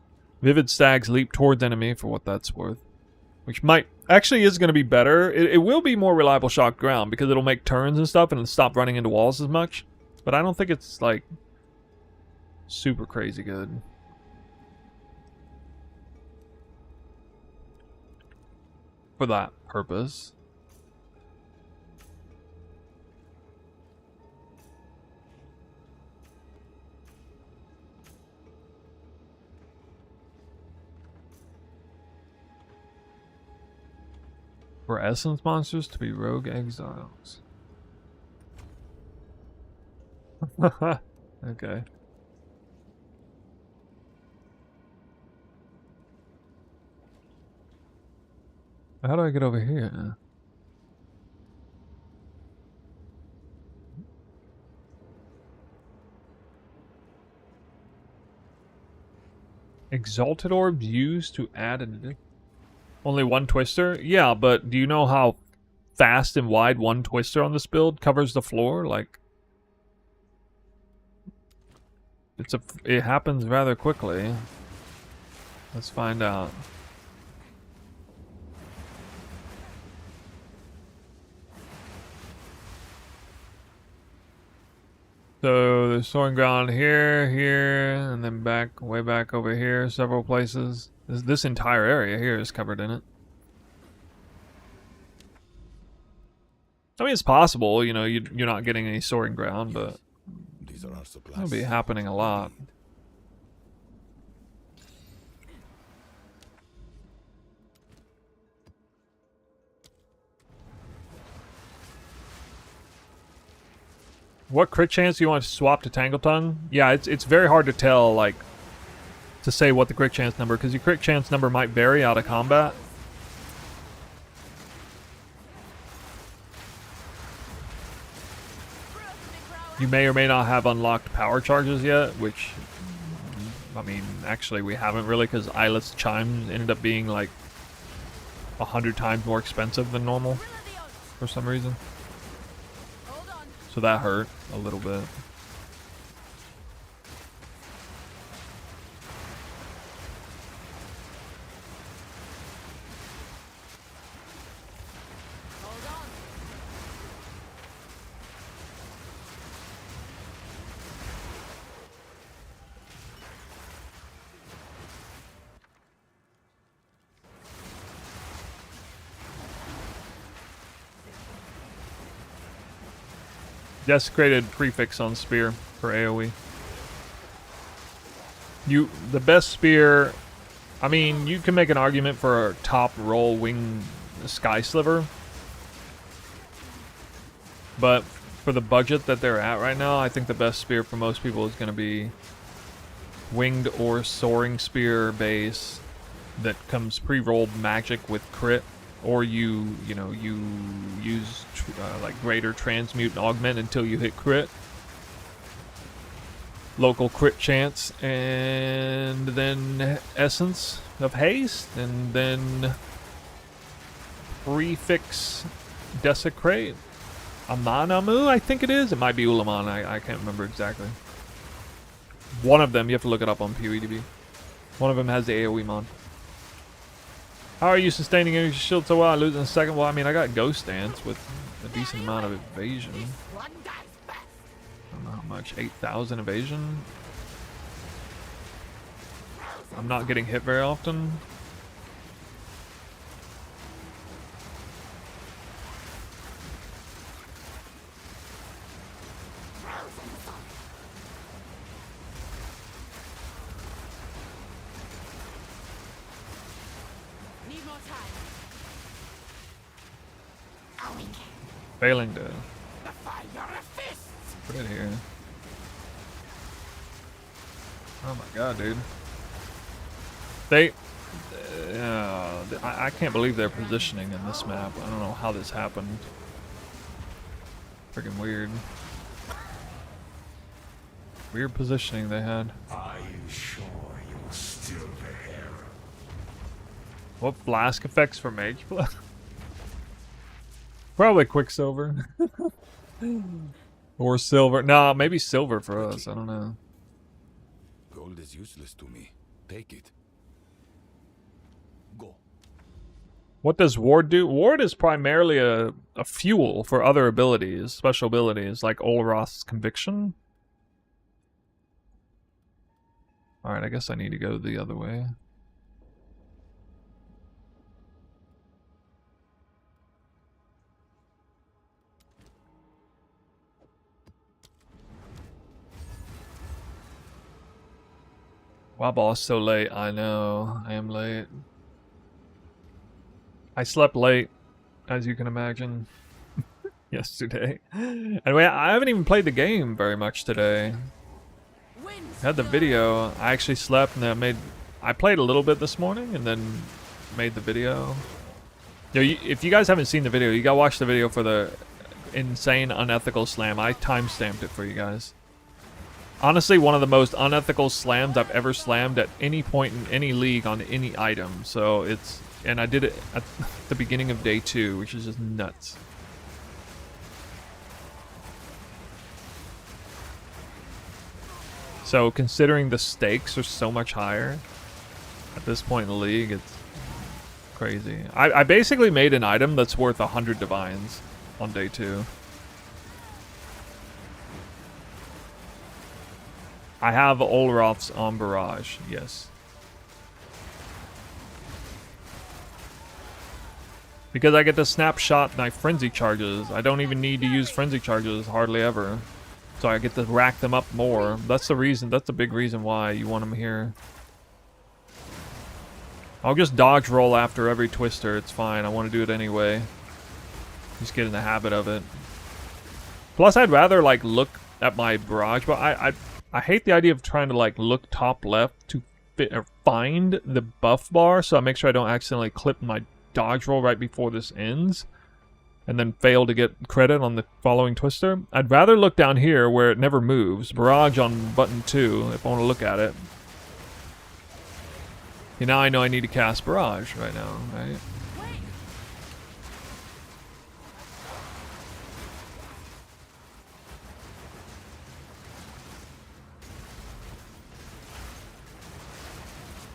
Vivid stags leap towards enemy for what that's worth. Which might actually is going to be better. It will be more reliable shock ground because it'll make turns and stuff and stop running into walls as much. But I don't think it's like super crazy good. For that purpose. For essence monsters to be rogue exiles. Okay. How do I get over here? Exalted orbs used to add an only one twister? Yeah, but do you know how fast and wide one twister on this build covers the floor? Like, it happens rather quickly. Let's find out. So there's soaring ground here, here, and then back, way back over here, several places. This entire area here is covered in it. I mean, it's possible, you know, you're not getting any soaring ground, but These are our supplies. it'll be happening a lot. What crit chance do you want to swap to Tangletongue? Yeah, it's very hard to tell, like, to say what the crit chance number, because your crit chance number might vary out of combat. You may or may not have unlocked power charges yet, which, I mean, actually we haven't really, because Islet's Chime ended up being like 100 times more expensive than normal for some reason. So that hurt a little bit. Desecrated prefix on spear for AoE. The best spear, I mean, you can make an argument for a top roll wing sky sliver, but for the budget that they're at right now, I think the best spear for most people is going to be winged or soaring spear base that comes pre-rolled magic with crit. Or you use like greater transmute and augment until you hit crit. Local crit chance, and then essence of haste, and then prefix desecrate. Amanamu, I think it is. It might be Ulaman. I can't remember exactly. One of them, you have to look it up on PoEDB. One of them has the AoE mod. How are you sustaining your shield so well? I lose in a second. Well, I mean, I got Ghost Dance with a decent amount of evasion. I don't know how much. 8,000 evasion? I'm not getting hit very often. Need more time. Failing to The fire of fists! put it here. Oh my god, dude. They... I can't believe their positioning in this map. I don't know how this happened. Freaking weird. Weird positioning they had. Are you sure you're still the hero? What flask effects for Mage Blood? Probably Quicksilver. Or Silver. No, maybe Silver for us. I don't know. Gold is useless to me. Take it. Go. What does Ward do? Ward is primarily a fuel for other abilities, special abilities, like Olroth's Conviction. Alright, I guess I need to go the other way. Wow, boss, so late. I know. I am late. I slept late, as you can imagine, yesterday. Anyway, I haven't even played the game very much today. I had the video. I actually slept and then I played a little bit this morning and then made the video. If you guys haven't seen the video, you gotta watch the video for the insane unethical slam. I timestamped it for you guys. Honestly, one of the most unethical slams I've ever slammed at any point in any league on any item. So it's... And I did it at the beginning of day 2, which is just nuts. So considering the stakes are so much higher at this point in the league, it's crazy. I basically made an item that's worth 100 divines on day 2. I have Olroth's on Barrage, yes. Because I get to snapshot my frenzy charges. I don't even need to use frenzy charges hardly ever. So I get to rack them up more. That's the reason, that's the big reason why you want them here. I'll just dodge roll after every twister, it's fine. I want to do it anyway. Just get in the habit of it. Plus I'd rather like look at my barrage, but I hate the idea of trying to like look top left to fit or find the buff bar, so I make sure I don't accidentally clip my dodge roll right before this ends and then fail to get credit on the following twister. I'd rather look down here where it never moves. Barrage on button 2 if I want to look at it. Now I know I need to cast Barrage right now, right?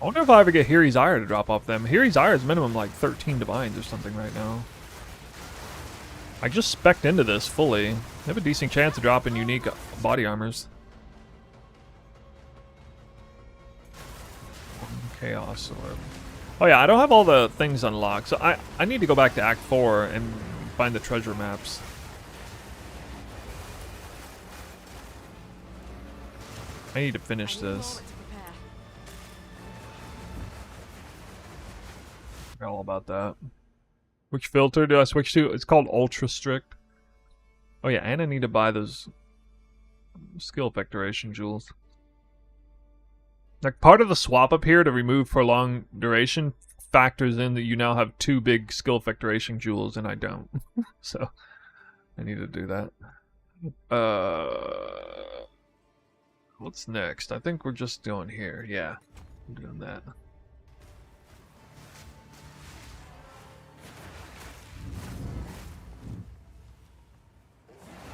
I wonder if I ever get Hiri's Ire to drop off them. Hiri's Ire is minimum like 13 divines or something right now. I just spec'd into this fully. I have a decent chance of dropping unique body armors. Chaos Orb. Oh yeah, I don't have all the things unlocked, so I need to go back to Act 4 and find the treasure maps. I need to finish this. All about that. Which filter do I switch to? It's called Ultra Strict. Oh yeah, and I need to buy those skill effectoration jewels. Like part of the swap up here to remove prolonged duration factors in that you now have 2 big skill effectoration jewels and I don't. So I need to do that. What's next? I think we're just going here. Yeah, I'm doing that.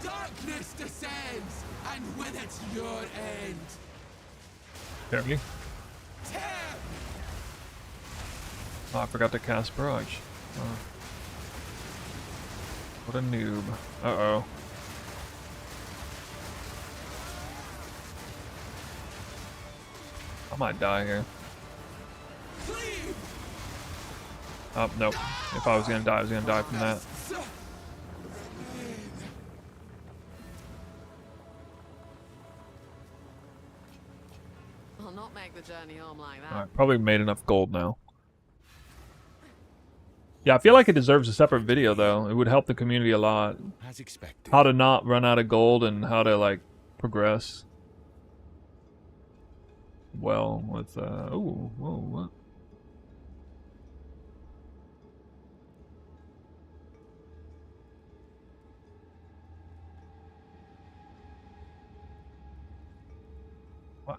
Darkness descends, and with it your end. Apparently. Tear! Oh, I forgot to cast Barrage. Oh. What a noob. Uh-oh. I might die here. Oh, nope. If I was gonna die, I was gonna die from that. I'll not make the journey home like that. Alright, probably made enough gold now. Yeah, I feel like it deserves a separate video, though. It would help the community a lot. As expected. How to not run out of gold and how to, like, progress. Well, with, ooh, whoa, what? What?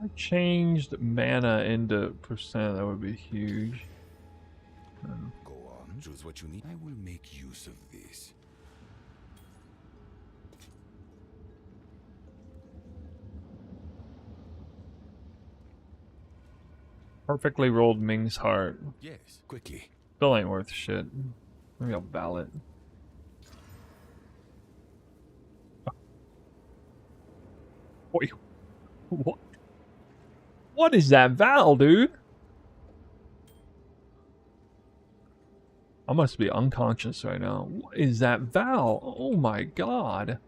I changed mana into percent, that would be huge. Go on, choose what you need. I will make use of this. Perfectly rolled Ming's heart. Yes, quickly. Still ain't worth shit. Maybe I'll ballot. Wait, what? What is that Val, dude? I must be unconscious right now. What is that Val? Oh my god.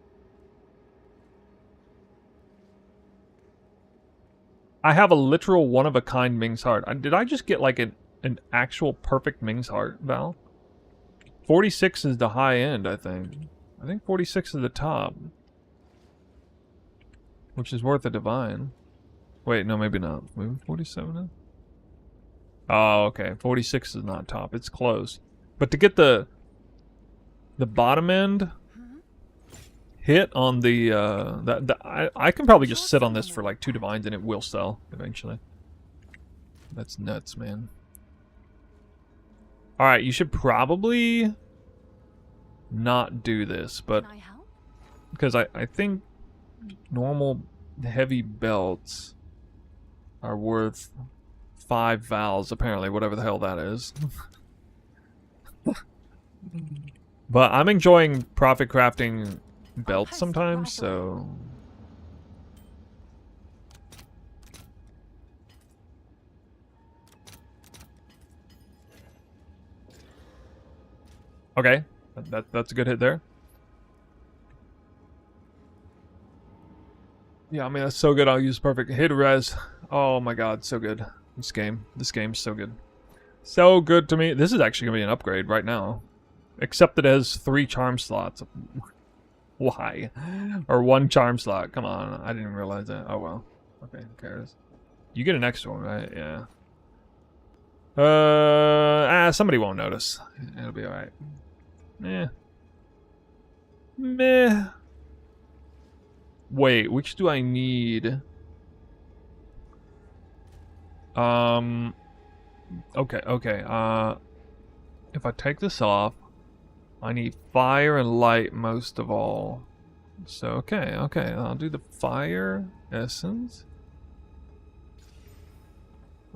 I have a literal one-of-a-kind Ming's heart. Did I just get like an actual perfect Ming's heart, Val? 46 is the high end, I think. I think 46 is the top. Which is worth a divine. Wait, no, maybe not. Maybe 47 is? Oh, okay. 46 is not top. It's close. But to get the bottom end hit on the I can probably just sit on this for like 2 divines and it will sell eventually. That's nuts, man. All right, you should probably not do this, but Can I help? because I think normal heavy belts are worth 5 vowels apparently, whatever the hell that is. But I'm enjoying profit crafting belts sometimes, so okay, that's a good hit there. Yeah, I mean that's so good. I'll use perfect hit res. Oh my god, so good. This game's so good. So good to me. This is actually gonna be an upgrade right now. Except it has 3 charm slots. Why? Or 1 charm slot. Come on. I didn't realize that. Oh well. Okay, who cares? You get an extra one, right? Yeah. Somebody won't notice. It'll be alright. Meh. Wait, which do I need? Okay. If I take this off, I need fire and light most of all. So, okay, I'll do the fire essence.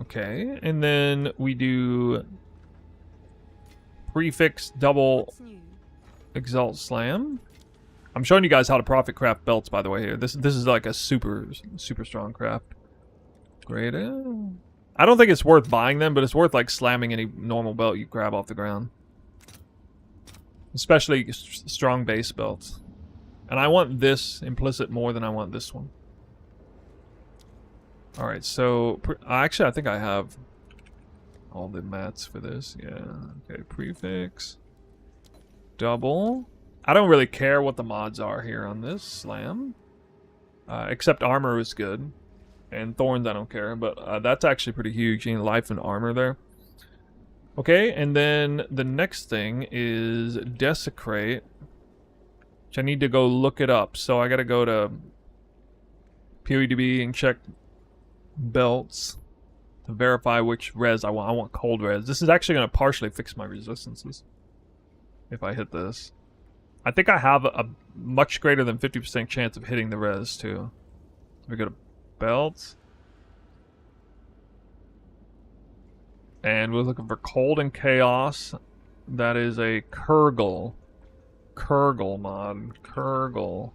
Okay, and then we do prefix double What's new? exalt slam. I'm showing you guys how to profit craft belts, by the way. Here, this is like a super strong craft. Great. I don't think it's worth buying them, but it's worth like slamming any normal belt you grab off the ground. Especially strong base belts. And I want this implicit more than I want this one. Alright, so... actually, I think I have all the mats for this. Yeah. Okay, prefix. Double. I don't really care what the mods are here on this slam. Except armor is good. And thorns I don't care. But that's actually pretty huge. You need life and armor there. Okay, and then the next thing is Desecrate, which I need to go look it up. So I gotta go to PoEDB and check belts to verify which res I want. I want cold res. This is actually gonna partially fix my resistances if I hit this. I think I have a much greater than 50% chance of hitting the res too. So we go to belts. And we're looking for Cold and Chaos. That is a Kurgle. Kurgle mod. Kurgle.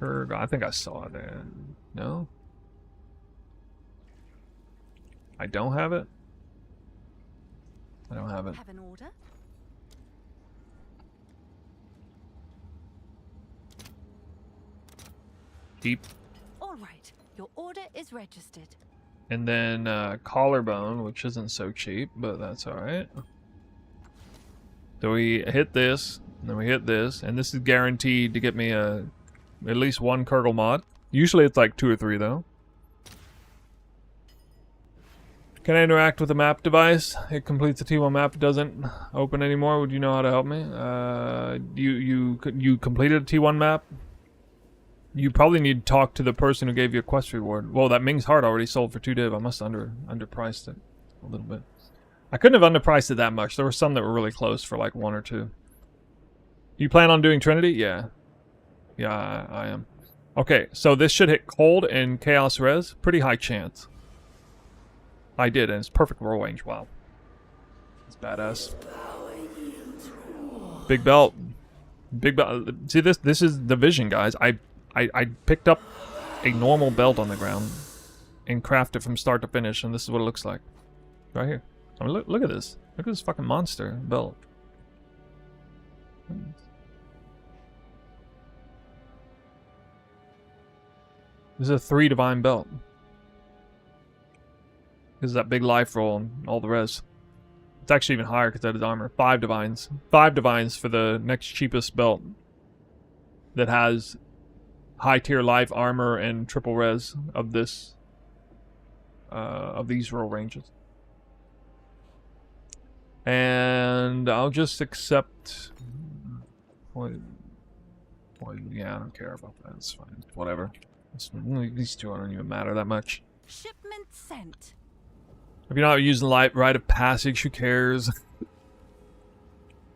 I think I saw it. No? I don't have it? I don't have it. Have an order? Deep. All right. Your order is registered. And then collarbone, which isn't so cheap, but that's alright. So we hit this, and then we hit this, and this is guaranteed to get me at least one Kurgle mod. Usually it's like 2 or 3 though. Can I interact with a map device? It completes the T1 map, it doesn't open anymore. Would you know how to help me? You completed a T1 map? You probably need to talk to the person who gave you a quest reward. Whoa, that Ming's heart already sold for 2 div. I must have underpriced it a little bit. I couldn't have underpriced it that much. There were some that were really close for like 1 or 2. You plan on doing Trinity? Yeah. Yeah, I am. Okay, so this should hit cold and chaos res. Pretty high chance. I did, and it's perfect roll range. Wow. It's badass. Big belt. Big belt. See, this is the vision, guys. I picked up a normal belt on the ground and crafted from start to finish, and this is what it looks like. Right here. I mean, look at this. Look at this fucking monster belt. This is a 3 divine belt. This is that big life roll and all the rest. It's actually even higher because that is armor. 5 divines. 5 divines for the next cheapest belt that has high tier life armor and triple res of this of these roll ranges. And I'll just accept. Well, yeah, I don't care about that. It's fine. Whatever. These 2 don't even matter that much. Shipment sent. If you're not using rite of passage, who cares?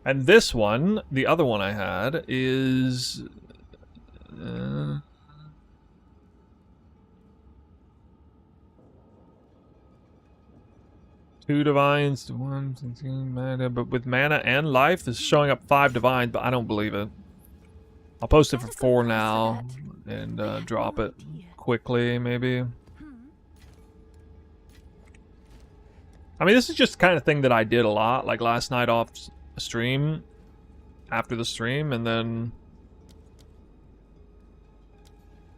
And this one, the other one I had, is... 2 divines to 1, 16 mana, but with mana and life, this is showing up 5 divines, but I don't believe it. I'll post it for 4 now, and drop it quickly, maybe. I mean, this is just the kind of thing that I did a lot, like last night off stream, after the stream, and then...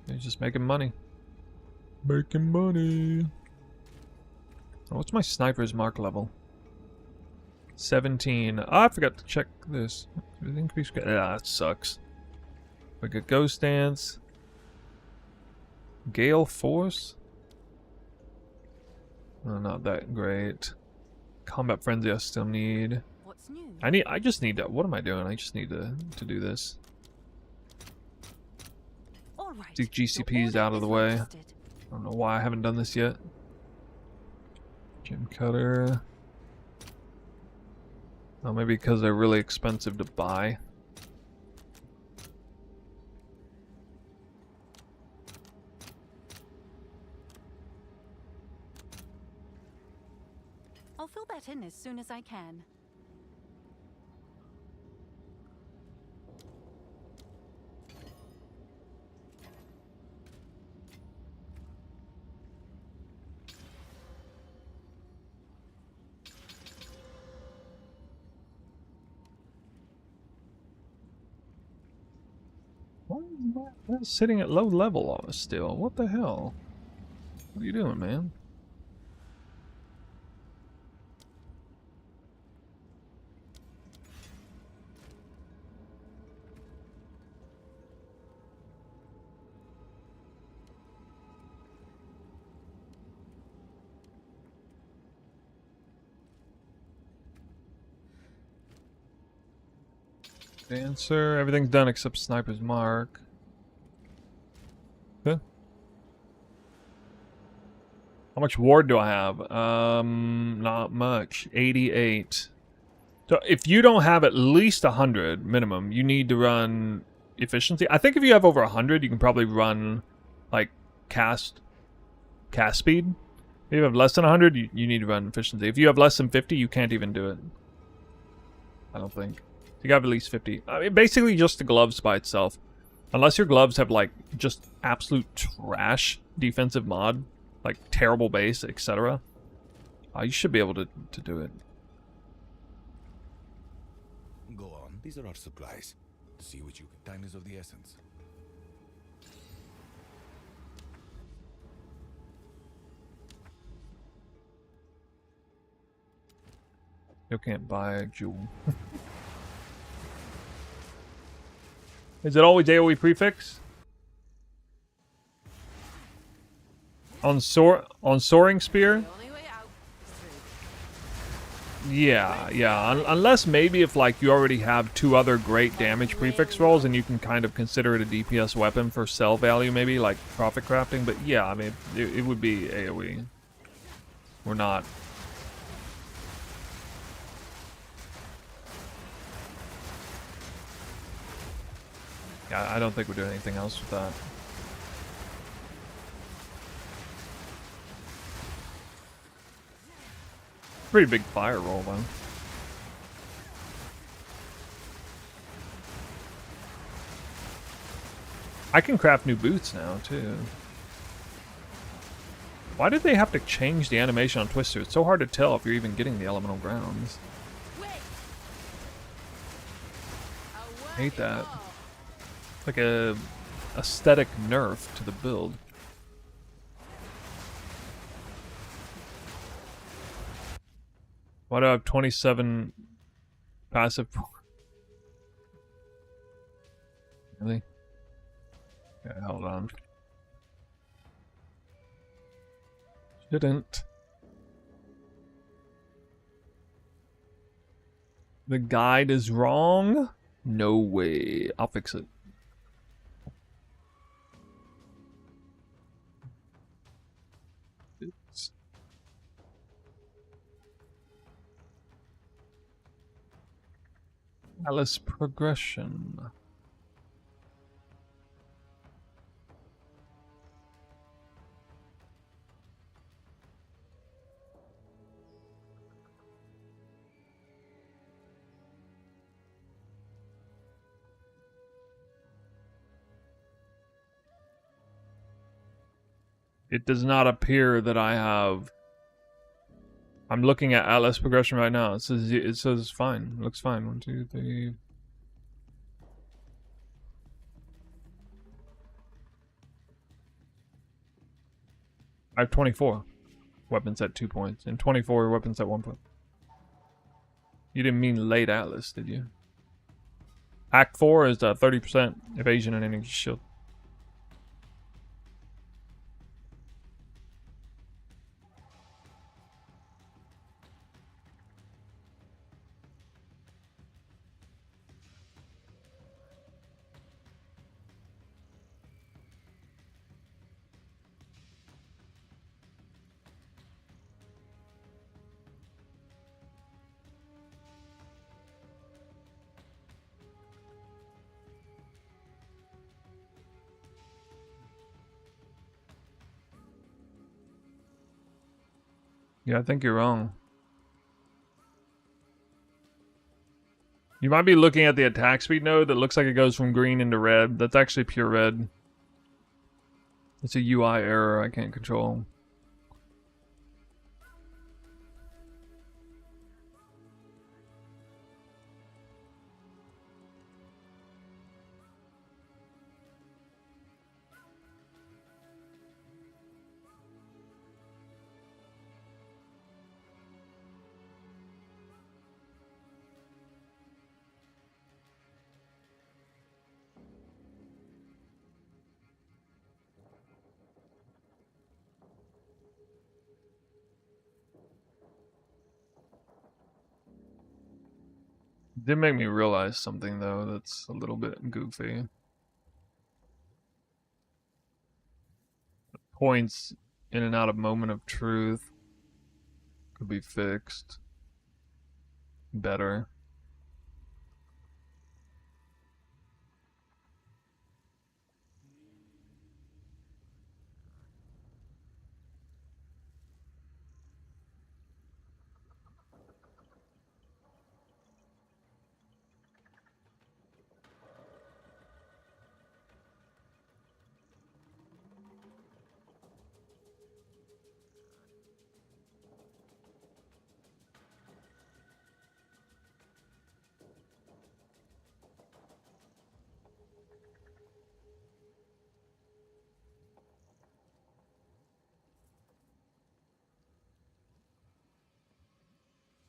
He's just making money. Making money. Oh, what's my sniper's mark level? 17. Oh, I forgot to check this. Increase. Yeah, that sucks. We got Ghost Dance. Gale Force. Oh, not that great. Combat Frenzy I still need. What's new? I just need to. What am I doing? I just need to do this. All right. These GCP's out of the way. I don't know why I haven't done this yet. Gem Cutter. Oh, maybe because they're really expensive to buy. I'll fill that in as soon as I can. Why is that sitting at low level still? What the hell? What are you doing, man? Dancer, everything's done except Sniper's Mark. Okay. How much ward do I have? Not much. 88. So if you don't have at least 100 minimum, you need to run efficiency. I think if you have over 100, you can probably run like cast speed. If you have less than 100, you need to run efficiency. If you have less than 50, you can't even do it. I don't think. You got at least 50. I mean, basically just the gloves by itself. Unless your gloves have, like, just absolute trash defensive mod, like terrible base, etc. You should be able to do it. Go on. These are our supplies. See what you can. Time is of the essence. You can't buy a jewel. Is it always AoE prefix? On soaring spear? The only way out is through. Yeah. Unless maybe if like you already have 2 other great damage prefix rolls and you can kind of consider it a DPS weapon for sell value, maybe like profit crafting. But yeah, I mean it would be AoE. We're not. Yeah, I don't think we're doing anything else with that. Pretty big fire roll though. I can craft new boots now too. Why did they have to change the animation on Twister? It's so hard to tell if you're even getting the elemental grounds. Wait. Hate that. Like a aesthetic nerf to the build. Why do I have 27 passive? Really? Okay, hold on. Shouldn't. The guide is wrong? No way. I'll fix it. Alice progression. It does not appear that I have. I'm looking at Atlas progression right now. It says fine. It looks fine. 1, 2, 3. I have 24 weapons at 2 points and 24 weapons at 1 point. You didn't mean late Atlas, did you? Act 4 is 30% evasion and enemy shield. Yeah, I think you're wrong. You might be looking at the attack speed node that looks like it goes from green into red. That's actually pure red. It's a UI error I can't control. It did make me realize something though that's a little bit goofy. Points in and out of moment of truth could be fixed better.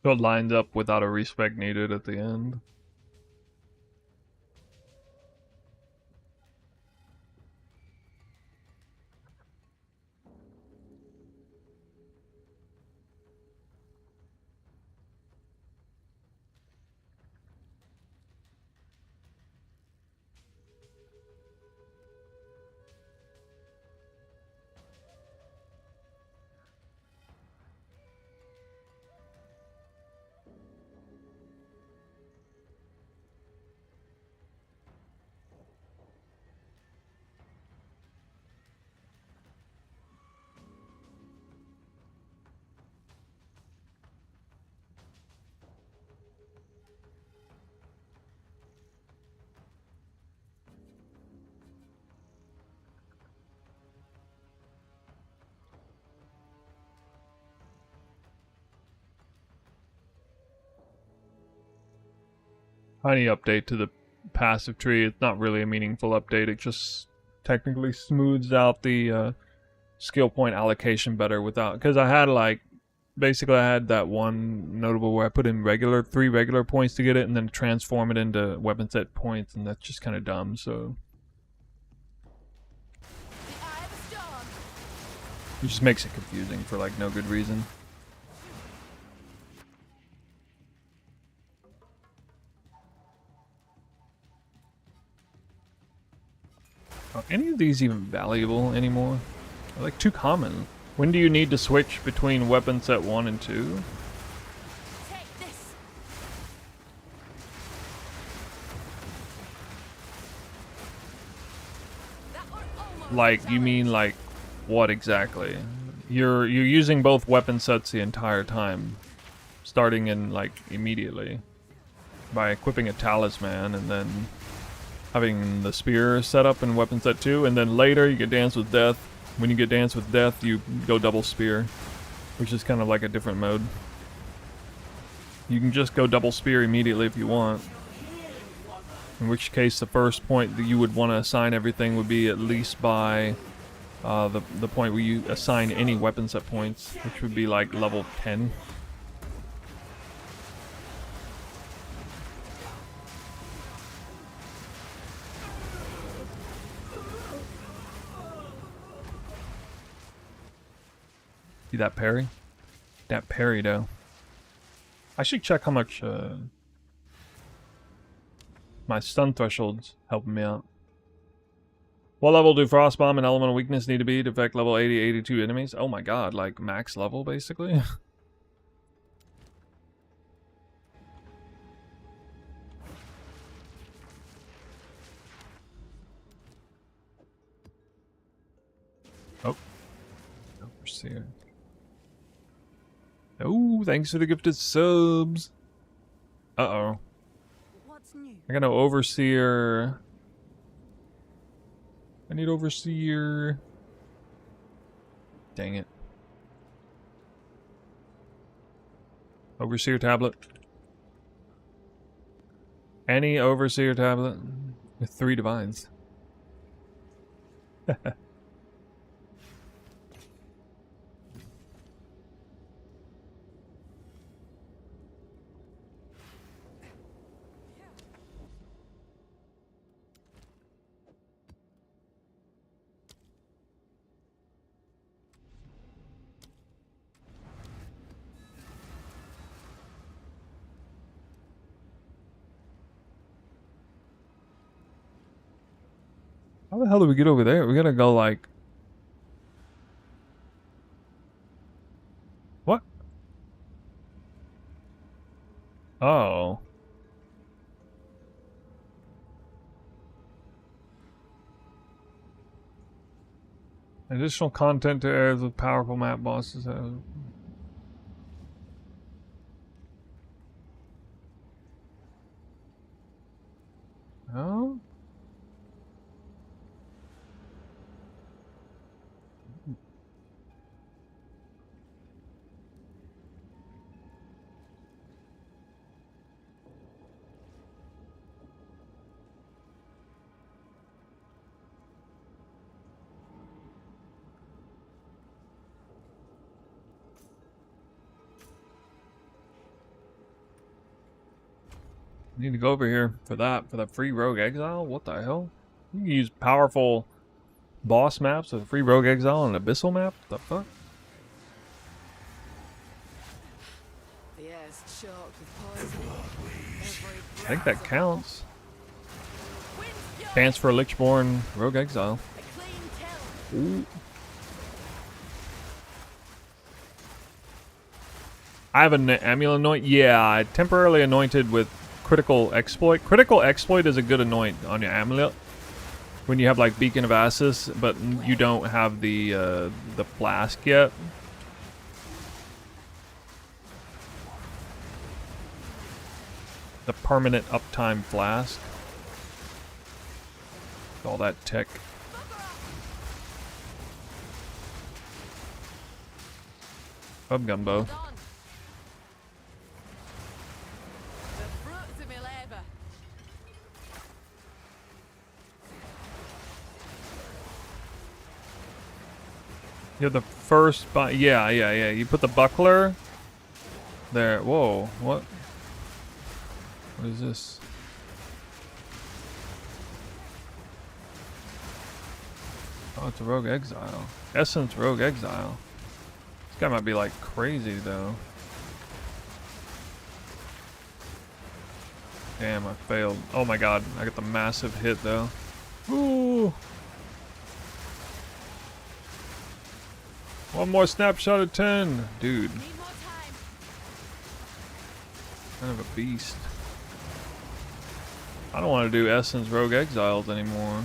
So it lines up without a respec needed at the end. Tiny update to the passive tree. It's not really a meaningful update. It just technically smooths out the skill point allocation better without, because I had like basically I had that one notable where I put in 3 regular points to get it and then transform it into weapon set points, and that's just kind of dumb. So it just makes it confusing for like no good reason. Are any of these even valuable anymore? They're like too common. When do you need to switch between weapon set 1 and 2? Take this. That one almost Like, you mean like what exactly? You're using both weapon sets the entire time, starting in like immediately by equipping a talisman and then having the spear set up in weapon set 2, and then later you get Dance with Death. When you get Dance with Death, you go double spear, which is kind of like a different mode. You can just go double spear immediately if you want. In which case, the first point that you would want to assign everything would be at least by the point where you assign any weapon set points, which would be like level 10. See that parry? That parry though. I should check how much my stun thresholds helping me out. What level do Frostbomb and Elemental Weakness need to be to affect level 80, 82 enemies? Oh my god, like max level basically? Oh. Overseer. Oh, thanks for the gifted subs. Uh-oh. What's new? I got no Overseer. I need Overseer. Dang it. Overseer tablet. Any Overseer tablet with 3 divines. How the hell do we get over there? We gotta go like... What? Oh. Additional content to areas with powerful map bosses have... Oh? Need to go over here for that free rogue exile. What the hell? You can use powerful boss maps with a free rogue exile and an abyssal map. What the fuck? The air's choked with poison. I think that counts. Pants for Lichborn rogue exile. A clean kill. Ooh. I have an amulet anoint. Yeah, I temporarily anointed with critical exploit. Critical exploit is a good anoint on your amulet when you have like Beacon of Assis, but you don't have the flask yet. The permanent uptime flask. All that tech. Of Gumbo. The fruits of my labor. You're the first yeah. You put the buckler there. Whoa, what? What is this? Oh, it's a rogue exile. Essence rogue exile. This guy might be like crazy though. Damn, I failed. Oh my god, I got the massive hit though. Ooh. One more snapshot of 10. Dude, Need more time. kind of a beast. I don't want to do Essence rogue exiles anymore.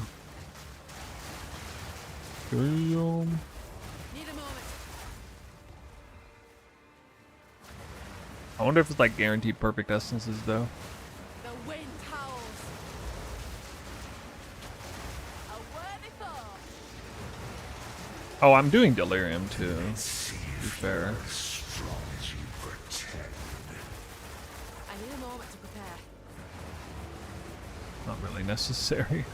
Damn. Need a moment. I wonder if it's like guaranteed perfect essences though. The wind howls. A worthy foe. Oh, I'm doing delirium too. See To be if fair. you're as strong as you pretend. I need a moment to prepare. Not really necessary.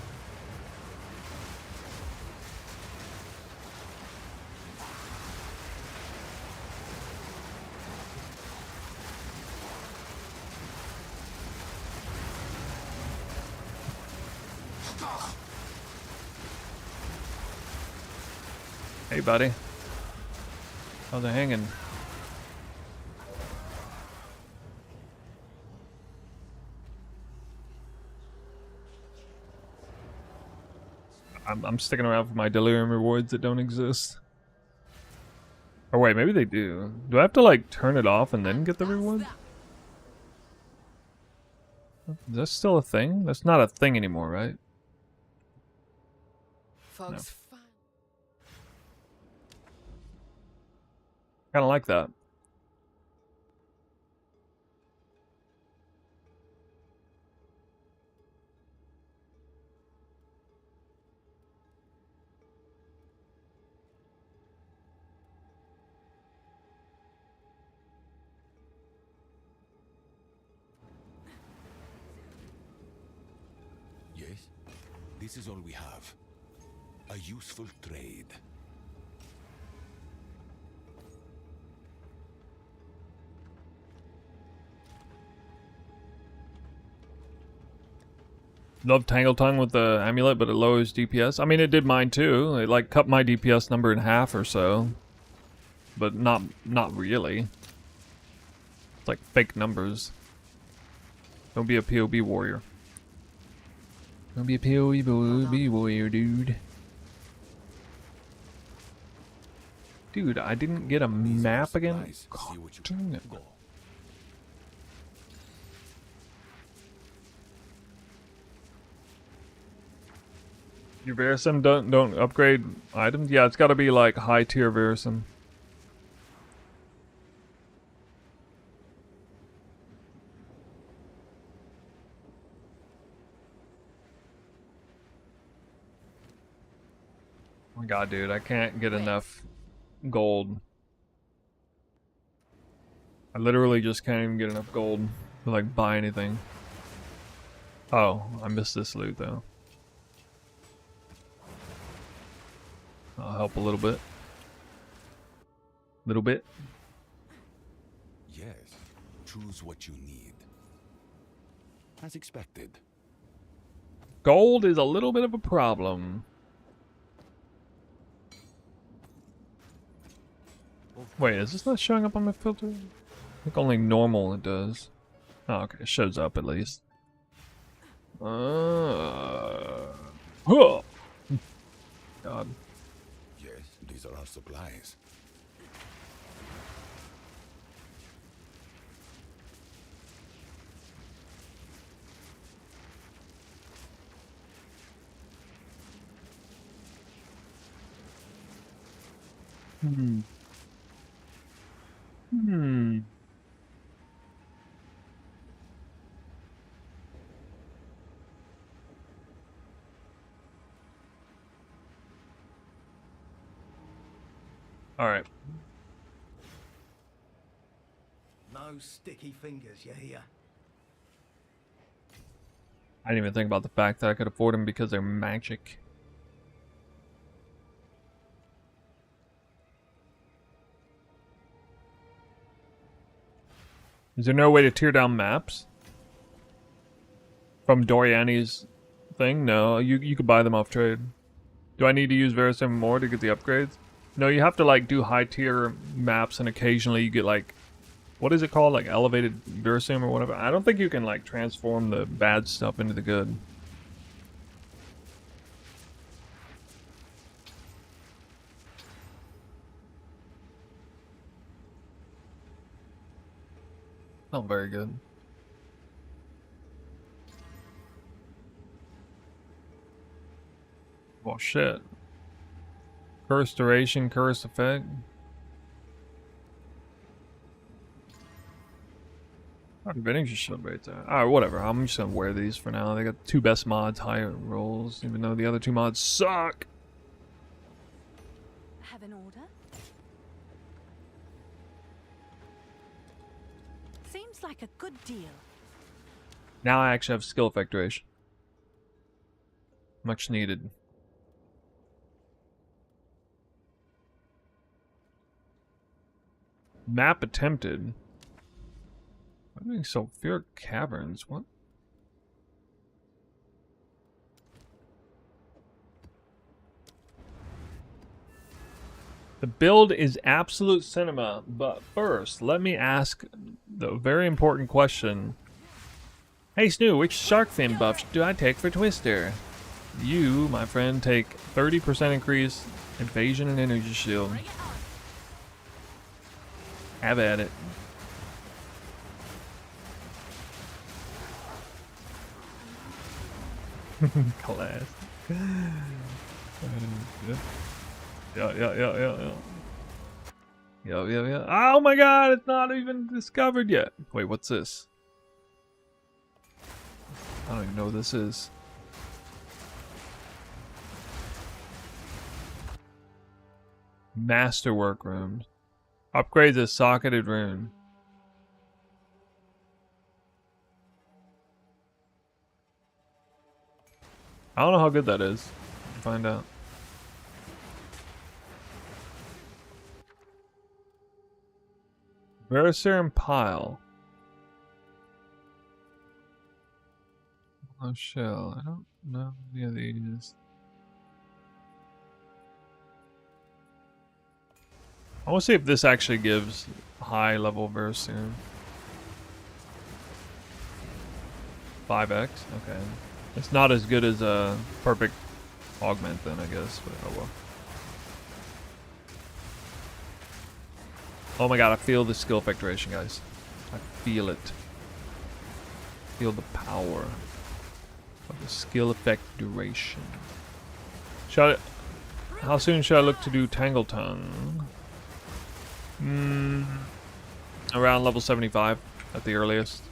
Hey, buddy. How's it hanging? I'm sticking around for my delirium rewards that don't exist. Or wait, maybe they do. Do I have to like turn it off and then get the That's reward? that. Is that still a thing? That's not a thing anymore, right? Fog's fine. Kind of like that. Yes? This is all we have. A useful trade. Love Tangle Tongue with the amulet, but it lowers DPS. I mean, it did mine too. It like cut my DPS number in half or so, but not really. It's like fake numbers. Don't be a POB warrior. Don't be a POB warrior, dude. Dude, I didn't get a These are map again. supplies. See what you Dang it. go. Your Verisum don't upgrade items? Yeah, it's got to be like high tier Verisum. Oh my god, dude, I can't get enough gold. I literally just can't even get enough gold to like buy anything. Oh, I missed this loot though. I'll help a little bit. Little bit. Yes. Choose what you need. As expected. Gold is a little bit of a problem. Wait, is this not showing up on my filter? I think only normal it does. Oh, okay, it shows up at least. Huh. God. Yes, these are our supplies. Hmm. Hmm. All right. No sticky fingers, you hear? I didn't even think about the fact that I could afford them because they're magic. Is there no way to tear down maps? From Doriani's thing? No, you could buy them off trade. Do I need to use Verisim more to get the upgrades? No, you have to like do high tier maps and occasionally you get like, what is it called? Like elevated Verisim or whatever. I don't think you can like transform the bad stuff into the good. Not very good. Well, shit. Curse duration, curse effect. Advantage shield right there. Alright, whatever. I'm just gonna wear these for now. They got the two best mods, higher rolls, even though the other two mods suck. Have an order? Seems like a good deal. Now I actually have skill effect duration. Much needed. Map attempted. I'm doing sulfuric caverns. What? The build is absolute cinema, but first, let me ask the very important question. Hey Snoo, which shark fin buffs do I take for Twister? You, my friend, take 30% increase, evasion and energy shield. Have at it. Class. Yeah. Oh my god, it's not even discovered yet. Wait, what's this? I don't even know what this is. Masterwork room. Upgrade the socketed rune. I don't know how good that is. We'll find out. Veriserum pile. Oh shell. I don't know any of these. I want to see if this actually gives high level Veriserum. 5x? Okay. It's not as good as a perfect augment then, I guess, but oh well. Oh my god, I feel the skill effect duration, guys. I feel it. Feel the power of the skill effect duration. How soon should I look to do Tangle Tongue? Around level 75 at the earliest.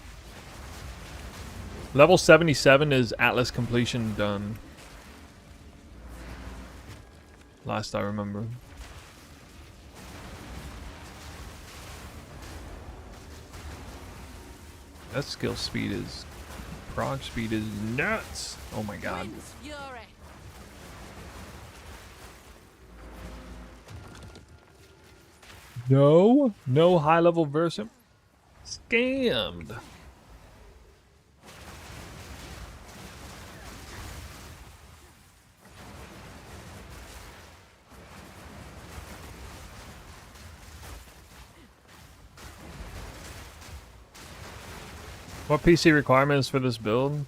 Level 77 is Atlas completion done. Last I remember. That skill speed is... prog speed is nuts! Oh my god. No high level Versum. Scammed. What PC requirements for this build?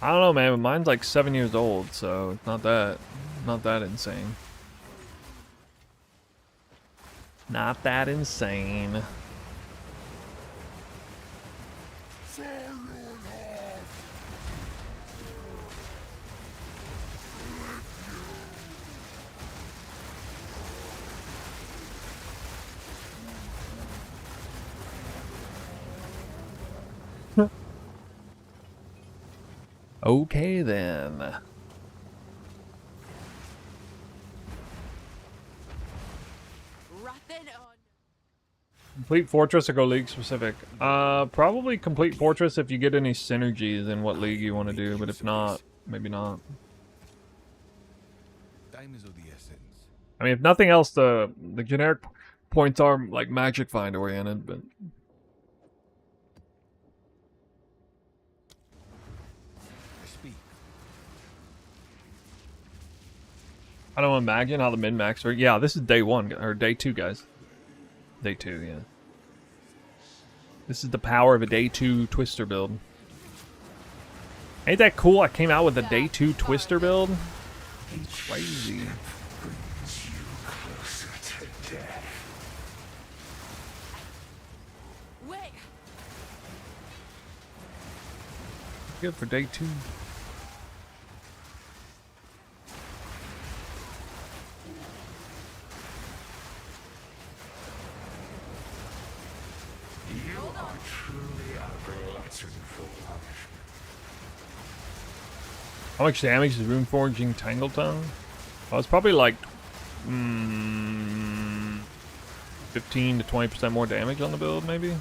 I don't know, man, but mine's like 7 years old, so it's not that insane. Not that insane. Okay then. Complete Fortress or go league specific? Probably Complete Fortress if you get any synergies in what league you want to do, but if not, maybe not. Time is of the essence. I mean, if nothing else, the generic points are like Magic Find oriented, but I speak. I don't imagine how the min-max are. Yeah, this is day 1 or day 2, guys. Day 2, yeah. This is the power of a day 2 Twister build. Ain't that cool? I came out with a day 2 Twister build. Crazy. Brings you closer to death. Wait. Good for day 2. You are truly a glutton for punishment. How much damage is Runeforging Tangletongue? Well, it's probably like 15 to 20% more damage on the build, maybe.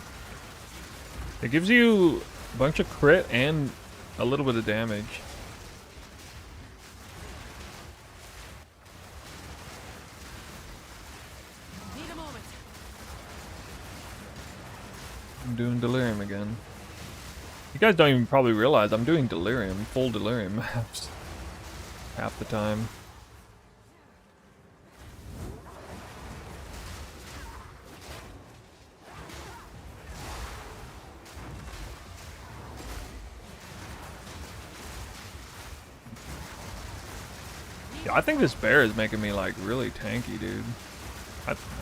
It gives you a bunch of crit and a little bit of damage. Need a moment. I'm doing Delirium again. You guys don't even probably realize I'm doing Delirium, full Delirium maps. Half the time. Yeah, I think this bear is making me like really tanky, dude.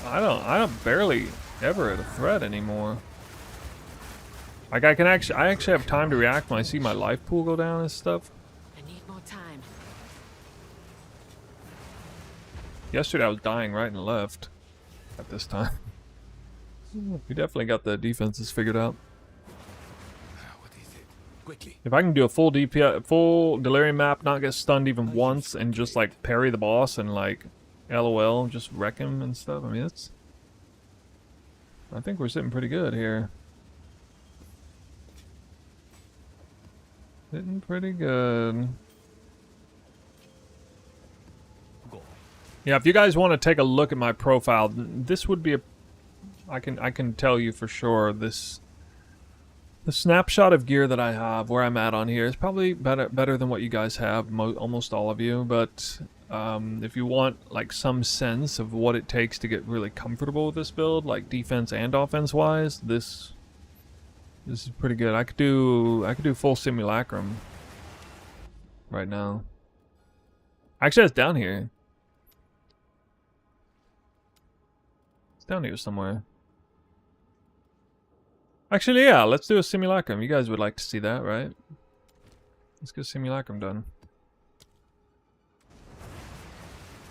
I'm barely ever at a threat anymore. Like I actually have time to react when I see my life pool go down and stuff. I need more time. Yesterday I was dying right and left at this time. We definitely got the defenses figured out. What is it? Quickly. If I can do a full DP, full Delirium map, not get stunned even once, and just like parry the boss and like LOL, just wreck him and stuff. I mean, it's. I think we're sitting pretty good here. Sitting pretty good. Go. Yeah, if you guys want to take a look at my profile, this would be a. I can tell you for sure this. The snapshot of gear that I have, where I'm at on here, is probably better than what you guys have, almost all of you. But if you want like some sense of what it takes to get really comfortable with this build, like defense and offense wise, this is pretty good. I could do full simulacrum right now. Actually, it's down here. It's down here somewhere. Actually, yeah, let's do a simulacrum. You guys would like to see that, right? Let's get a simulacrum done.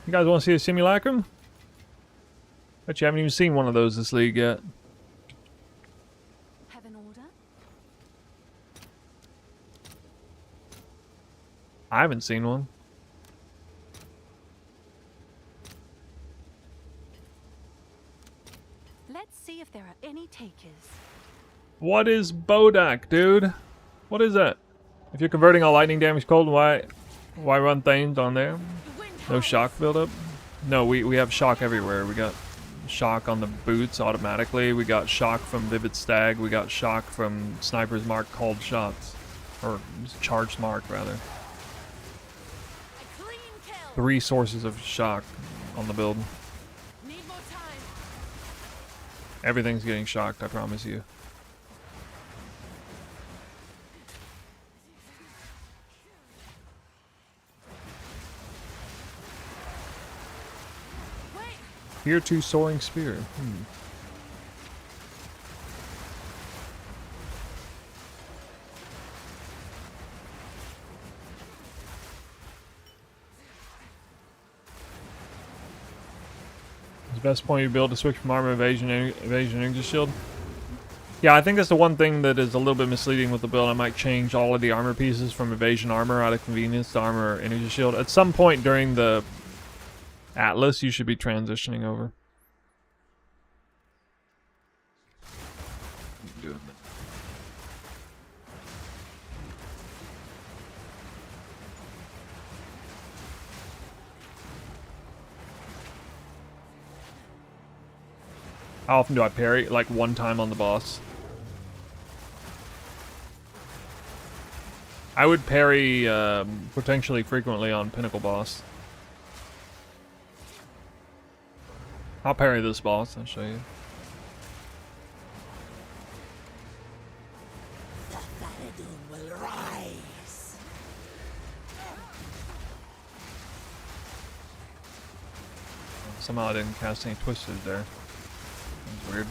You guys want to see a simulacrum? Bet you haven't even seen one of those this league yet. Have an order? I haven't seen one. Let's see if there are any takers. What is Bodak, dude? What is that? If you're converting all lightning damage cold, why run Thanes on there? No shock buildup? No, we have shock everywhere. We got shock on the boots automatically. We got shock from Vivid Stag. We got shock from Sniper's Mark called shots. Or Charged Mark, rather. 3 sources of shock on the build. Need more time. Everything's getting shocked, I promise you. Here to soaring spear. The best point you build to switch from armor evasion ninja shield. Yeah, I think that's the one thing that is a little bit misleading with the build. I might change all of the armor pieces from evasion armor out of convenience to armor energy shield. At some point during the Atlas, you should be transitioning over. How often do I parry? Like one time on the boss. I would parry potentially frequently on Pinnacle boss. I'll parry this boss, I'll show you. The Faradun will rise. Somehow I didn't cast any twisters there. That's weird.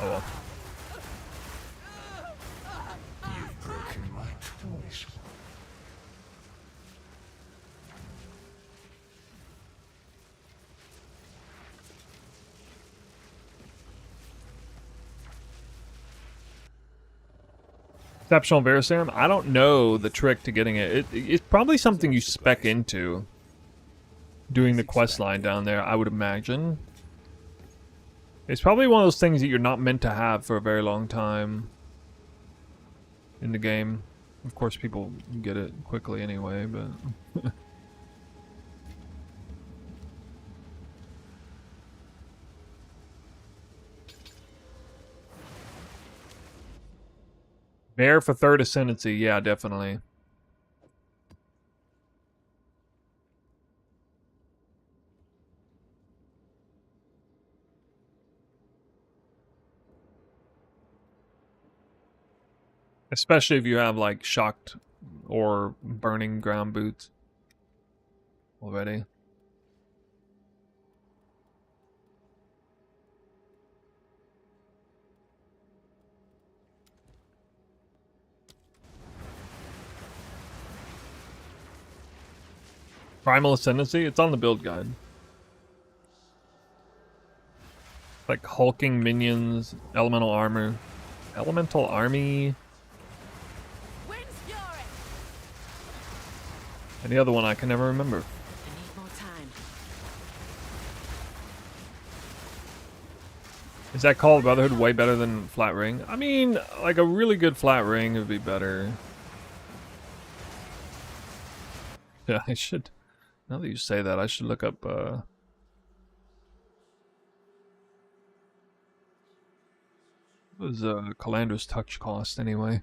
Oh well. You've broken my toys. Exceptional Veriserum? I don't know the trick to getting it. It's probably something you spec into doing the quest line down there, I would imagine. It's probably one of those things that you're not meant to have for a very long time in the game. Of course, people get it quickly anyway, but... Bear for third ascendancy, yeah, definitely. Especially if you have like shocked or burning ground boots already. Primal Ascendancy? It's on the build guide. Like hulking minions, elemental armor. Elemental army. Wind's fury. And the other one I can never remember. I need more time. Is that called Brotherhood way better than Flat Ring? I mean, like a really good Flat Ring would be better. Yeah, I should. Now that you say that, I should look up, what was, Calandra's Touch cost, anyway? I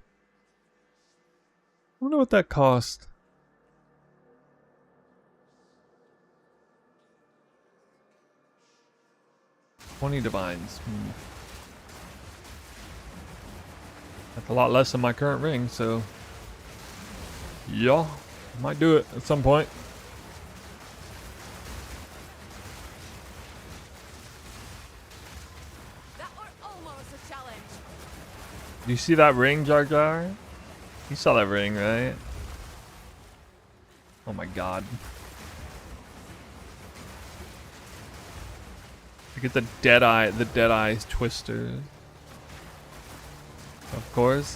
wonder what that cost. 20 divines. That's a lot less than my current ring, so... yeah, might do it at some point. Do you see that ring, Jar Jar? You saw that ring, right? Oh my god. Look at the Deadeye twister. Of course.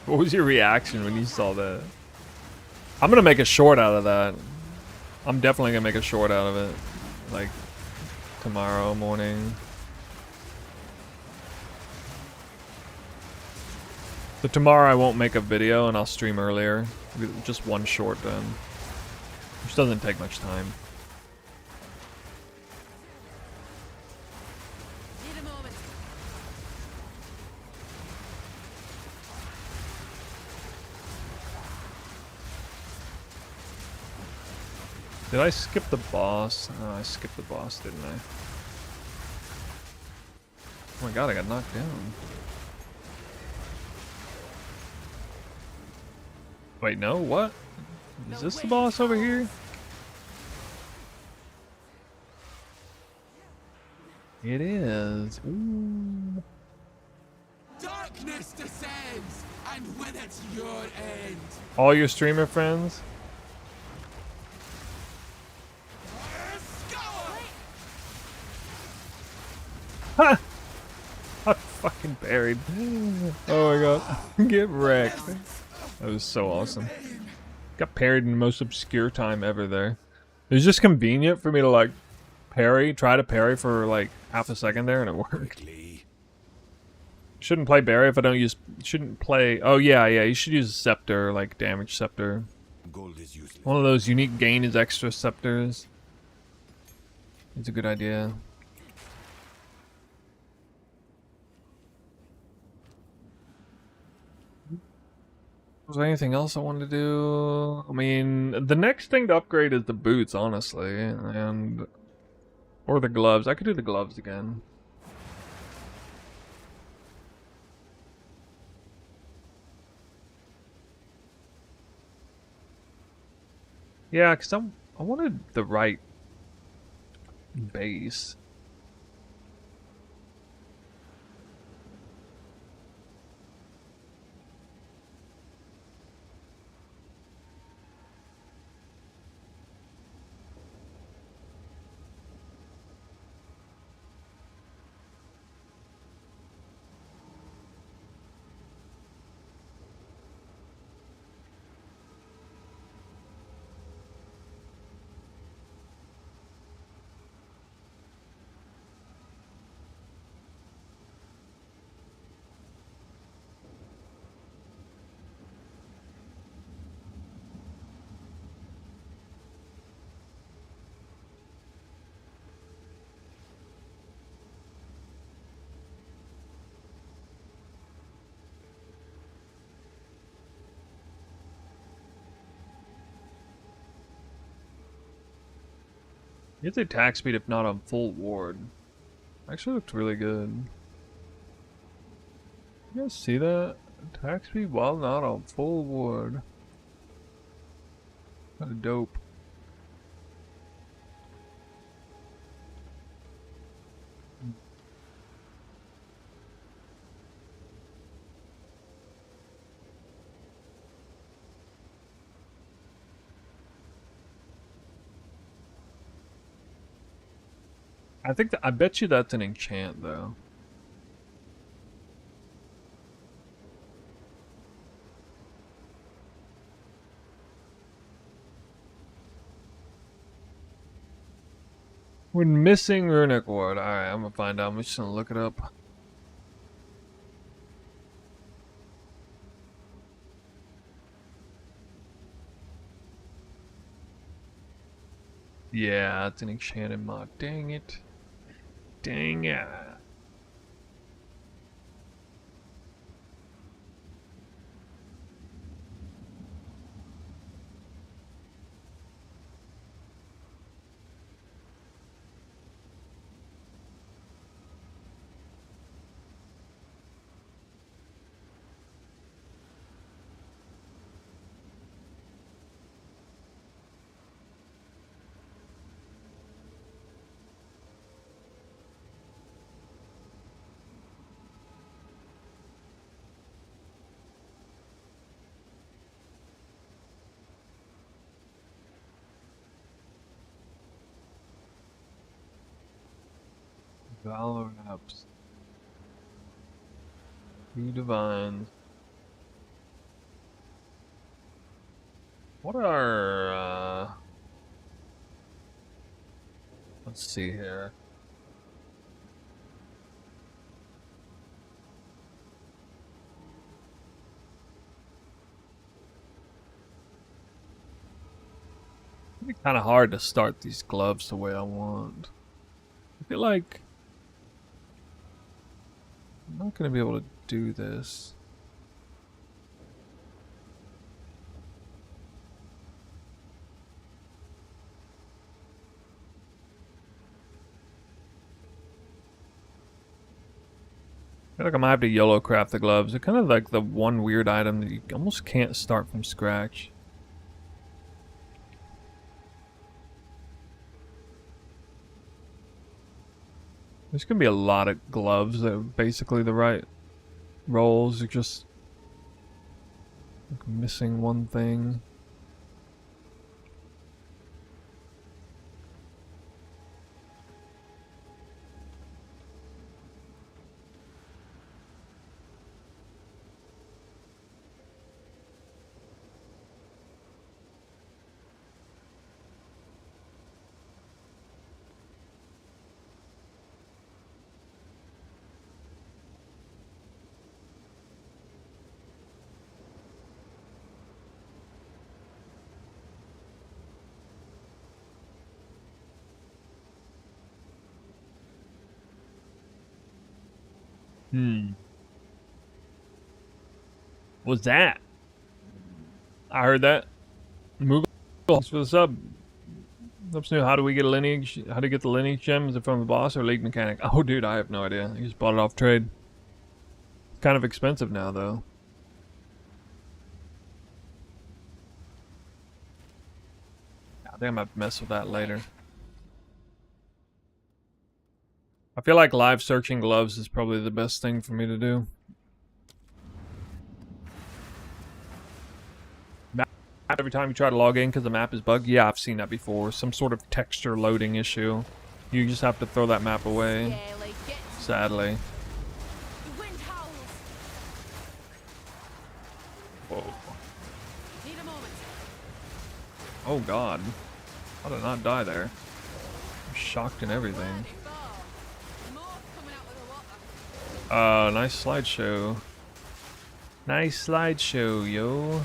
What was your reaction when you saw that? I'm gonna make a short out of that. I'm definitely gonna make a short out of it. Like, tomorrow morning. So tomorrow I won't make a video and I'll stream earlier. Just one short then. Which doesn't take much time. Need a moment. Did I skip the boss? Oh, I skipped the boss, didn't I? Oh my god, I got knocked down. Wait, no, what? Is this the boss over here? It is. Ooh. Darkness descends, and with it your end. All your streamer friends? Ha! I fucking buried. Oh my god. Get wrecked. That was so awesome. Got parried in the most obscure time ever there. It was just convenient for me to like try to parry for like half a second there and it worked. Shouldn't play Barry if I don't use, shouldn't play, oh yeah, you should use a scepter, like damage scepter. Gold is useless. One of those unique gain is extra scepters. It's a good idea. Was there anything else I wanted to do? I mean, the next thing to upgrade is the boots, honestly, and or the gloves. I could do the gloves again. Yeah, because I wanted the right base. It's attack speed if not on full ward. Actually looked really good. You guys see that? Attack speed while not on full ward. Kinda dope. I think I bet you that's an enchant though. When missing runic ward. Alright, I'm gonna find out. I'm just gonna look it up. Yeah, it's an enchanted mod. Dang it. Dang it. Valor apps. Two divines. What are let's see here. It's kind of hard to start these gloves the way I want. I feel like I'm not gonna be able to do this. feel like I'm gonna have to YOLO craft the gloves. They're kind of like the one weird item that you almost can't start from scratch. There's gonna be a lot of gloves that are basically the right rolls. You're just like missing one thing. What's that? I heard that. Moogle, thanks for the sub. Oops, new. How do we get a lineage? How to get the lineage gem? Is it from the boss or league mechanic? Oh, dude, I have no idea. He just bought it off trade. It's kind of expensive now, though. I think I'm gonna have to mess with that later. I feel like live searching gloves is probably the best thing for me to do. Every time you try to log in because the map is bugged? Yeah, I've seen that before. Some sort of texture loading issue. You just have to throw that map away. Sadly. Whoa. Oh god. How did I not die there? I'm shocked and everything. Nice slideshow. Nice slideshow, yo.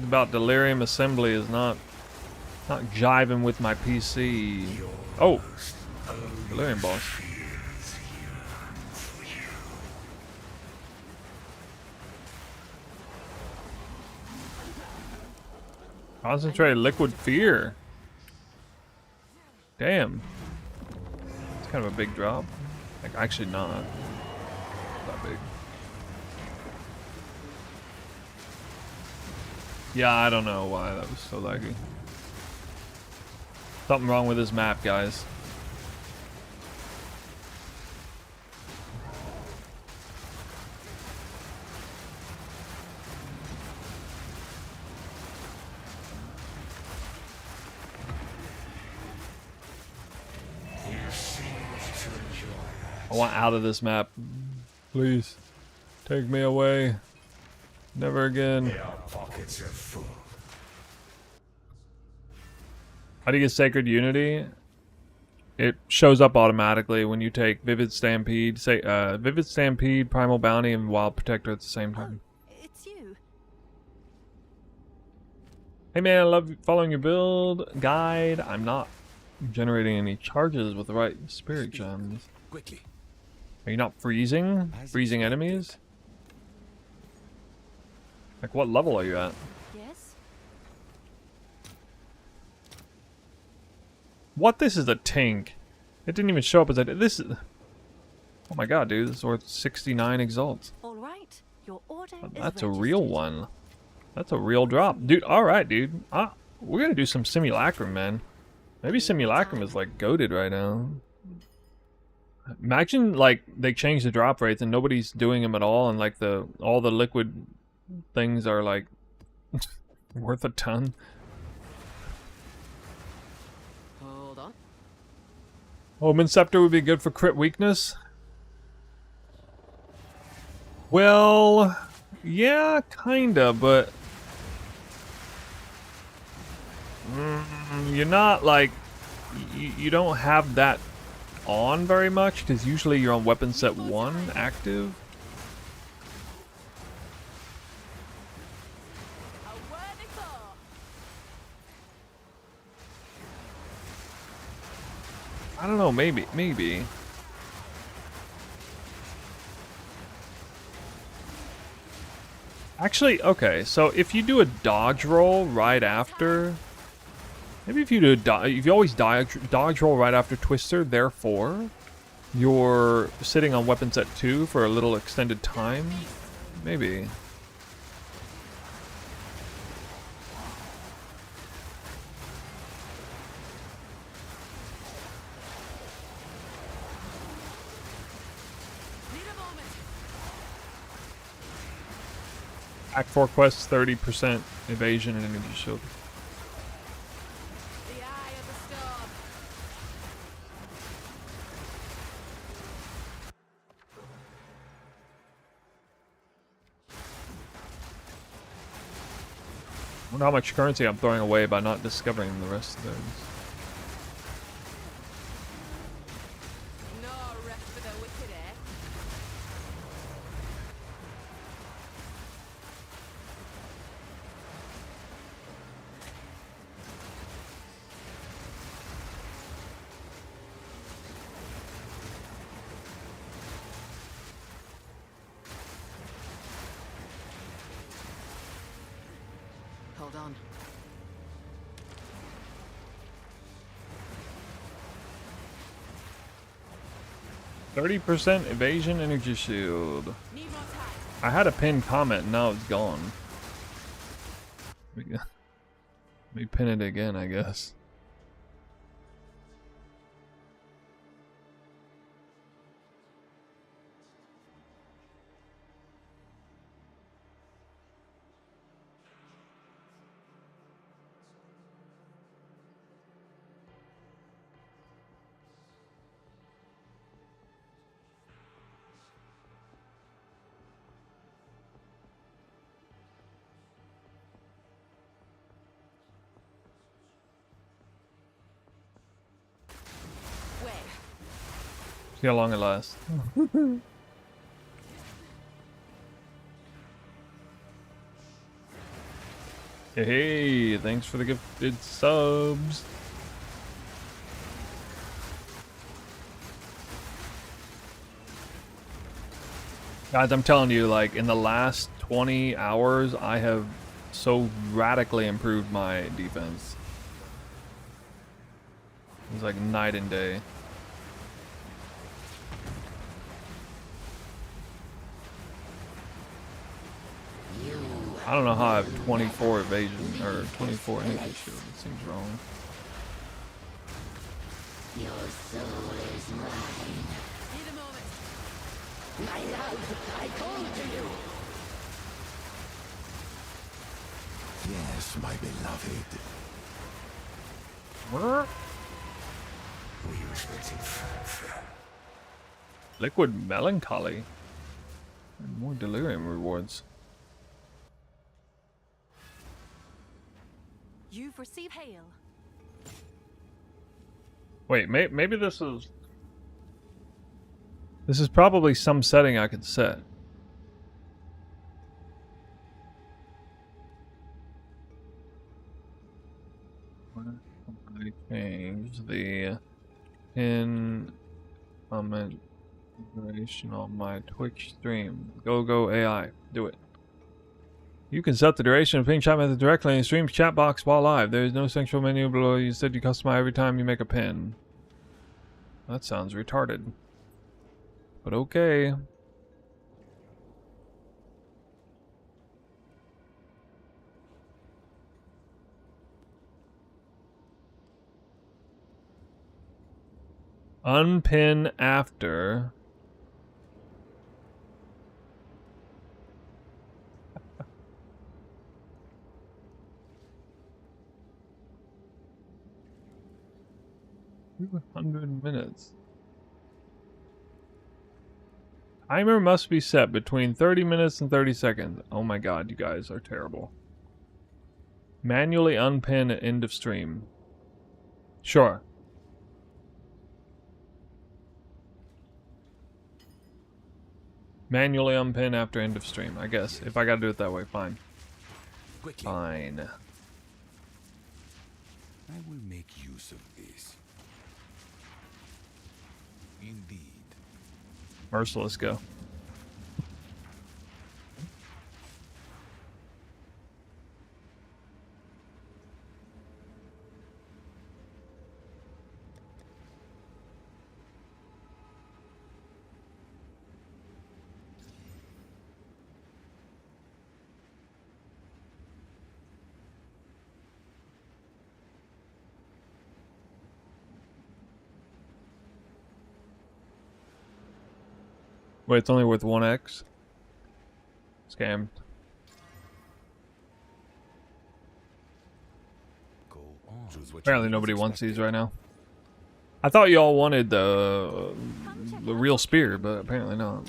About delirium assembly is not jiving with my PC. Oh, delirium boss. Concentrated liquid fear. Damn. It's kind of a big drop. Like, actually not. That big. Yeah, I don't know why that was so laggy. Something wrong with this map, guys. I want out of this map. Please. Take me away. Never again. Our pockets are full. How do you get Sacred Unity? It shows up automatically when you take Vivid Stampede, Vivid Stampede, Primal Bounty, and Wild Protector at the same time. Oh, it's you. Hey man, I love following your build guide. I'm not generating any charges with the right spirit gems. Quickly. Are you not freezing? Freezing enemies? Like, what level are you at? Yes. What? This is a tink. It didn't even show up as a... This is... Oh my god, dude. This is worth 69 exalts. All right. Your order is That's a registered. real one. That's a real drop. Dude, alright, dude. We're gonna do some Simulacrum, man. Maybe Simulacrum is, like, goated right now. Imagine, like, they change the drop rates and nobody's doing them at all, and, like, all the liquid things are, like, worth a ton. Hold on. Omen Scepter would be good for crit weakness. Well, yeah, kinda, but you're not, like, you don't have that on very much, because usually you're on weapon set 1 active. I don't know, maybe. Actually, okay, so if you do a dodge roll right after, Maybe if you do if you always dodge roll right after Twister, therefore you're sitting on weapon set 2 for a little extended time. Maybe. Act 4 quests, 30% evasion and energy shield. The eye of the storm. I wonder how much currency I'm throwing away by not discovering the rest of those. No rest for the wicked, eh? Hold on. %30 evasion energy shield. Need more time. I had a pinned comment and now it's gone. Let me pin it again, I guess. Where? See how long it lasts. Hey, thanks for the gifted subs. Guys, I'm telling you, like, in the last 20 hours, I have so radically improved my defense. It's like night and day. I don't know how I have 24 evasion, or 24 energy shield. It seems wrong. Need a moment. Yes, my beloved. We was waiting for Liquid melancholy. And more delirium rewards. You've received hail. Wait, maybe this is... This is probably some setting I could set. I change the pin comment duration on my Twitch stream. Go AI, do it. You can set the duration of ping chat method directly in the stream's chat box while live. There is no central menu below. You said you customize every time you make a pin. That sounds retarded. But okay. Unpin after. $200 Timer must be set between 30 minutes and 30 seconds. Oh my god, you guys are terrible. Manually unpin at end of stream. Sure. Manually unpin after end of stream, I guess. If I gotta do it that way, fine. Quickly. Fine. I will make use of this. Indeed. Merciless, go. Wait, it's only worth 1x? Scammed. Go on. Choose what Apparently you need nobody as wants these expected. right now. I thought y'all wanted the check real out spear, but apparently not.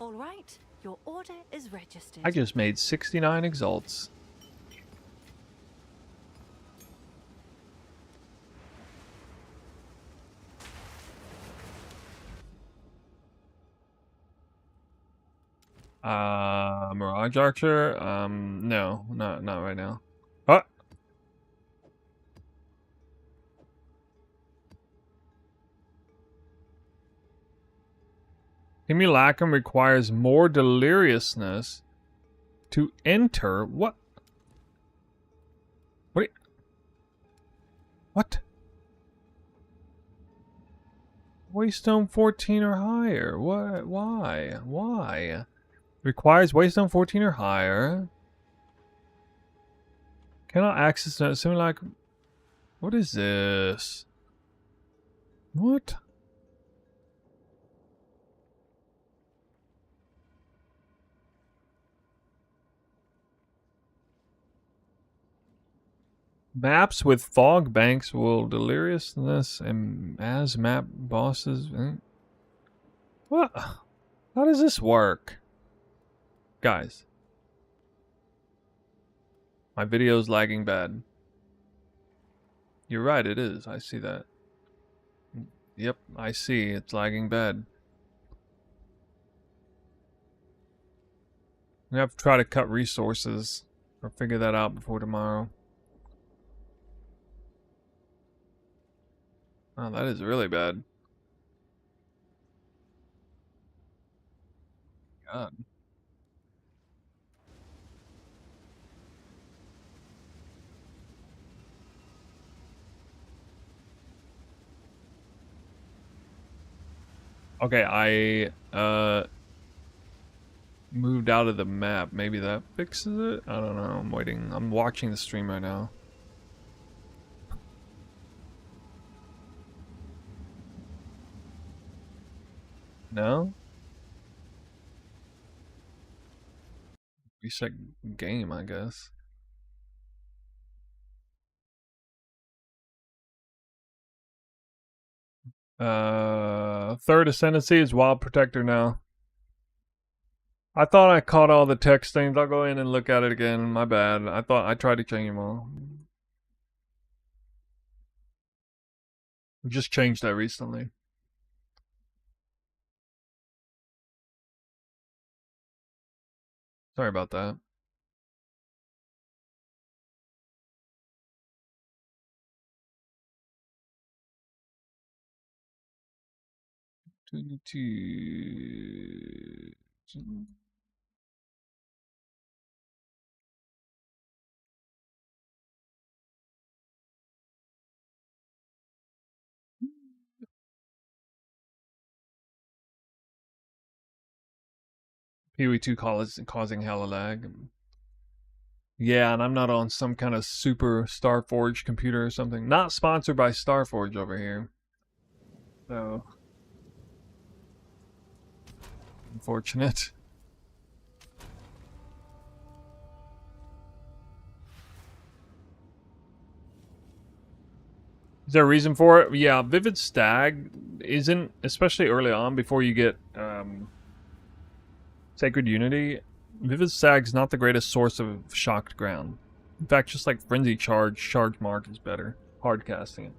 All right, your order is registered. I just made 69 exalts. Mirage Archer? No, not right now. What? Simulacrum requires more deliriousness to enter. What? What? What? Waystone 14 or higher. What? Why? Why? Requires Waystone 14 or higher. Cannot access the simulacrum. What is this? What? Maps with fog banks will deliriousness and as map bosses. What? How does this work? Guys. My video's lagging bad. You're right, it is. I see that. Yep, I see. It's lagging bad. We have to try to cut resources or figure that out before tomorrow. Oh, that is really bad. God. Okay, I moved out of the map. Maybe that fixes it? I don't know. I'm waiting. I'm watching the stream right now. No? Reset game, I guess. Third ascendancy is Wild Protector now. I thought I caught all the text things. I'll go in and look at it again. My bad. I thought I tried to change them all. We just changed that recently. Sorry about that. PoE2 causing hella lag. Yeah, and I'm not on some kind of super Starforge computer or something. Not sponsored by Starforge over here. So, unfortunate. Is there a reason for it? Yeah, Vivid Stag isn't, especially early on before you get Sacred Unity. Vivid Stag's not the greatest source of shocked ground. In fact, just like Frenzy Charge Mark is better. Hard casting it.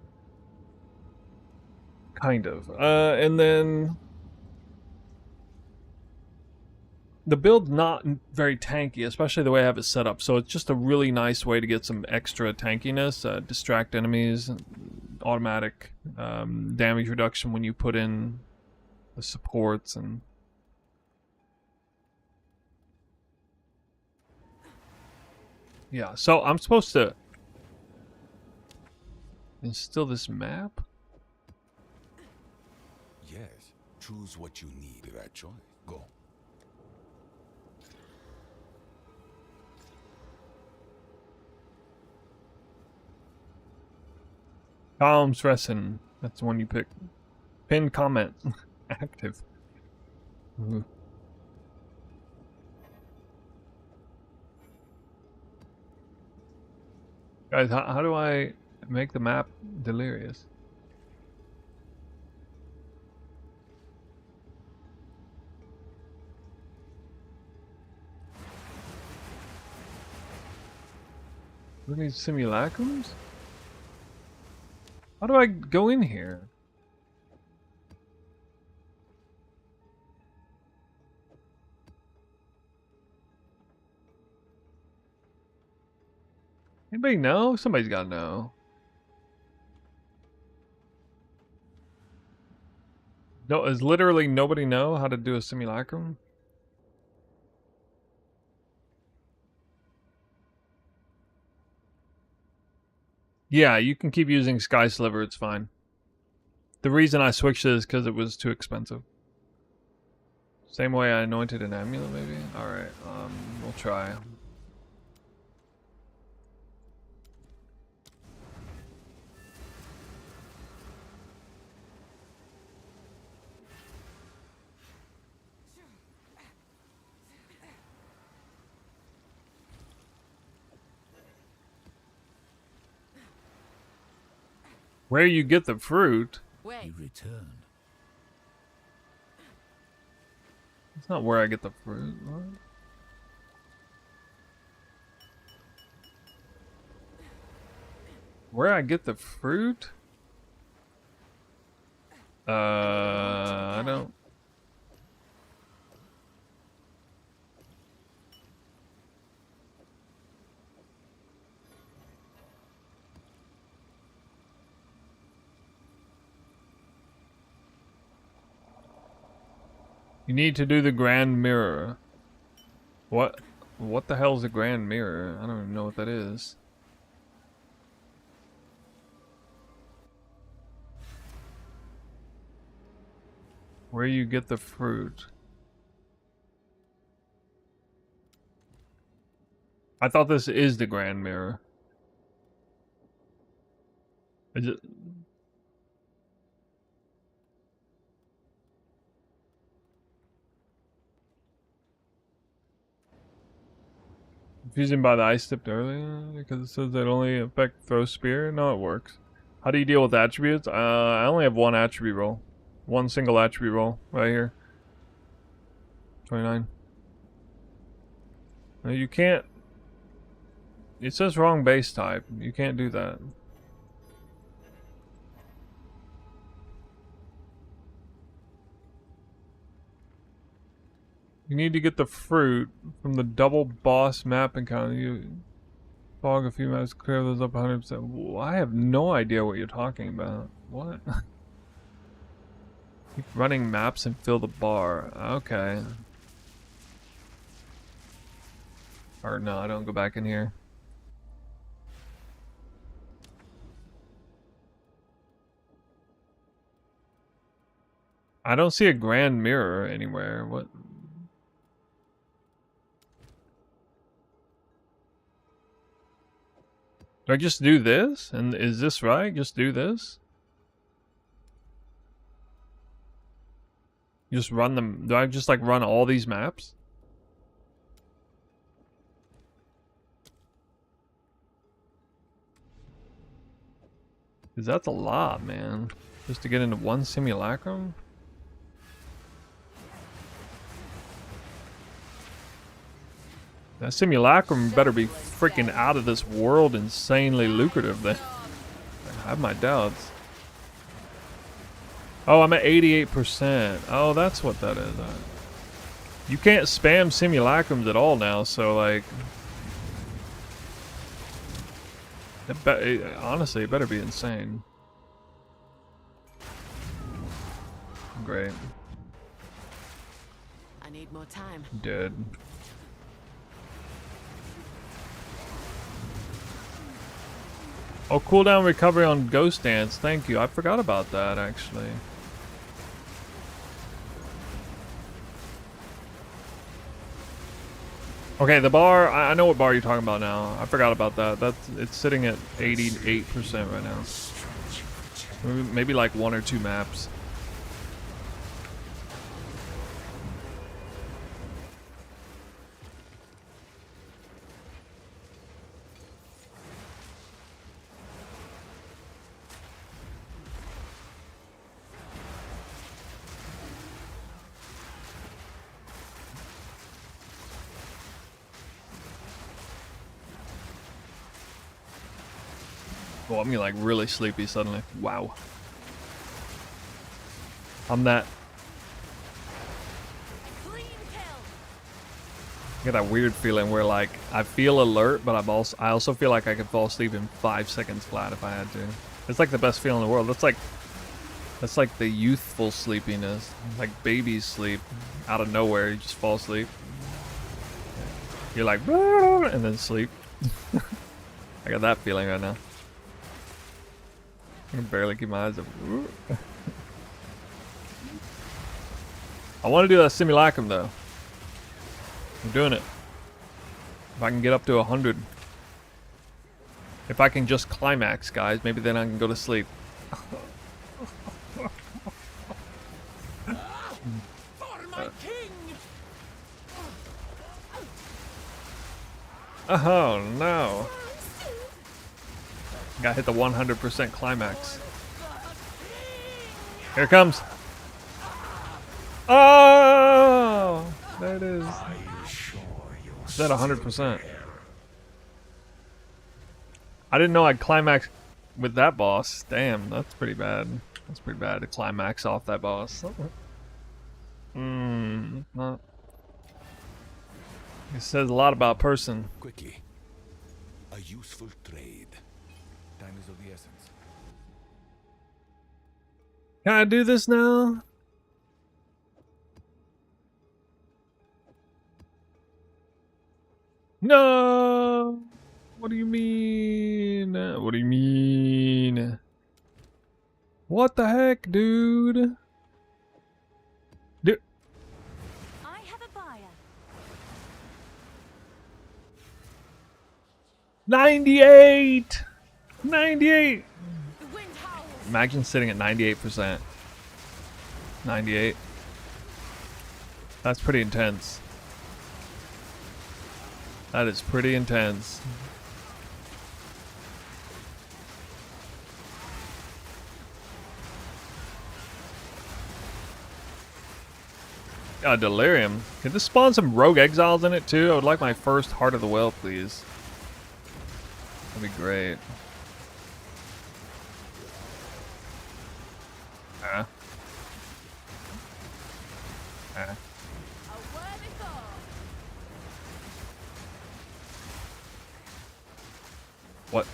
Kind of. And then the build's not very tanky, especially the way I have it set up. So it's just a really nice way to get some extra tankiness, distract enemies, automatic damage reduction when you put in the supports and... Yeah, so I'm supposed to instill this map? Yes. Choose what you need. That choice. Go. Calm stressing. That's the one you pick. Pinned comment. Active. Ooh. Guys, how do I make the map delirious? What are these simulacrums? How do I go in here? Anybody know? Somebody's gotta know. No, does literally nobody know how to do a simulacrum? Yeah, you can keep using Sky Sliver, it's fine. The reason I switched it is because it was too expensive. Same way I anointed an amulet, maybe? Alright, we'll try. Where you get the fruit? Wait. You return. It's not where I get the fruit. What? Where I get the fruit? I don't. You need to do the grand mirror. What the hell's a grand mirror? I don't even know what that is. Where you get the fruit? I thought this is the grand mirror. Is it? Confusing by the ice tipped earlier because it says that only affect throw spear. No, it works. How do you deal with attributes? I only have one attribute roll. One single attribute roll right here. 29. No, you can't. It says wrong base type. You can't do that. You need to get the fruit from the double boss map encounter. You fog a few maps, clear those up 100%. Well, I have no idea what you're talking about. What? Keep running maps and fill the bar. Okay. Or no, I don't go back in here. I don't see a grand mirror anywhere. What? Do I just do this? And is this right? Just do this? Just run them. Do I just like run all these maps? Cause that's a lot, man. Just to get into one simulacrum? That simulacrum better be freaking out of this world insanely lucrative then. I have my doubts. Oh, I'm at 88%. Oh, that's what that is. You can't spam simulacrums at all now, so like... honestly, it better be insane. Great. I need more time. Dead. Oh, cooldown recovery on Ghost Dance. Thank you. I forgot about that, actually. Okay, the bar, I know what bar you're talking about now. I forgot about that. It's sitting at 88% right now. Maybe like 1 or 2 maps. Oh, I'm getting like really sleepy suddenly. Wow. I'm that. Clean kill. I get that weird feeling where like I feel alert, but I also feel like I could fall asleep in 5 seconds flat if I had to. It's like the best feeling in the world. That's like the youthful sleepiness, like babies sleep out of nowhere. You just fall asleep. You're like, and then sleep. I got that feeling right now. I can barely keep my eyes open. I want to do that simulacrum though. I'm doing it. If I can get up to 100. If I can just climax, guys, maybe then I can go to sleep. For my king! Oh no. Got hit the 100% climax. Here it comes. Oh! There it is. Are you sure you're Is that 100%? I didn't know I'd climax with that boss. Damn, that's pretty bad. That's pretty bad to climax off that boss. It says a lot about a person. Quickly. A useful trade. Time is of the essence. Can I do this now? No! What do you mean? What do you mean? What the heck, dude? Dude. I have a buyer. 98! 98! The wind howls. Imagine sitting at 98%. 98. That's pretty intense. That is pretty intense. Delirium. Can this spawn some rogue exiles in it too? I would like my first Heart of the Well, please. That'd be great. Ah. Ah. A worthy foe. What?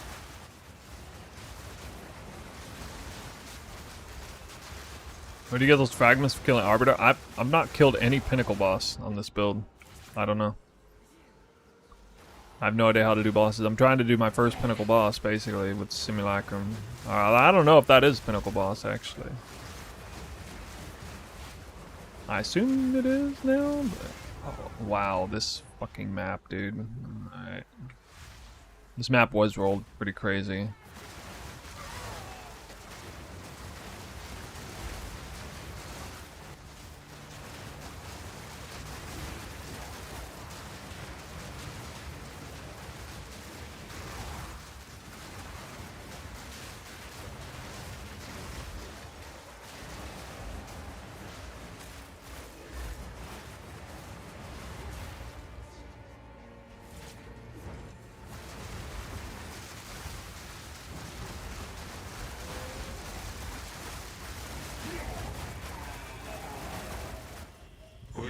Where do you get those fragments for killing Arbiter? I've not killed any Pinnacle boss on this build. I don't know. I have no idea how to do bosses. I'm trying to do my first Pinnacle boss, basically, with Simulacrum. I don't know if that is Pinnacle boss, actually. I assume it is now, but... Oh, wow, this fucking map, dude. Alright. This map was rolled pretty crazy.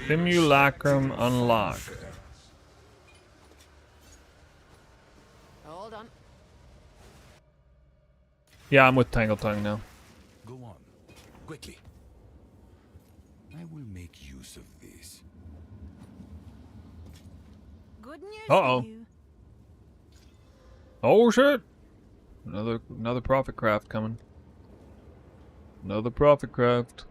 Simulacrum unlocked. Hold on. Yeah, I'm with Tangle Tongue now. Go on. Quickly. I will make use of this. Good news Uh-oh. for you. Oh shit! Another Prophet Craft coming. Another Prophet Craft.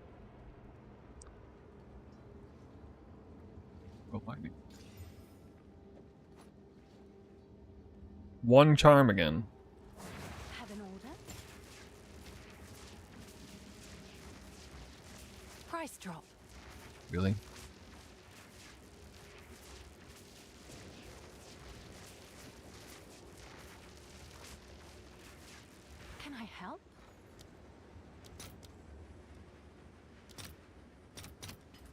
Oh my God. One charm again. Have an order? price drop. Really? Can I help?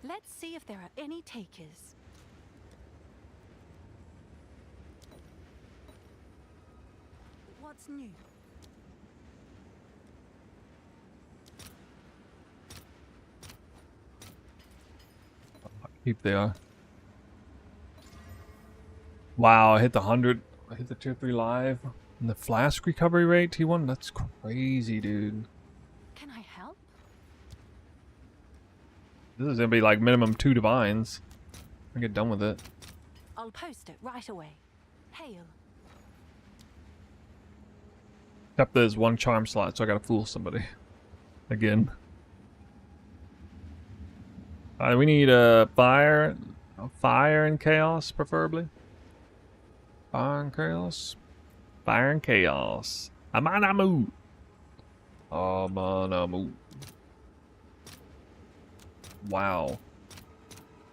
Let's see if there are any takers. What's new? Keep they are. Wow, I hit the 100. I hit the tier 3 live. And the flask recovery rate T1, that's crazy, dude. Can I help? This is gonna be like minimum 2 divines. I get done with it. I'll post it right away. Hail. Except there's 1 charm slot, so I gotta fool somebody. Again. Alright, we need a fire and chaos, preferably. Fire and chaos. Fire and chaos. Amanamu. Amanamu. Wow.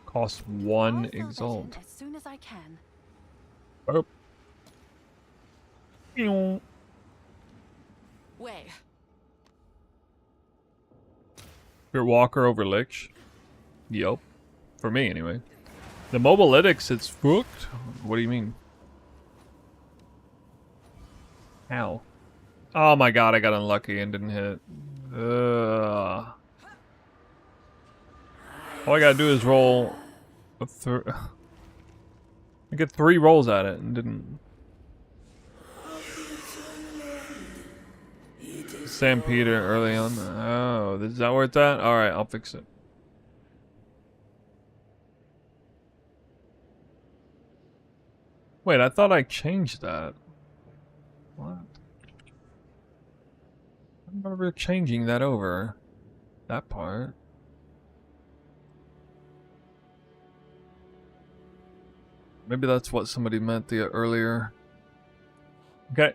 Cost 1 I'll fill that exalt. in as soon as I can. Oh. Way. Spirit Walker over Lich. Yup. For me, anyway. The mobilytics, it's fucked. What do you mean? How? Oh my god, I got unlucky and didn't hit. Ugh. All I gotta do is roll a I get 3 rolls at it and didn't. Sam Peter early on. Oh, is that where it's at? Alright, I'll fix it. Wait, I thought I changed that. What? I remember changing that over. That part. Maybe that's what somebody meant the earlier. Okay.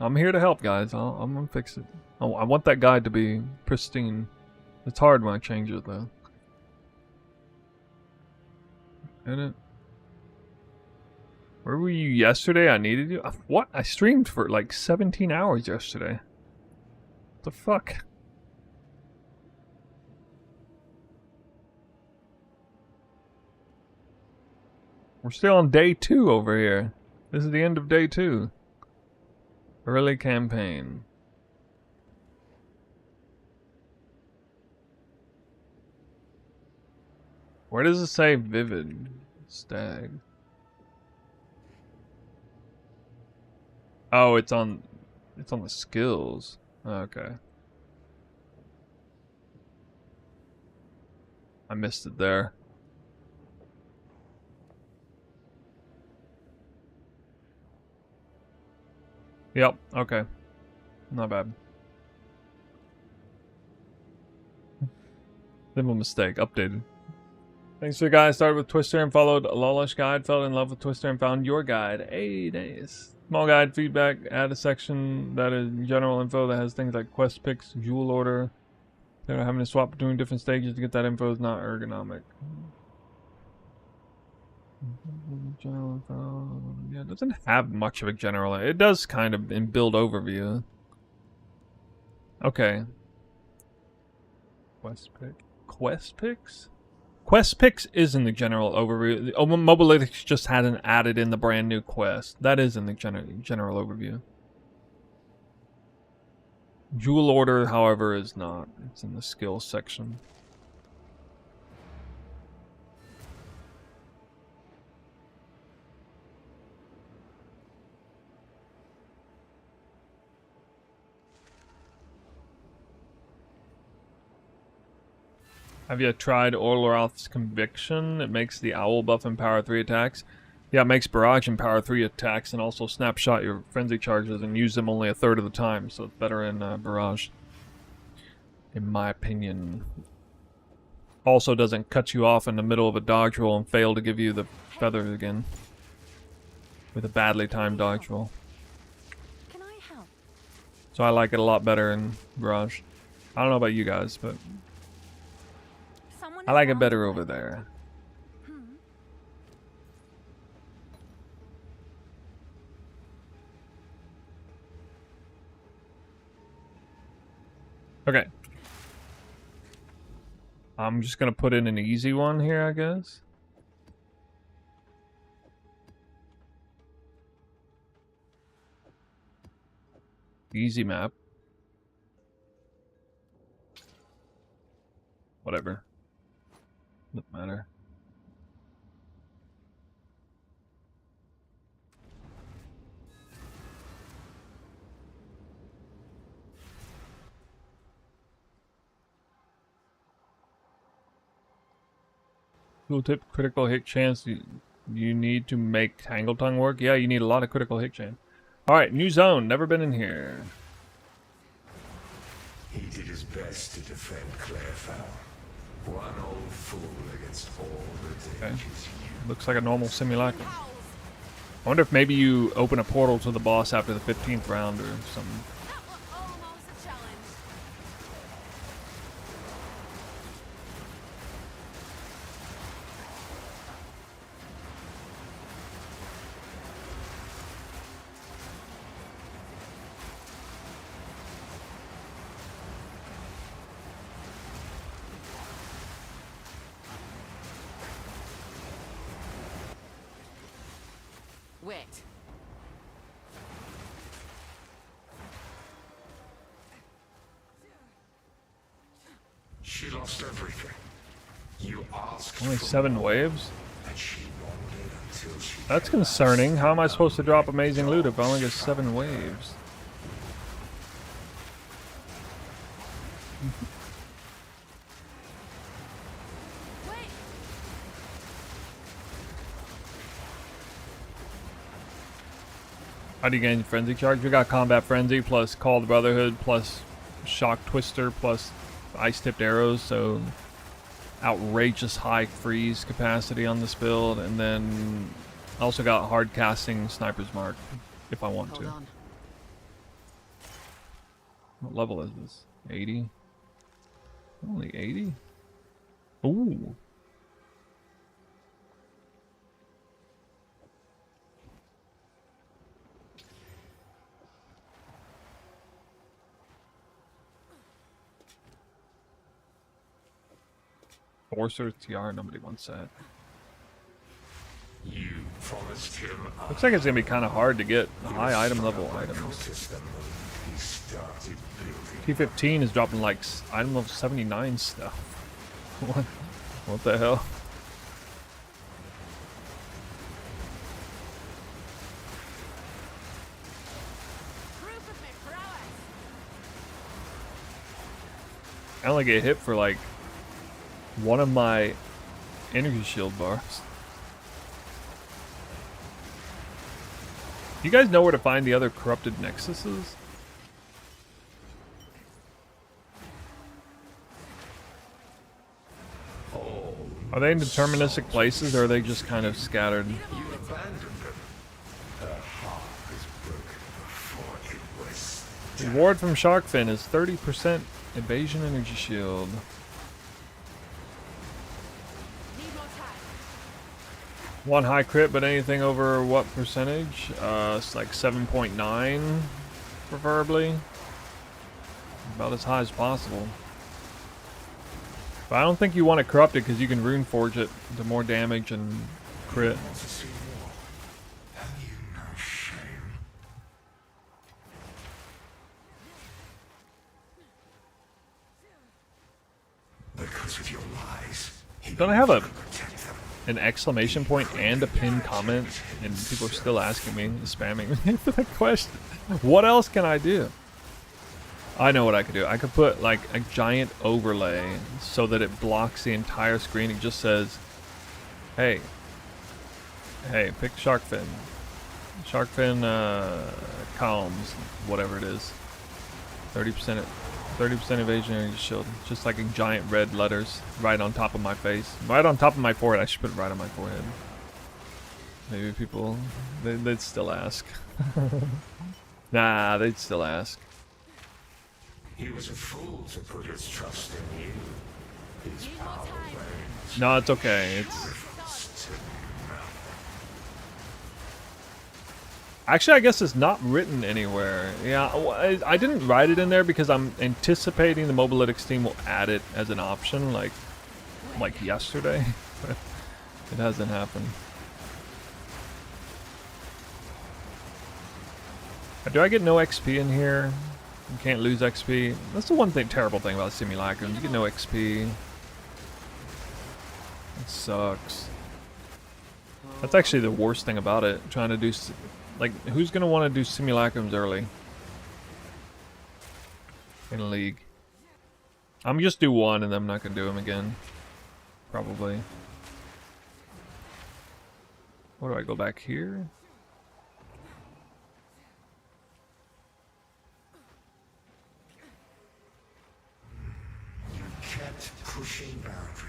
I'm here to help, guys. I'm gonna fix it. Oh, I want that guide to be pristine. It's hard when I change it, though. Edit. Where were you yesterday? I needed you? What? I streamed for like 17 hours yesterday. What the fuck? We're still on day 2 over here. This is the end of day 2. Early campaign. Where does it say vivid? Stag. Oh, it's on the skills. Okay. I missed it there. Yep, okay. Not bad. Simple mistake, updated. Thanks for the guys. Started with Twister and followed a Lawless guide. Fell in love with Twister and found your guide. Hey, nice. Small guide, feedback, add a section that is general info that has things like quest picks, jewel order. Having to swap between different stages to get that info is not ergonomic. General info. Yeah, it doesn't have much of a general. It does kind of in build overview. Okay. Quest pick. Quest picks? Quest picks is in the general overview. Mobilytics just hadn't added in the brand new quest. That is in the general overview. Jewel order, however, is not. It's in the skills section. Have you tried Orloroth's Conviction? It makes the Owl buff and Power 3 attacks. Yeah, it makes Barrage and Power 3 attacks and also snapshot your Frenzy charges and use them only a third of the time, so it's better in Barrage. In my opinion. Also doesn't cut you off in the middle of a dodge roll and fail to give you the feathers again. With a badly timed dodge roll. Can I help? So I like it a lot better in Barrage. I don't know about you guys, but... I like it better over there. Okay. I'm just gonna put in an easy one here, I guess. Easy map. Whatever. Doesn't matter. Tooltip, critical hit chance. You need to make Tangle Tongue work? Yeah, you need a lot of critical hit chance. Alright, new zone. Never been in here. He did his best to defend Clairfowl. One old fool against all the Okay. dangers you. Looks like a normal simulacrum. I wonder if maybe you open a portal to the boss after the 15th round or something. That was almost a challenge. Wait. She lost everything. You asked Only for 7 more, waves? and she wandered until she That's collapsed. concerning. How am I supposed to drop amazing loot if I only get 7 waves? Wait. How do you gain Frenzy Charge? We got Combat Frenzy plus Call the Brotherhood plus Shock Twister plus Ice Tipped Arrows, so outrageous high freeze capacity on this build, and then also got hard casting Sniper's Mark if I want Hold to. on. What level is this? 80? Only 80? Ooh. Forcer TR, nobody wants that. You promised him Looks like it's gonna be kind of hard to get high item level items. noticed the moment he started building. T15 is dropping like item level 79 stuff. What the hell? Proof of my prowess. I only get hit for like one of my energy shield bars. You guys know where to find the other corrupted nexuses? Are they in deterministic places, or are they just kind of scattered? You abandoned them. Her heart was broken before it was. Reward from Sharkfin is 30% evasion energy shield. Need more time. One high crit, but anything over what percentage? It's like 7.9, preferably. About as high as possible. But I don't think you want to corrupt it because you can rune forge it to more damage and crit. Want to see more? Have you no shame? Because of your lies. He Don't I have could protect them. an exclamation point and a pinned comment, and people are still asking me, spamming me for the question? What else can I do? I know what I could do. I could put like a giant overlay so that it blocks the entire screen. It just says, hey, pick Sharkfin. Sharkfin columns, whatever it is. 30% evasion energy shield. Just like in giant red letters right on top of my face. Right on top of my forehead. I should put it right on my forehead. Maybe people, they'd still ask. Nah, they'd still ask. He was a fool to put his trust in you. His Need more power time. lay No, it's okay. It's actually, I guess it's not written anywhere. Yeah, I didn't write it in there because I'm anticipating the Mobalytics team will add it as an option, like yesterday. It hasn't happened. Do I get no XP in here? You can't lose XP. That's the one terrible thing about simulacrums. You get no XP. It sucks. That's actually the worst thing about it. Trying to do, like, who's gonna want to do simulacrums early in a league? I'm just do one, and then I'm not gonna do them again. Probably. What do I go back here?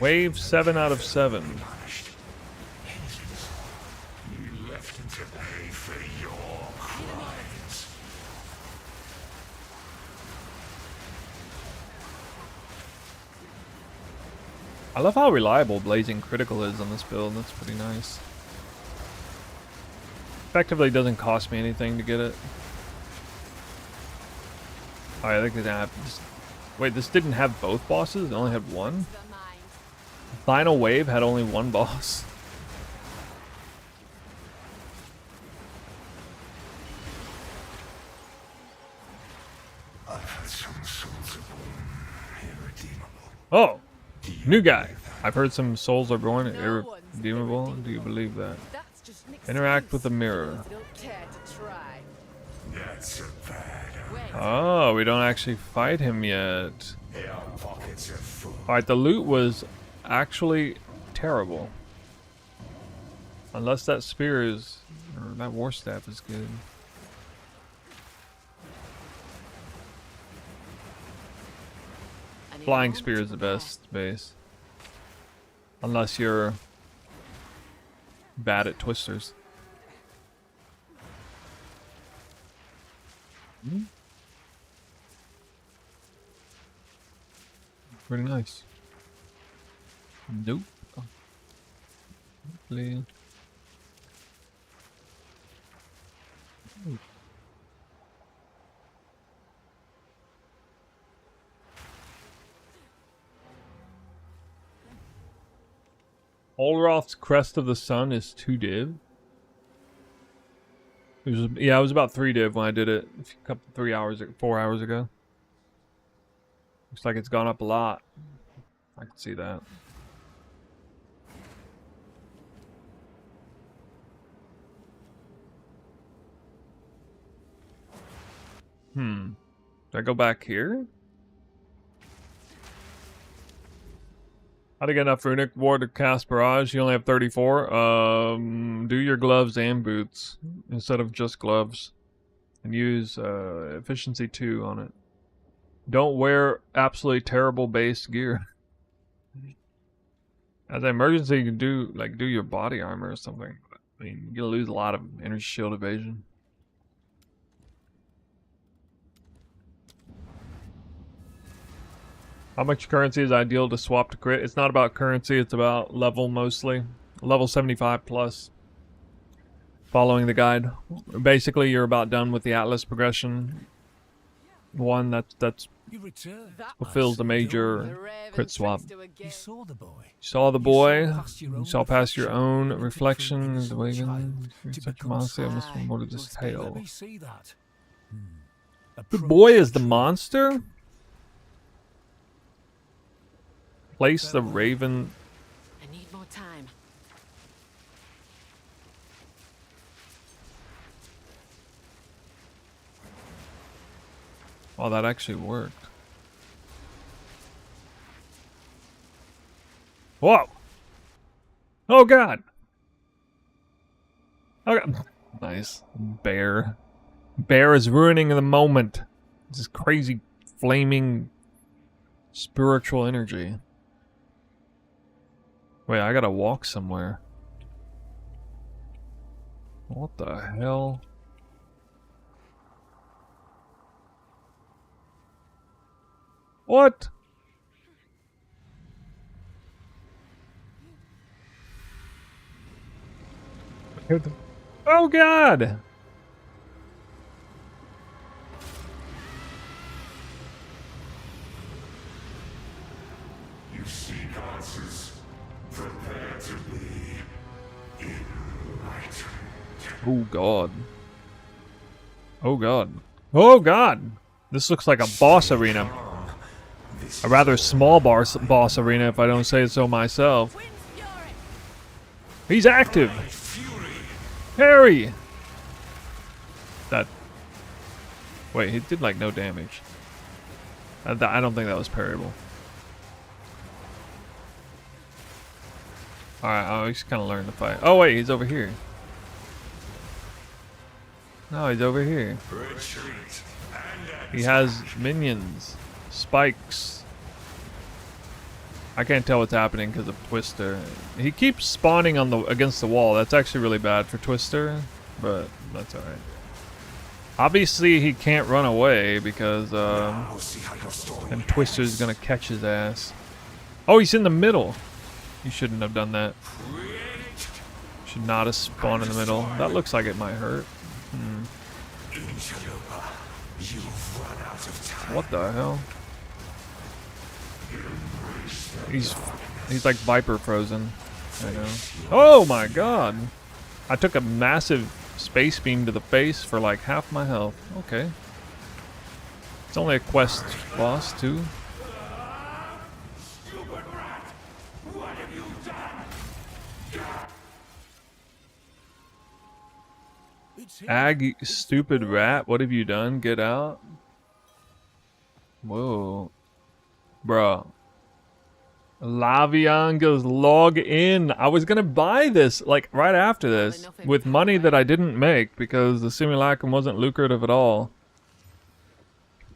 Wave 7 out of 7. You left him to pay for your crimes. I love how reliable Blazing Critical is on this build. That's pretty nice. Effectively doesn't cost me anything to get it. Alright, I think they have this. Wait, this didn't have both bosses? It only had one? Final Wave had only one boss. I've had some souls of irredeemable. Oh! New guy. I've heard some souls are born irredeemable. Do you believe that? Interact with the mirror. That's a bad. Oh, we don't actually fight him yet. Our pockets are full. Alright, the loot was actually terrible. Unless that spear is, or that war staff is good. Flying spear is the best base. Unless you're bad at twisters. Pretty nice. Nope. Hopefully. Olroth's Crest of the Sun is 2 div. Yeah, it was about 3 div when I did it a couple 4 hours ago. Looks like it's gone up a lot. I can see that. Did I go back here? How to get enough runic ward to cast barrage? You only have 34. Do your gloves and boots instead of just gloves, and use efficiency 2 on it. Don't wear absolutely terrible base gear. As an emergency, you can do your body armor or something. I mean, you're gonna lose a lot of energy shield evasion. How much currency is ideal to swap to crit? It's not about currency, it's about level mostly. Level 75 plus. Following the guide. Basically, you're about done with the Atlas progression. One that's fulfills the major crit swap. You saw the boy. You saw the boy. You saw past your own reflection. The way more to this tale. The boy is the monster? Place the raven. I need more time. Oh, that actually worked. Whoa! Oh god! Okay. Nice. Bear. Bear is ruining the moment. This crazy, flaming, spiritual energy. Wait, I gotta walk somewhere. What the hell? What? Oh god! You seek answers. Prepare to be enlightened. Oh god. Oh god. Oh god! This looks like a boss arena. A rather small boss arena, if I don't say so myself. He's active! Harry! That... Wait, he did like no damage. I don't think that was parryable. Alright, oh, he's kind of learned to fight. Oh wait, he's over here. No, he's over here. Retreat and He has minions. Spikes. I can't tell what's happening because of Twister. He keeps spawning on the against the wall. That's actually really bad for Twister, but that's alright. Obviously, he can't run away because I'll see how your story then Twister's gonna catch his ass. Oh, he's in the middle. You shouldn't have done that. Should not have spawned in the middle. That looks like it might hurt. You've run out of time. What the hell? He's like Viper frozen. I know. Oh my god! I took a massive space beam to the face for like half my health. Okay. It's only a quest boss too. Ag, stupid rat, what have you done? Get out. Whoa. Bruh. Lavion goes log in. I was gonna buy this like right after this with money that I didn't make because the simulacrum wasn't lucrative at all.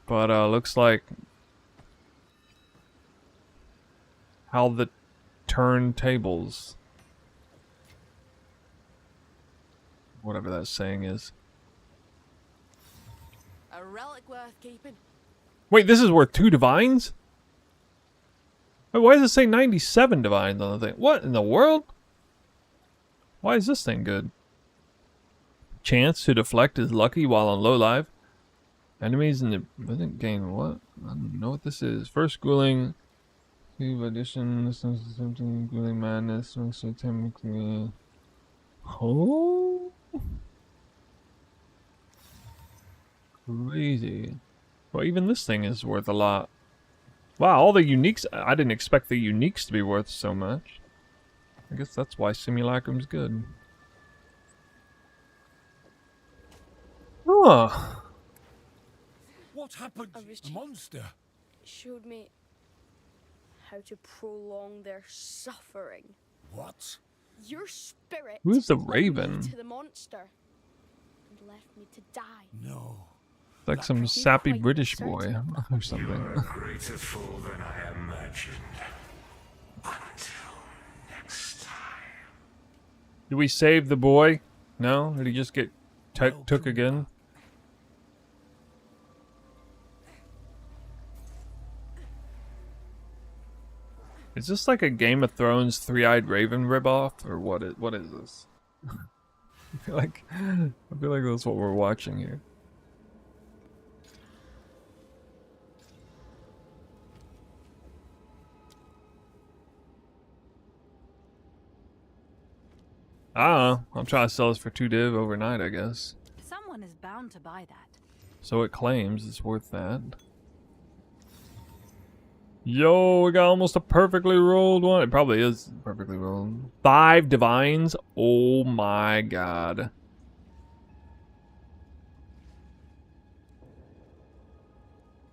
But looks like how the turntables, whatever that saying is. A relic worth keeping. Wait, this is worth 2 divines? Wait, why does it say 97 divines on the thing? What in the world? Why is this thing good? Chance to deflect is lucky while on low life. Enemies in the present game. What? I don't know what this is. First schooling. Addition. This is something schooling madness. So technically. Oh. Crazy. Well, even this thing is worth a lot. Wow, all the uniques. I didn't expect the uniques to be worth so much. I guess that's why Simulacrum's good. Oh. What happened? A monster? Showed me how to prolong their suffering. What? Your spirit Who's the led me raven? to the monster and left me to die. No. Like some sappy British boy or something. You're a greater fool than I imagined. Until next time. Did we save the boy? No? Did he just get took again? Is this like a Game of Thrones Three-Eyed Raven ripoff, or what is this? I feel like that's what we're watching here. I don't know. I'm trying to sell this for 2 div overnight, I guess. Someone is bound to buy that. So it claims it's worth that. Yo, we got almost a perfectly rolled one. It probably is perfectly rolled. 5 divines. Oh my god.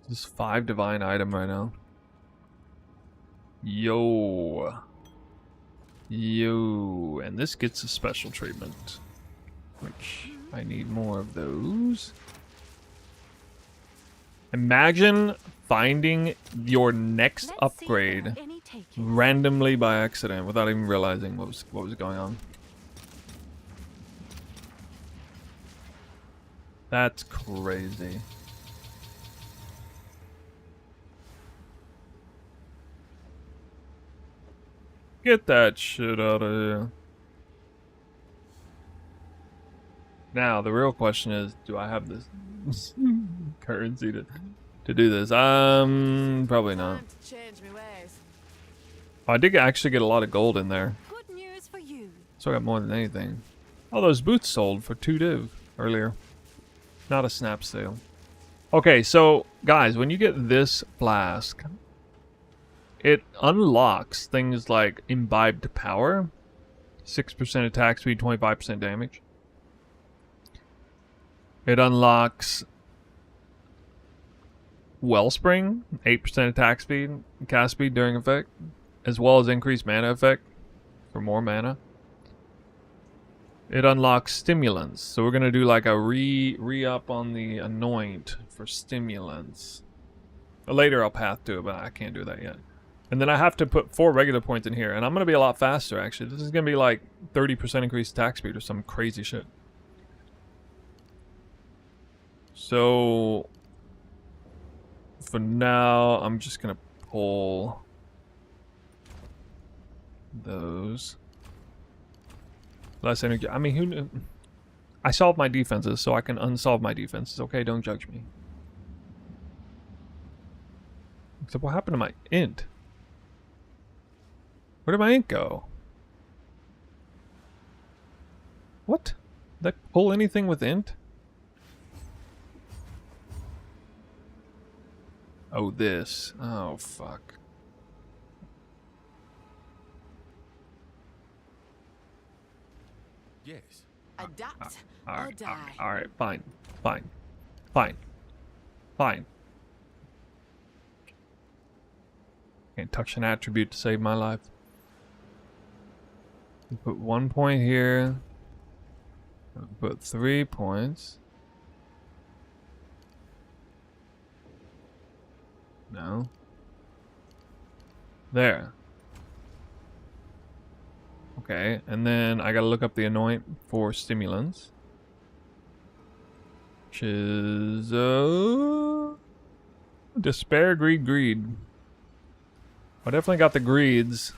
This is 5 divine item right now. Yo. Yo. And this gets a special treatment. Which I need more of those. Imagine finding your next upgrade randomly by accident without even realizing what was going on. That's crazy. Get that shit out of here. Now the real question is, do I have this currency to do this? Probably not. Time to change my ways. Oh, I did actually get a lot of gold in there, Good news for you. so I got more than anything. Oh, those boots sold for 2 div earlier. Not a snap sale. Okay, so guys, when you get this flask, it unlocks things like imbibed power, 6% attack speed, 25% damage. It unlocks Wellspring, 8% attack speed, cast speed during effect, as well as increased mana effect for more mana. It unlocks stimulants, so we're gonna do like a re-up on the anoint for stimulants. Later I'll path to it, but I can't do that yet. And then I have to put 4 regular points in here, and I'm gonna be a lot faster actually. This is gonna be like 30% increased attack speed or some crazy shit. So for now, I'm just gonna pull those. Less energy. I mean, who knew? I solved my defenses, so I can unsolve my defenses. Okay, don't judge me. Except what happened to my int? Where did my int go? What? Did I pull anything with int? Oh, this. Oh, fuck. Yes. Adapt All or right, die. all right, fine, fine, fine, fine. Can't touch an attribute to save my life. Put 1 point here. Put 3 points. No. There. Okay, and then I gotta look up the anoint for stimulants. Which is, despair, greed. I definitely got the greeds.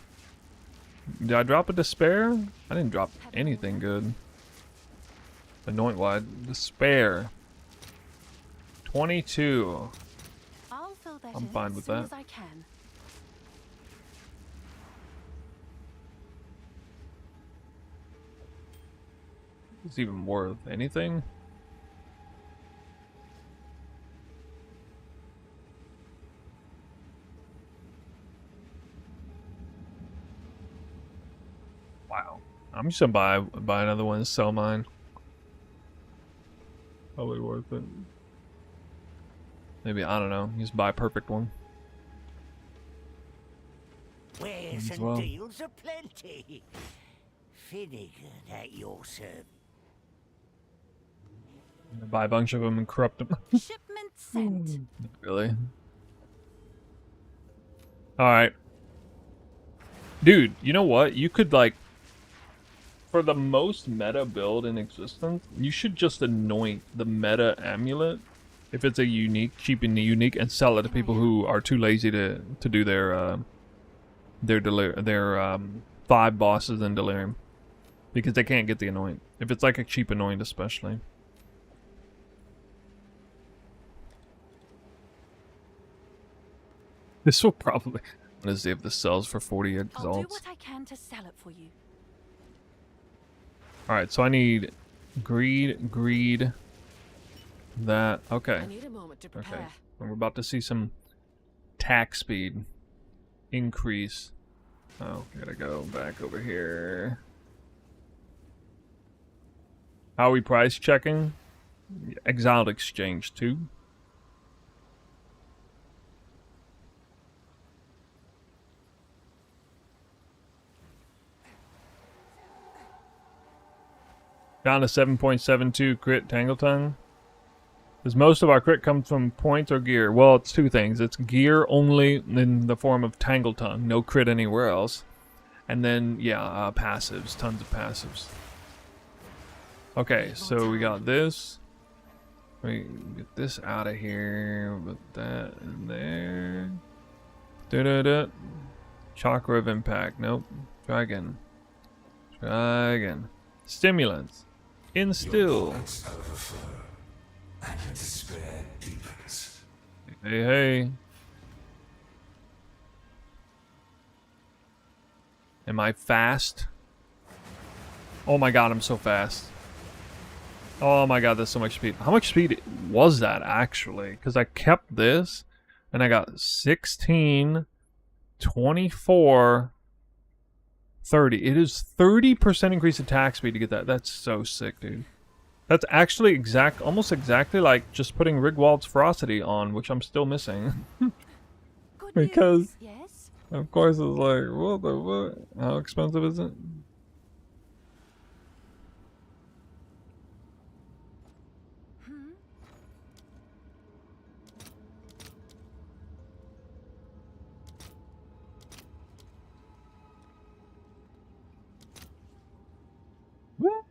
Did I drop a despair? I didn't drop anything good. Anoint wide. Despair. 22. I'll feel better I'm fine with as soon that. as I can. Is it even worth anything? Wow. I'm just gonna buy another one and sell mine. Probably worth it. Maybe, I don't know, just buy a perfect one. Wares As and well. deals aplenty. Finnegan at your service. I'm gonna buy a bunch of them and corrupt them. Shipment sent. Really? Alright. Dude, you know what? You could, like, for the most meta build in existence, you should just anoint the meta amulet if it's a unique, cheap and unique, and sell it to people who are too lazy to do their 5 bosses in delirium, because they can't get the anoint. If it's like a cheap anoint, especially. This will probably. Let's see if this sells for 40 I'll do exalts. what I can to sell it for you. Alright, so I need greed, that. Okay. I need a moment to Okay. prepare. And we're about to see some attack speed increase. Oh, gotta go back over here. How are we price checking? Exiled exchange 2. Down to 7.72 crit Tangletongue. Because most of our crit comes from points or gear. Well, it's 2 things. It's gear only in the form of Tangletongue. No crit anywhere else. And then, yeah, passives. Tons of passives. Okay, so we got this. We get this out of here. Put that in there. Da-da-da. Chakra of impact. Nope. Try again. Try again. Stimulants. Instill. Pockets overflow, and your despair deepens. Hey, hey. Am I fast? Oh my god, I'm so fast. Oh my god, there's so much speed. How much speed was that, actually? Because I kept this, and I got 16, 24, 30. It is 30% increased attack speed to get that. That's so sick, dude. That's actually almost exactly like just putting Rigwald's Ferocity on, which I'm still missing. Good Because, news, yes? of course, it's like, what the what? How expensive is it? Woo.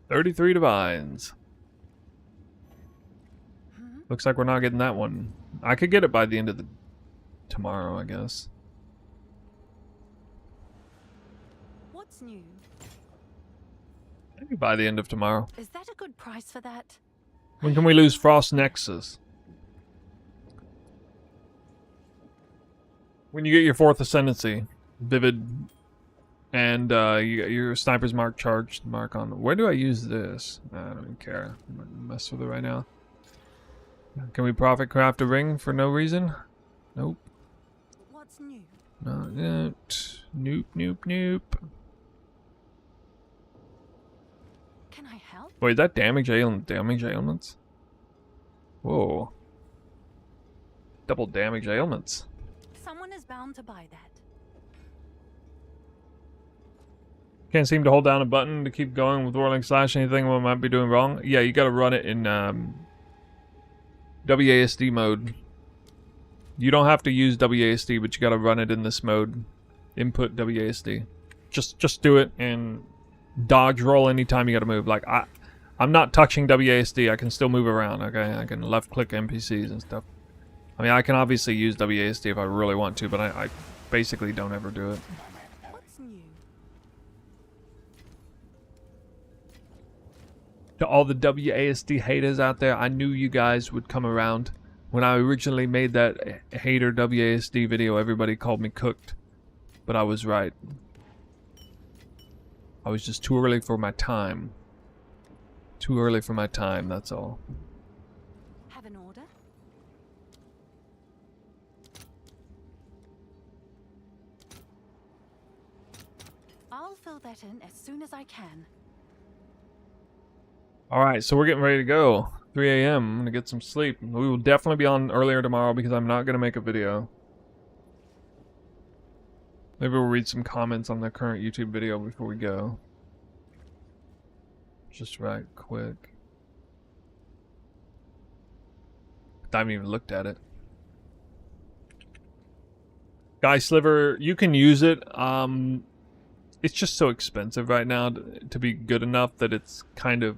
33 divines. Looks like we're not getting that one. I could get it by the end of the tomorrow, I guess. What's new? Maybe by the end of tomorrow. Is that a good price for that? When can we lose Frost Nexus? When you get your 4th Ascendancy, Vivid, and you got your Sniper's Mark charged mark on. Where do I use this? I don't even care. I'm not gonna mess with it right now. Can we profit craft a ring for no reason? Nope. What's new? Not yet. Nope, nope, nope. Can I help? Wait, is that damage ailments? Whoa. Double damage ailments. Someone is bound to buy that. Can't seem to hold down a button to keep going with Whirling Slash. Anything we might be doing wrong? Yeah, you gotta run it in WASD mode. You don't have to use WASD, but you gotta run it in this mode. Input WASD. Just do it and dodge roll anytime you gotta move. Like I'm not touching WASD. I can still move around. Okay, I can left click NPCs and stuff. I mean, I can obviously use WASD if I really want to, but I basically don't ever do it. What's new? To all the WASD haters out there, I knew you guys would come around. When I originally made that hater WASD video, everybody called me cooked. But I was right. I was just too early for my time. Too early for my time, that's all. Have an order? I'll fill that in as soon as I can. Alright, so we're getting ready to go. 3 a.m. I'm gonna get some sleep. We will definitely be on earlier tomorrow because I'm not gonna make a video. Maybe we'll read some comments on the current YouTube video before we go. Just right quick. I haven't even looked at it. Guy Sliver, you can use it. It's just so expensive right now to be good enough that it's kind of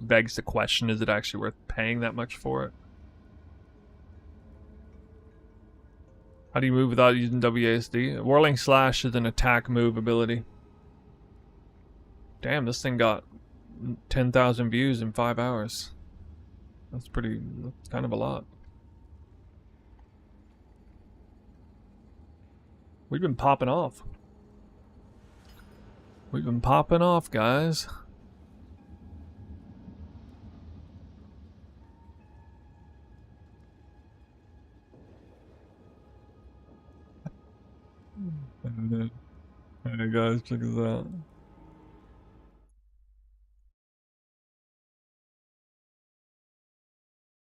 begs the question, is it actually worth paying that much for it? How do you move without using WASD? Whirling Slash is an attack move ability. Damn, this thing got 10,000 views in 5 hours. That's kind of a lot. We've been popping off. We've been popping off, guys. Hey guys, check this out.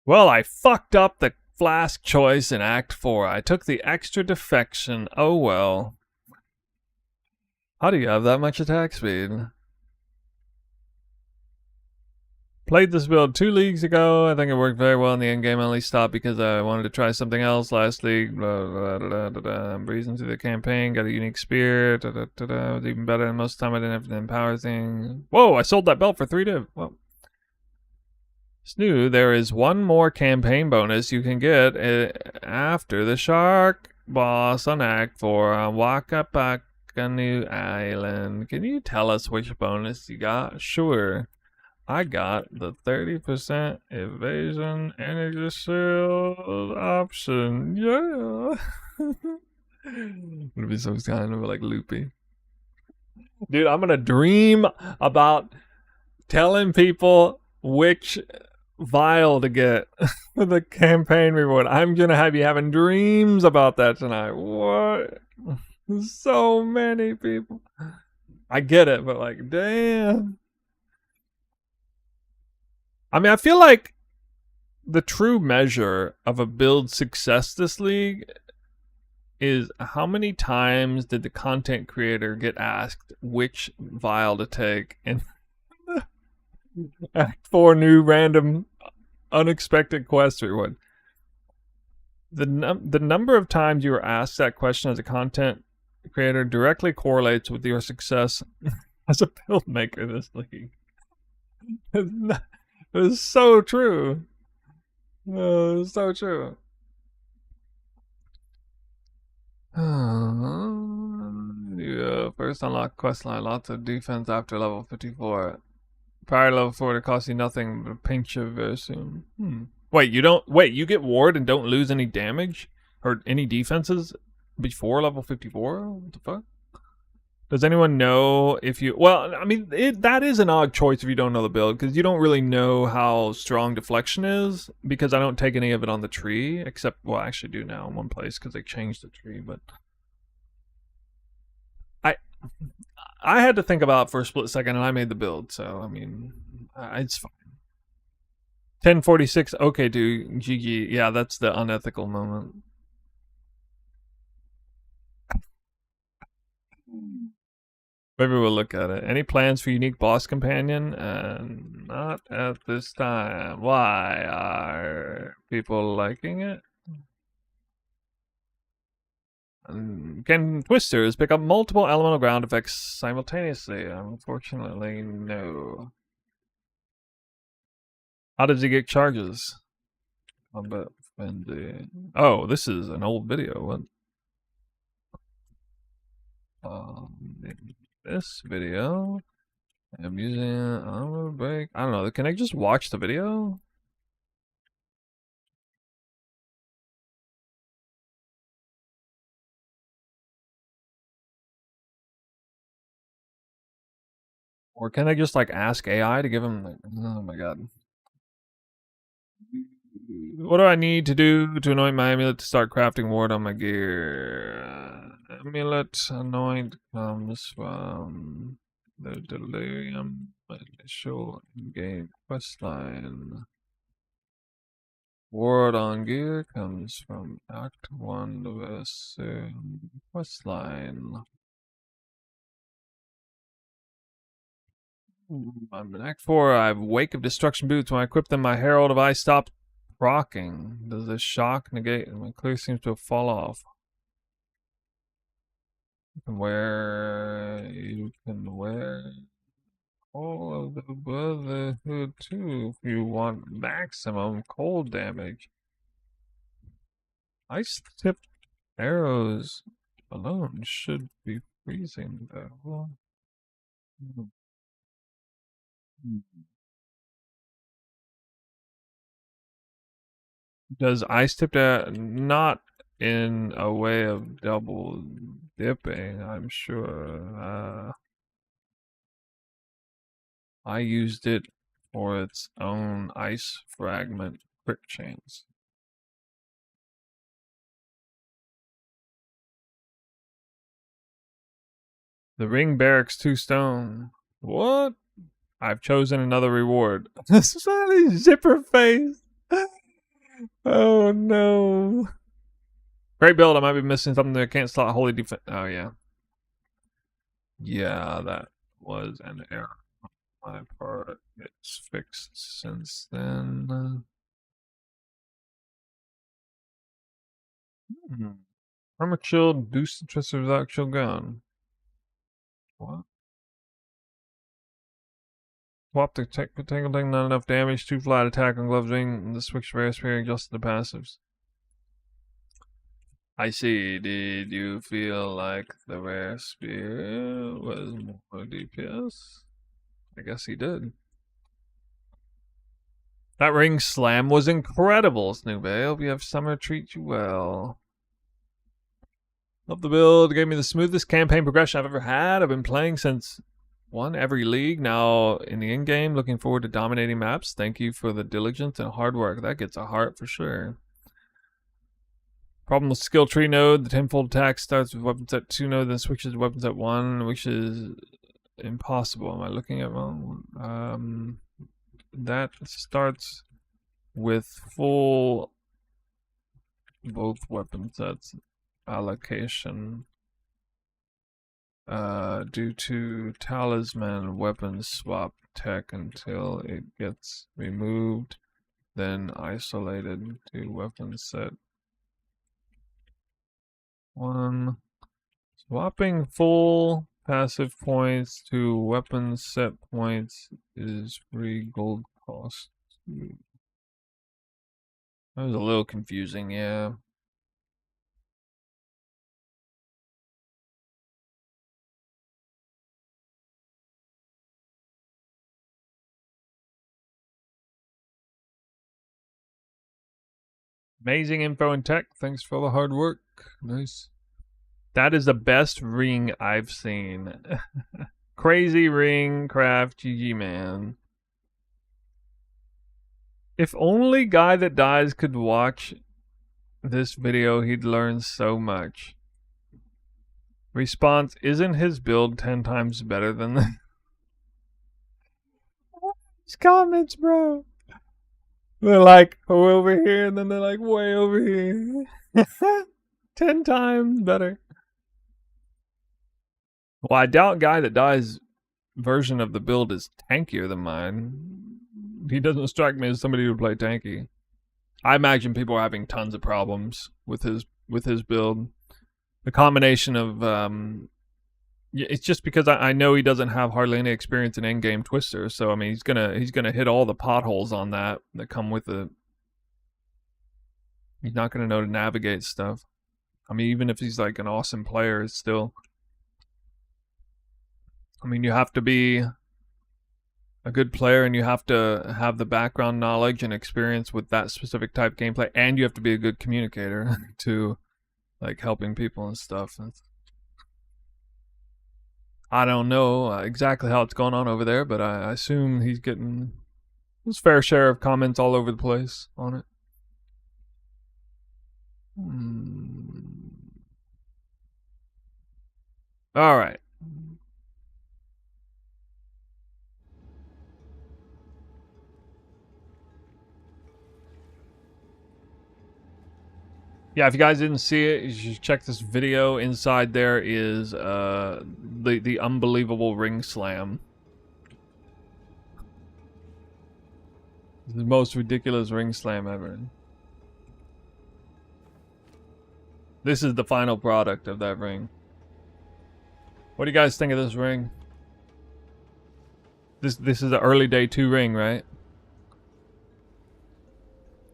Well, I fucked up the flask choice in Act 4. I took the extra defection. Oh well. How do you have that much attack speed? Played this build 2 leagues ago. I think it worked very well in the endgame. I only stopped because I wanted to try something else last league. Blah, blah, blah, blah, blah, blah. I'm breezing through the campaign. Got a unique spear. Da, da, da, da. It was even better than most of the time. I didn't have to empower thing. Whoa, I sold that belt for 3 div. Whoa. Snoo, there is one more campaign bonus you can get after the shark boss on Act 4. Waka Pak. a new island. Can you tell us which bonus you got? Sure. I got the 30% evasion energy shield option. Yeah. Would be so kind of like loopy. Dude, I'm gonna dream about telling people which vial to get for the campaign reward. I'm gonna have you having dreams about that tonight. What? So many people. I get it, but like, damn. I mean, I feel like the true measure of a build success this league is how many times did the content creator get asked which vial to take and act for new random unexpected quest reward. The number of times you were asked that question as a content creator directly correlates with your success as a build maker this league. It's so true. Oh, it's so true. Yeah, first unlock questline, lots of defense after level 54. Prior to level 4, it costs you nothing but a pinch of Versum. Wait, you get ward and don't lose any damage? Or any defenses before level 54? What the fuck? Does anyone know if you... Well, I mean, that is an odd choice if you don't know the build, because you don't really know how strong deflection is, because I don't take any of it on the tree, except... Well, I actually do now in one place, because they changed the tree, but... I had to think about it for a split second, and I made the build, so, I mean, it's fine. 1046, okay, dude, GG. Yeah, that's the unethical moment. Maybe we'll look at it. Any plans for unique boss companion? Not at this time. Why? Are people liking it? Can twisters pick up multiple elemental ground effects simultaneously? Unfortunately, no. How does he get charges? Oh, this is an old video. What? In this video, I'm using armor break. I don't know. Can I just watch the video? Or can I just like ask AI to give him like, oh my god. What do I need to do to anoint my amulet to start crafting ward on my gear? Amulet anoint comes from the delirium initial game questline. Ward on gear comes from Act 1 verse questline. I'm in Act 4. I have Wake of Destruction boots. When I equip them, my Herald of Ice stopped proccing. Does this shock negate? My clear seems to have fallen off. You can wear all of the Brotherhood too if you want maximum cold damage. Ice tipped arrows alone should be freezing though. Does ice tip not in a way of double dipping, I'm sure. I used it for its own ice fragment quick chains. The ring barracks 2 stone. What? I've chosen another reward. Smiley zipper face. Oh no. Great build. I might be missing something that I can't slot holy defense. Oh yeah. Yeah, that was an error on my part. It's fixed since then. Armor shield, boost the twister without shield gun. What? Swap the tangle thing, not enough damage, 2 flat attack on gloves ring, and the switch rare spear adjusted the passives. I see. Did you feel like the rare spear was more DPS? I guess he did. That ring slam was incredible, Snoop. I hope you have summer treat you well. Love the build. Gave me the smoothest campaign progression I've ever had. I've been playing since won every league. Now in the end game, looking forward to dominating maps. Thank you for the diligence and hard work. That gets a heart for sure. Problem with skill tree node. The tenfold attack starts with weapons at 2 node, then switches to weapons at 1, which is impossible. Am I looking at wrong? That starts with full both weapon sets allocation due to talisman weapon swap tech until it gets removed, then isolated to weapon set 1. Swapping full passive points to weapon set points is free gold cost. That was a little confusing, yeah. Amazing info and tech. Thanks for the hard work. Nice. That is the best ring I've seen. Crazy ring craft, GG man. If only Guy That Dies could watch this video, he'd learn so much. Response, isn't his build 10 times better than the... These comments, bro. They're like, oh, over here, and then they're like, way over here. 10 times better. Well, I doubt Guy That Dies version of the build is tankier than mine. He doesn't strike me as somebody who would play tanky. I imagine people are having tons of problems with his build. The combination of it's just because I know he doesn't have hardly any experience in endgame twister, so I mean he's gonna hit all the potholes on that come with it. He's not gonna know to navigate stuff. I mean, even if he's like an awesome player, it's still. I mean, you have to be a good player and you have to have the background knowledge and experience with that specific type of gameplay, and you have to be a good communicator to like helping people and stuff. I don't know exactly how it's going on over there, but I assume he's getting his fair share of comments all over the place on it. All right. Yeah, if you guys didn't see it, you should check this video. Inside there is the unbelievable ring slam. The most ridiculous ring slam ever. This is the final product of that ring. What do you guys think of this ring? This is the early day 2 ring, right?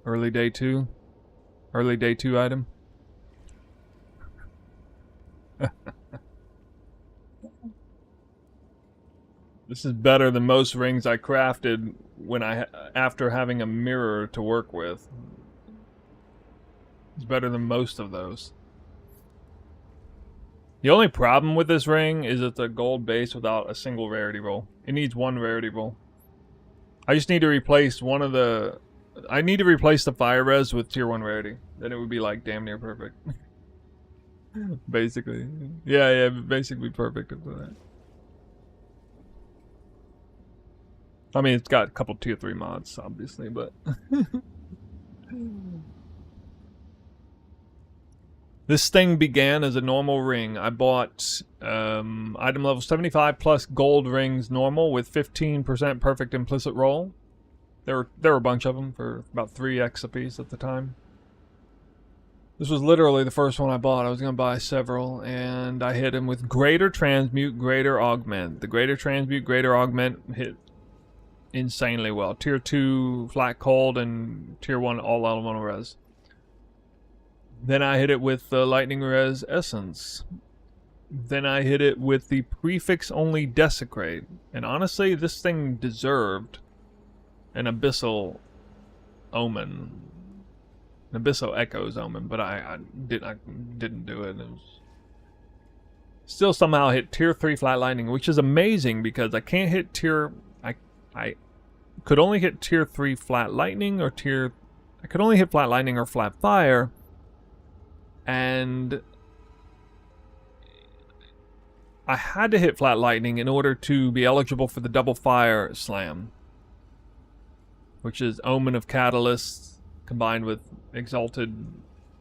Early day 2? Early day 2 item? This is better than most rings I crafted when after having a mirror to work with. It's better than most of those. The only problem with this ring is it's a gold base without a single rarity roll. It needs 1 rarity roll. I just need to replace one of the... I need to replace the fire res with tier 1 rarity. Then it would be like damn near perfect. Basically. Yeah, basically perfect for that. I mean, it's got a couple tier 3 mods, obviously, but... This thing began as a normal ring. I bought item level 75 plus gold rings normal with 15% perfect implicit roll. There were a bunch of them for about 3x a piece at the time. This was literally the first one I bought. I was going to buy several, and I hit him with Greater Transmute, Greater Augment. The Greater Transmute, Greater Augment hit insanely well. Tier 2 flat cold and Tier 1 all elemental res. Then I hit it with the lightning res essence. Then I hit it with the prefix only desecrate. And honestly, this thing deserved an abyssal omen. An abyssal echoes omen, but I didn't do it. It was still somehow hit tier 3 flat lightning, which is amazing because I can't hit tier... I could only hit tier 3 flat lightning or tier... I could only hit flat lightning or flat fire. And I had to hit flat lightning in order to be eligible for the double fire slam, which is Omen of Catalysts combined with Exalted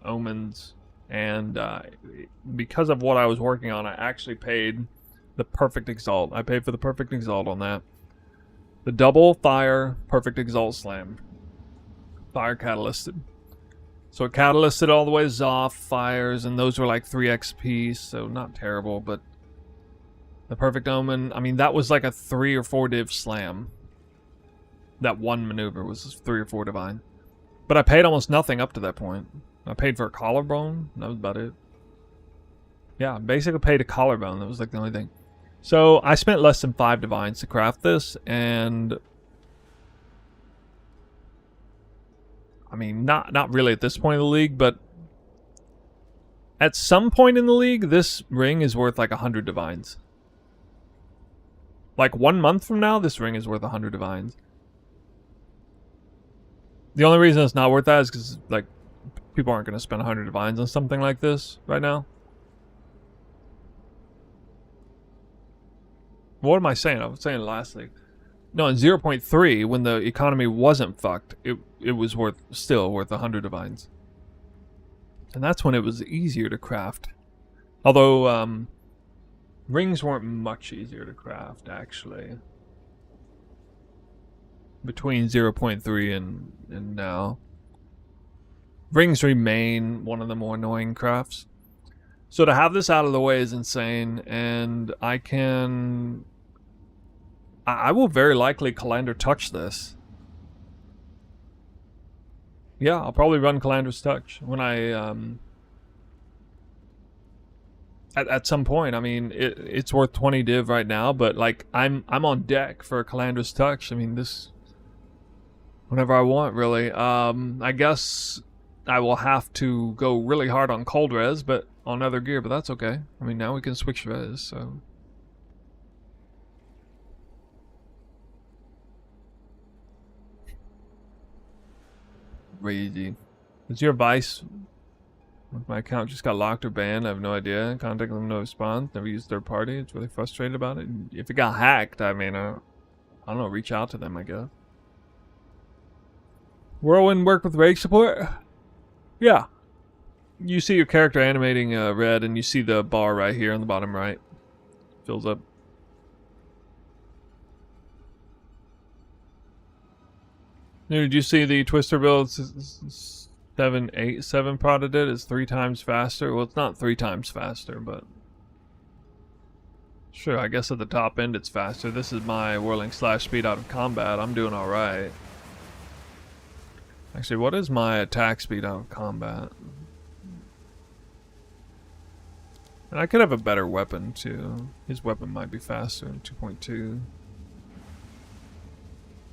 Omens. And because of what I was working on, I actually paid the Perfect Exalt. I paid for the Perfect Exalt on that. The double fire Perfect Exalt slam. Fire catalysted. So it catalysted all the way Zoff fires, and those were like 3 XP, so not terrible, but the Perfect Omen, I mean, that was like a 3 or 4 div slam. That one maneuver was 3 or 4 divine. But I paid almost nothing up to that point. I paid for a collarbone, that was about it. Yeah, basically paid a collarbone, that was like the only thing. So I spent less than 5 divines to craft this, and I mean, not really at this point in the league, but at some point in the league, this ring is worth like 100 divines. Like 1 month from now, this ring is worth 100 divines. The only reason it's not worth that is because, like, people aren't going to spend 100 divines on something like this right now. What am I saying? I was saying lastly. No, in 0.3, when the economy wasn't fucked, it was still worth 100 divines. And that's when it was easier to craft. Although, rings weren't much easier to craft, actually. Between 0.3 and now. Rings remain one of the more annoying crafts. So to have this out of the way is insane, and I will very likely Calandra Touch this. Yeah, I'll probably run Calandra's Touch when I, at some point. I mean, it's worth 20 div right now, but like, I'm on deck for Calandra's Touch. I mean, this, whenever I want, really. I guess I will have to go really hard on cold res, but on other gear, but that's okay. I mean, now we can switch res, so. Crazy. Is your advice? My account just got locked or banned. I have no idea. Contact them, no response. Never used third party. It's really frustrated about it. If it got hacked, I mean, I don't know. Reach out to them, I guess. Whirlwind work with rage support? Yeah. You see your character animating red, and you see the bar right here on the bottom right. Fills up. Did you see the Twister build 787 prodded it? It's 3 times faster. Well, it's not 3 times faster, but sure, I guess at the top end it's faster. This is my whirling slash speed out of combat. I'm doing alright. Actually, what is my attack speed out of combat? And I could have a better weapon too. His weapon might be faster in 2.2.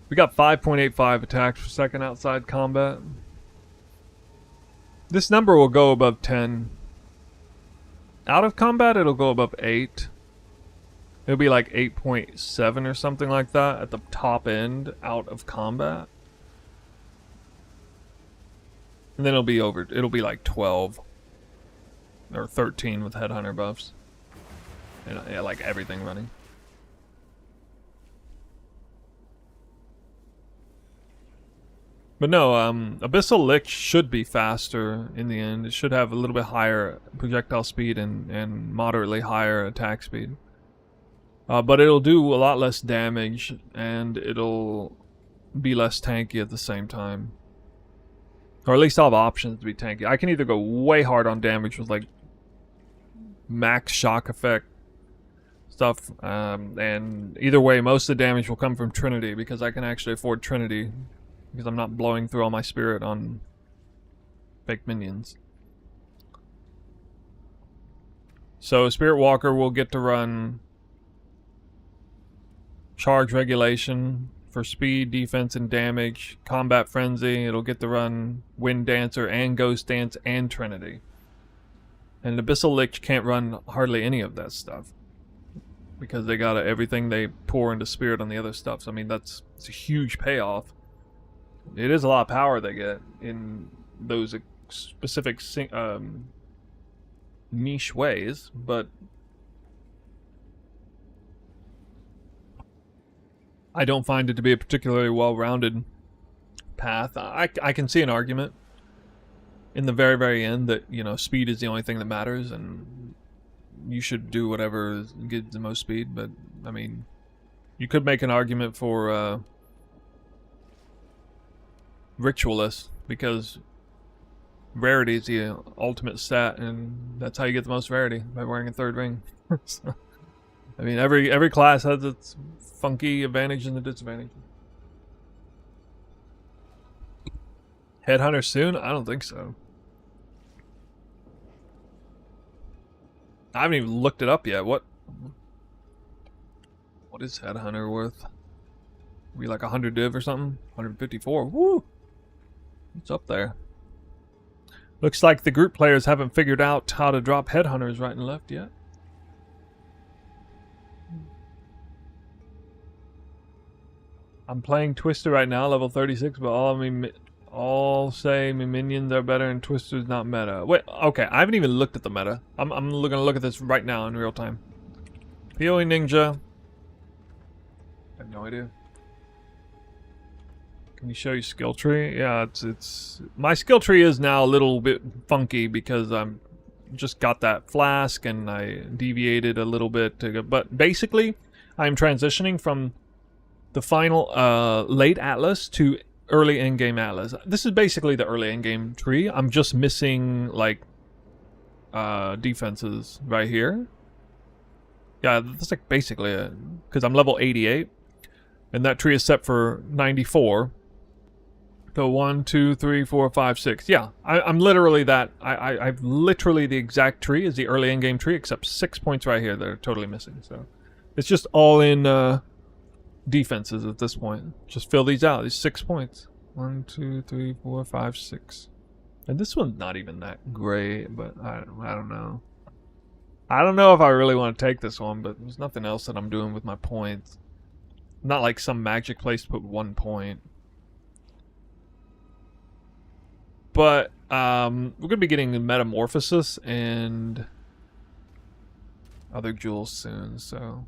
We got 5.85 attacks per second outside combat. This number will go above 10. Out of combat, it'll go above 8. It'll be like 8.7 or something like that at the top end out of combat. And then it'll be like 12. Or 13 with Headhunter buffs. And yeah, like everything running. But no, Abyssal Lick should be faster in the end. It should have a little bit higher projectile speed and moderately higher attack speed. But it'll do a lot less damage, and it'll be less tanky at the same time. Or at least I'll have options to be tanky. I can either go way hard on damage with like max shock effect stuff, and either way, most of the damage will come from Trinity, because I can actually afford Trinity. Because I'm not blowing through all my spirit on fake minions. So Spirit Walker will get to run charge regulation for speed, defense, and damage. Combat Frenzy, it'll get to run Wind Dancer and Ghost Dance and Trinity. And Abyssal Lich can't run hardly any of that stuff, because they got everything they pour into Spirit on the other stuff. So I mean, it's a huge payoff. It is a lot of power they get in those specific niche ways, but I don't find it to be a particularly well-rounded path. I can see an argument in the very, very end that, you know, speed is the only thing that matters, and you should do whatever gives the most speed. But I mean, you could make an argument for Ritualist, because rarity is the ultimate stat, and that's how you get the most rarity, by wearing a third ring. So, I mean, every class has its funky advantage and the disadvantage. Headhunter soon? I don't think so. I haven't even looked it up yet. What is Headhunter worth? Be like 100 div or something? 154. Woo! It's up there. Looks like the group players haven't figured out how to drop Headhunters right and left yet. I'm playing Twister right now, level 36, but all say my minions are better and Twister's not meta. Wait, okay, I haven't even looked at the meta. I'm gonna look at this right now in real time. PoE Ninja. I have no idea. Can you show your skill tree? Yeah, it's my skill tree is now a little bit funky because I'm just got that flask and I deviated a little bit to go, but basically I'm transitioning from the final late Atlas to early endgame Atlas. This is basically the early endgame tree. I'm just missing like defenses right here. Yeah, that's like basically it, because I'm level 88 and that tree is set for 94. So 1, 2, 3, 4, 5, 6. Yeah, I'm literally that. I've literally the exact tree is the early endgame tree, except 6 points right here that are totally missing. So it's just all in defenses at this point. Just fill these out. These 6 points. 1, 2, 3, 4, 5, 6. And this one's not even that great, but I don't know. I don't know if I really want to take this one, but there's nothing else that I'm doing with my points. Not like some magic place to put 1 point. But we're gonna be getting Metamorphosis and other jewels soon, so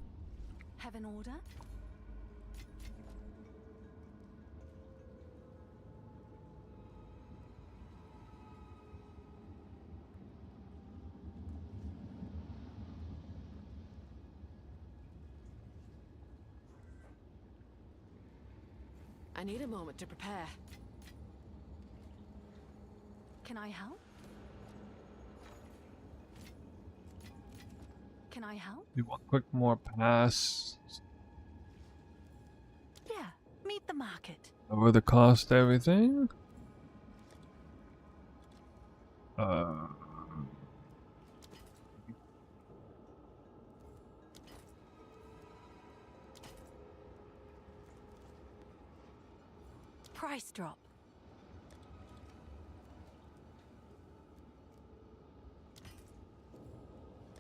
Have an order? I need a moment to prepare. Can I help? Can I help? do one quick more pass. Yeah, meet the market. Over the cost of everything. Price drop.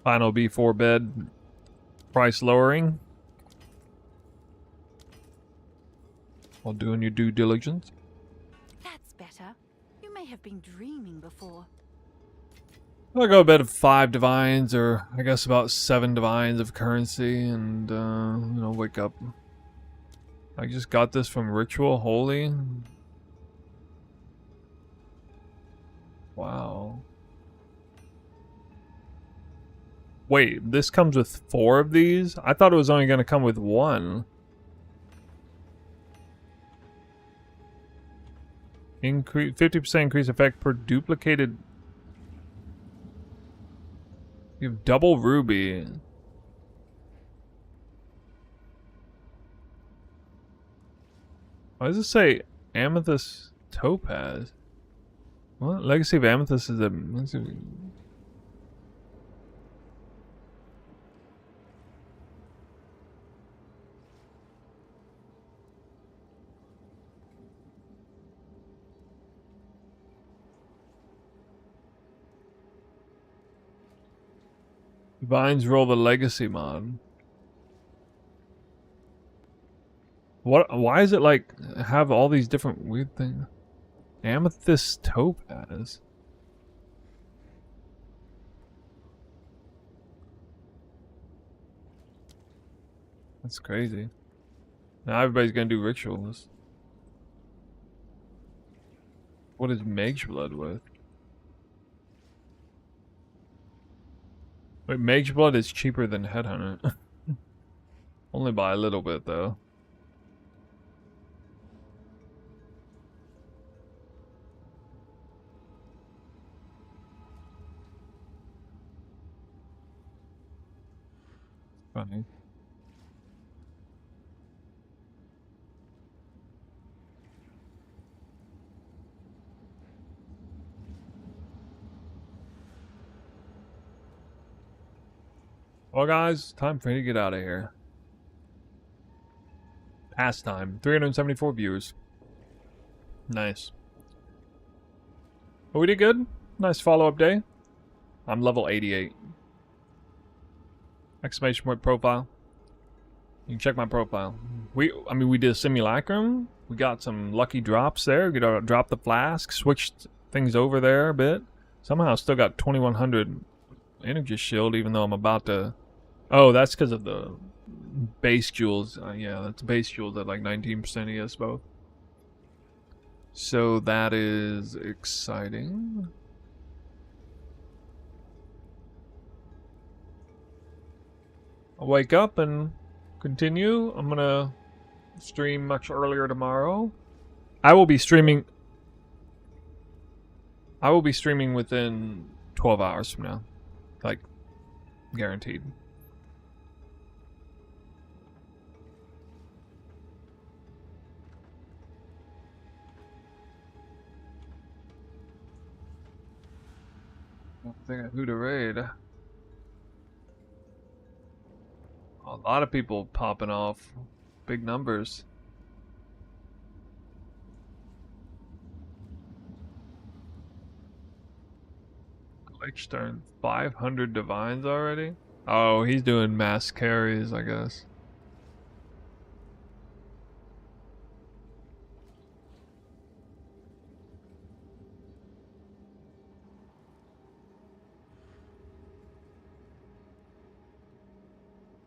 Final B4 bed. Price lowering. While doing your due diligence. That's better. You may have been dreaming before. I'll go to bed of 5 divines, or I guess about 7 divines of currency, and you know, wake up. I just got this from Ritual Holy. Wow. Wait, this comes with 4 of these? I thought it was only going to come with 1. Increase 50% increase effect per duplicated. You have double ruby. Why does it say amethyst topaz? What? Legacy of Amethyst is a... Divines roll the legacy mod. What? Why is it like have all these different weird things? Amethyst topaz. That's crazy. Now everybody's gonna do rituals. What is Mage's Blood with? Wait, Mage's Blood is cheaper than Headhunter. Only by a little bit, though. Funny. Well, guys, time for me to get out of here. Past time. 374 viewers. Nice. But we did good. Nice follow-up day. I'm level 88. Exclamation point profile. You can check my profile. We did a simulacrum. We got some lucky drops there. We dropped the flask. Switched things over there a bit. Somehow still got 2100 energy shield, even though I'm about to... Oh, that's because of the base jewels. Yeah, that's base jewels at like 19% ES both. So that is exciting. I'll wake up and continue. I'm gonna stream much earlier tomorrow. I will be streaming within 12 hours from now. Like, guaranteed. I think who to raid. A lot of people popping off. Big numbers. Glitch turn 500 divines already? Oh, he's doing mass carries, I guess.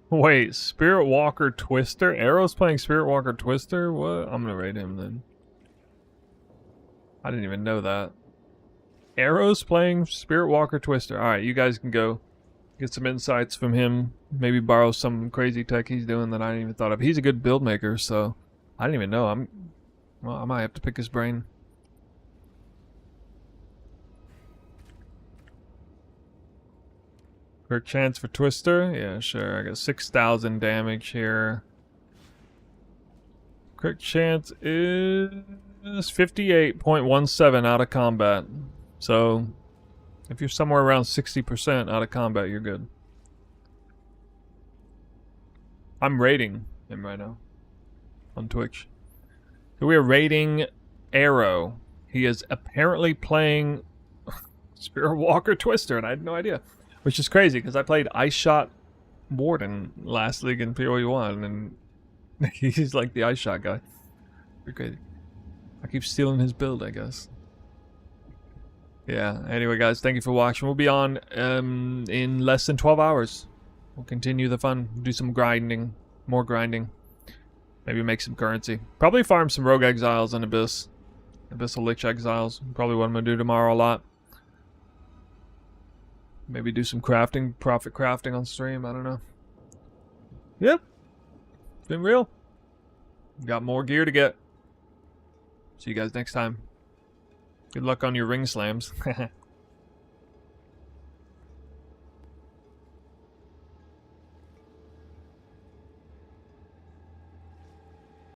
Wait, Spirit Walker Twister? Arrow's playing Spirit Walker Twister? What? I'm gonna raid him then. I didn't even know that. Arrow's playing Spirit Walker Twister. Alright, you guys can go get some insights from him. Maybe borrow some crazy tech he's doing that I didn't even thought of. He's a good build maker, so I didn't even know. Well, I might have to pick his brain. Crit chance for Twister? Yeah, sure. I got 6,000 damage here. Crit chance is 58.17 out of combat. So, if you're somewhere around 60% out of combat, you're good. I'm rating him right now on Twitch. So we are rating Arrow. He is apparently playing Spirit Walker Twister, and I had no idea. Which is crazy, because I played Ice Shot Warden last league in PoE 1, and he's like the Ice Shot guy. Pretty crazy. I keep stealing his build, I guess. Yeah, anyway guys, thank you for watching. We'll be on in less than 12 hours. We'll continue the fun, do some grinding, more grinding. Maybe make some currency. Probably farm some Rogue Exiles and Abyssal Lich Exiles. Probably what I'm going to do tomorrow a lot. Maybe do some crafting, profit crafting on stream, I don't know. Yep. It's been real. Got more gear to get. See you guys next time. Good luck on your ring slams.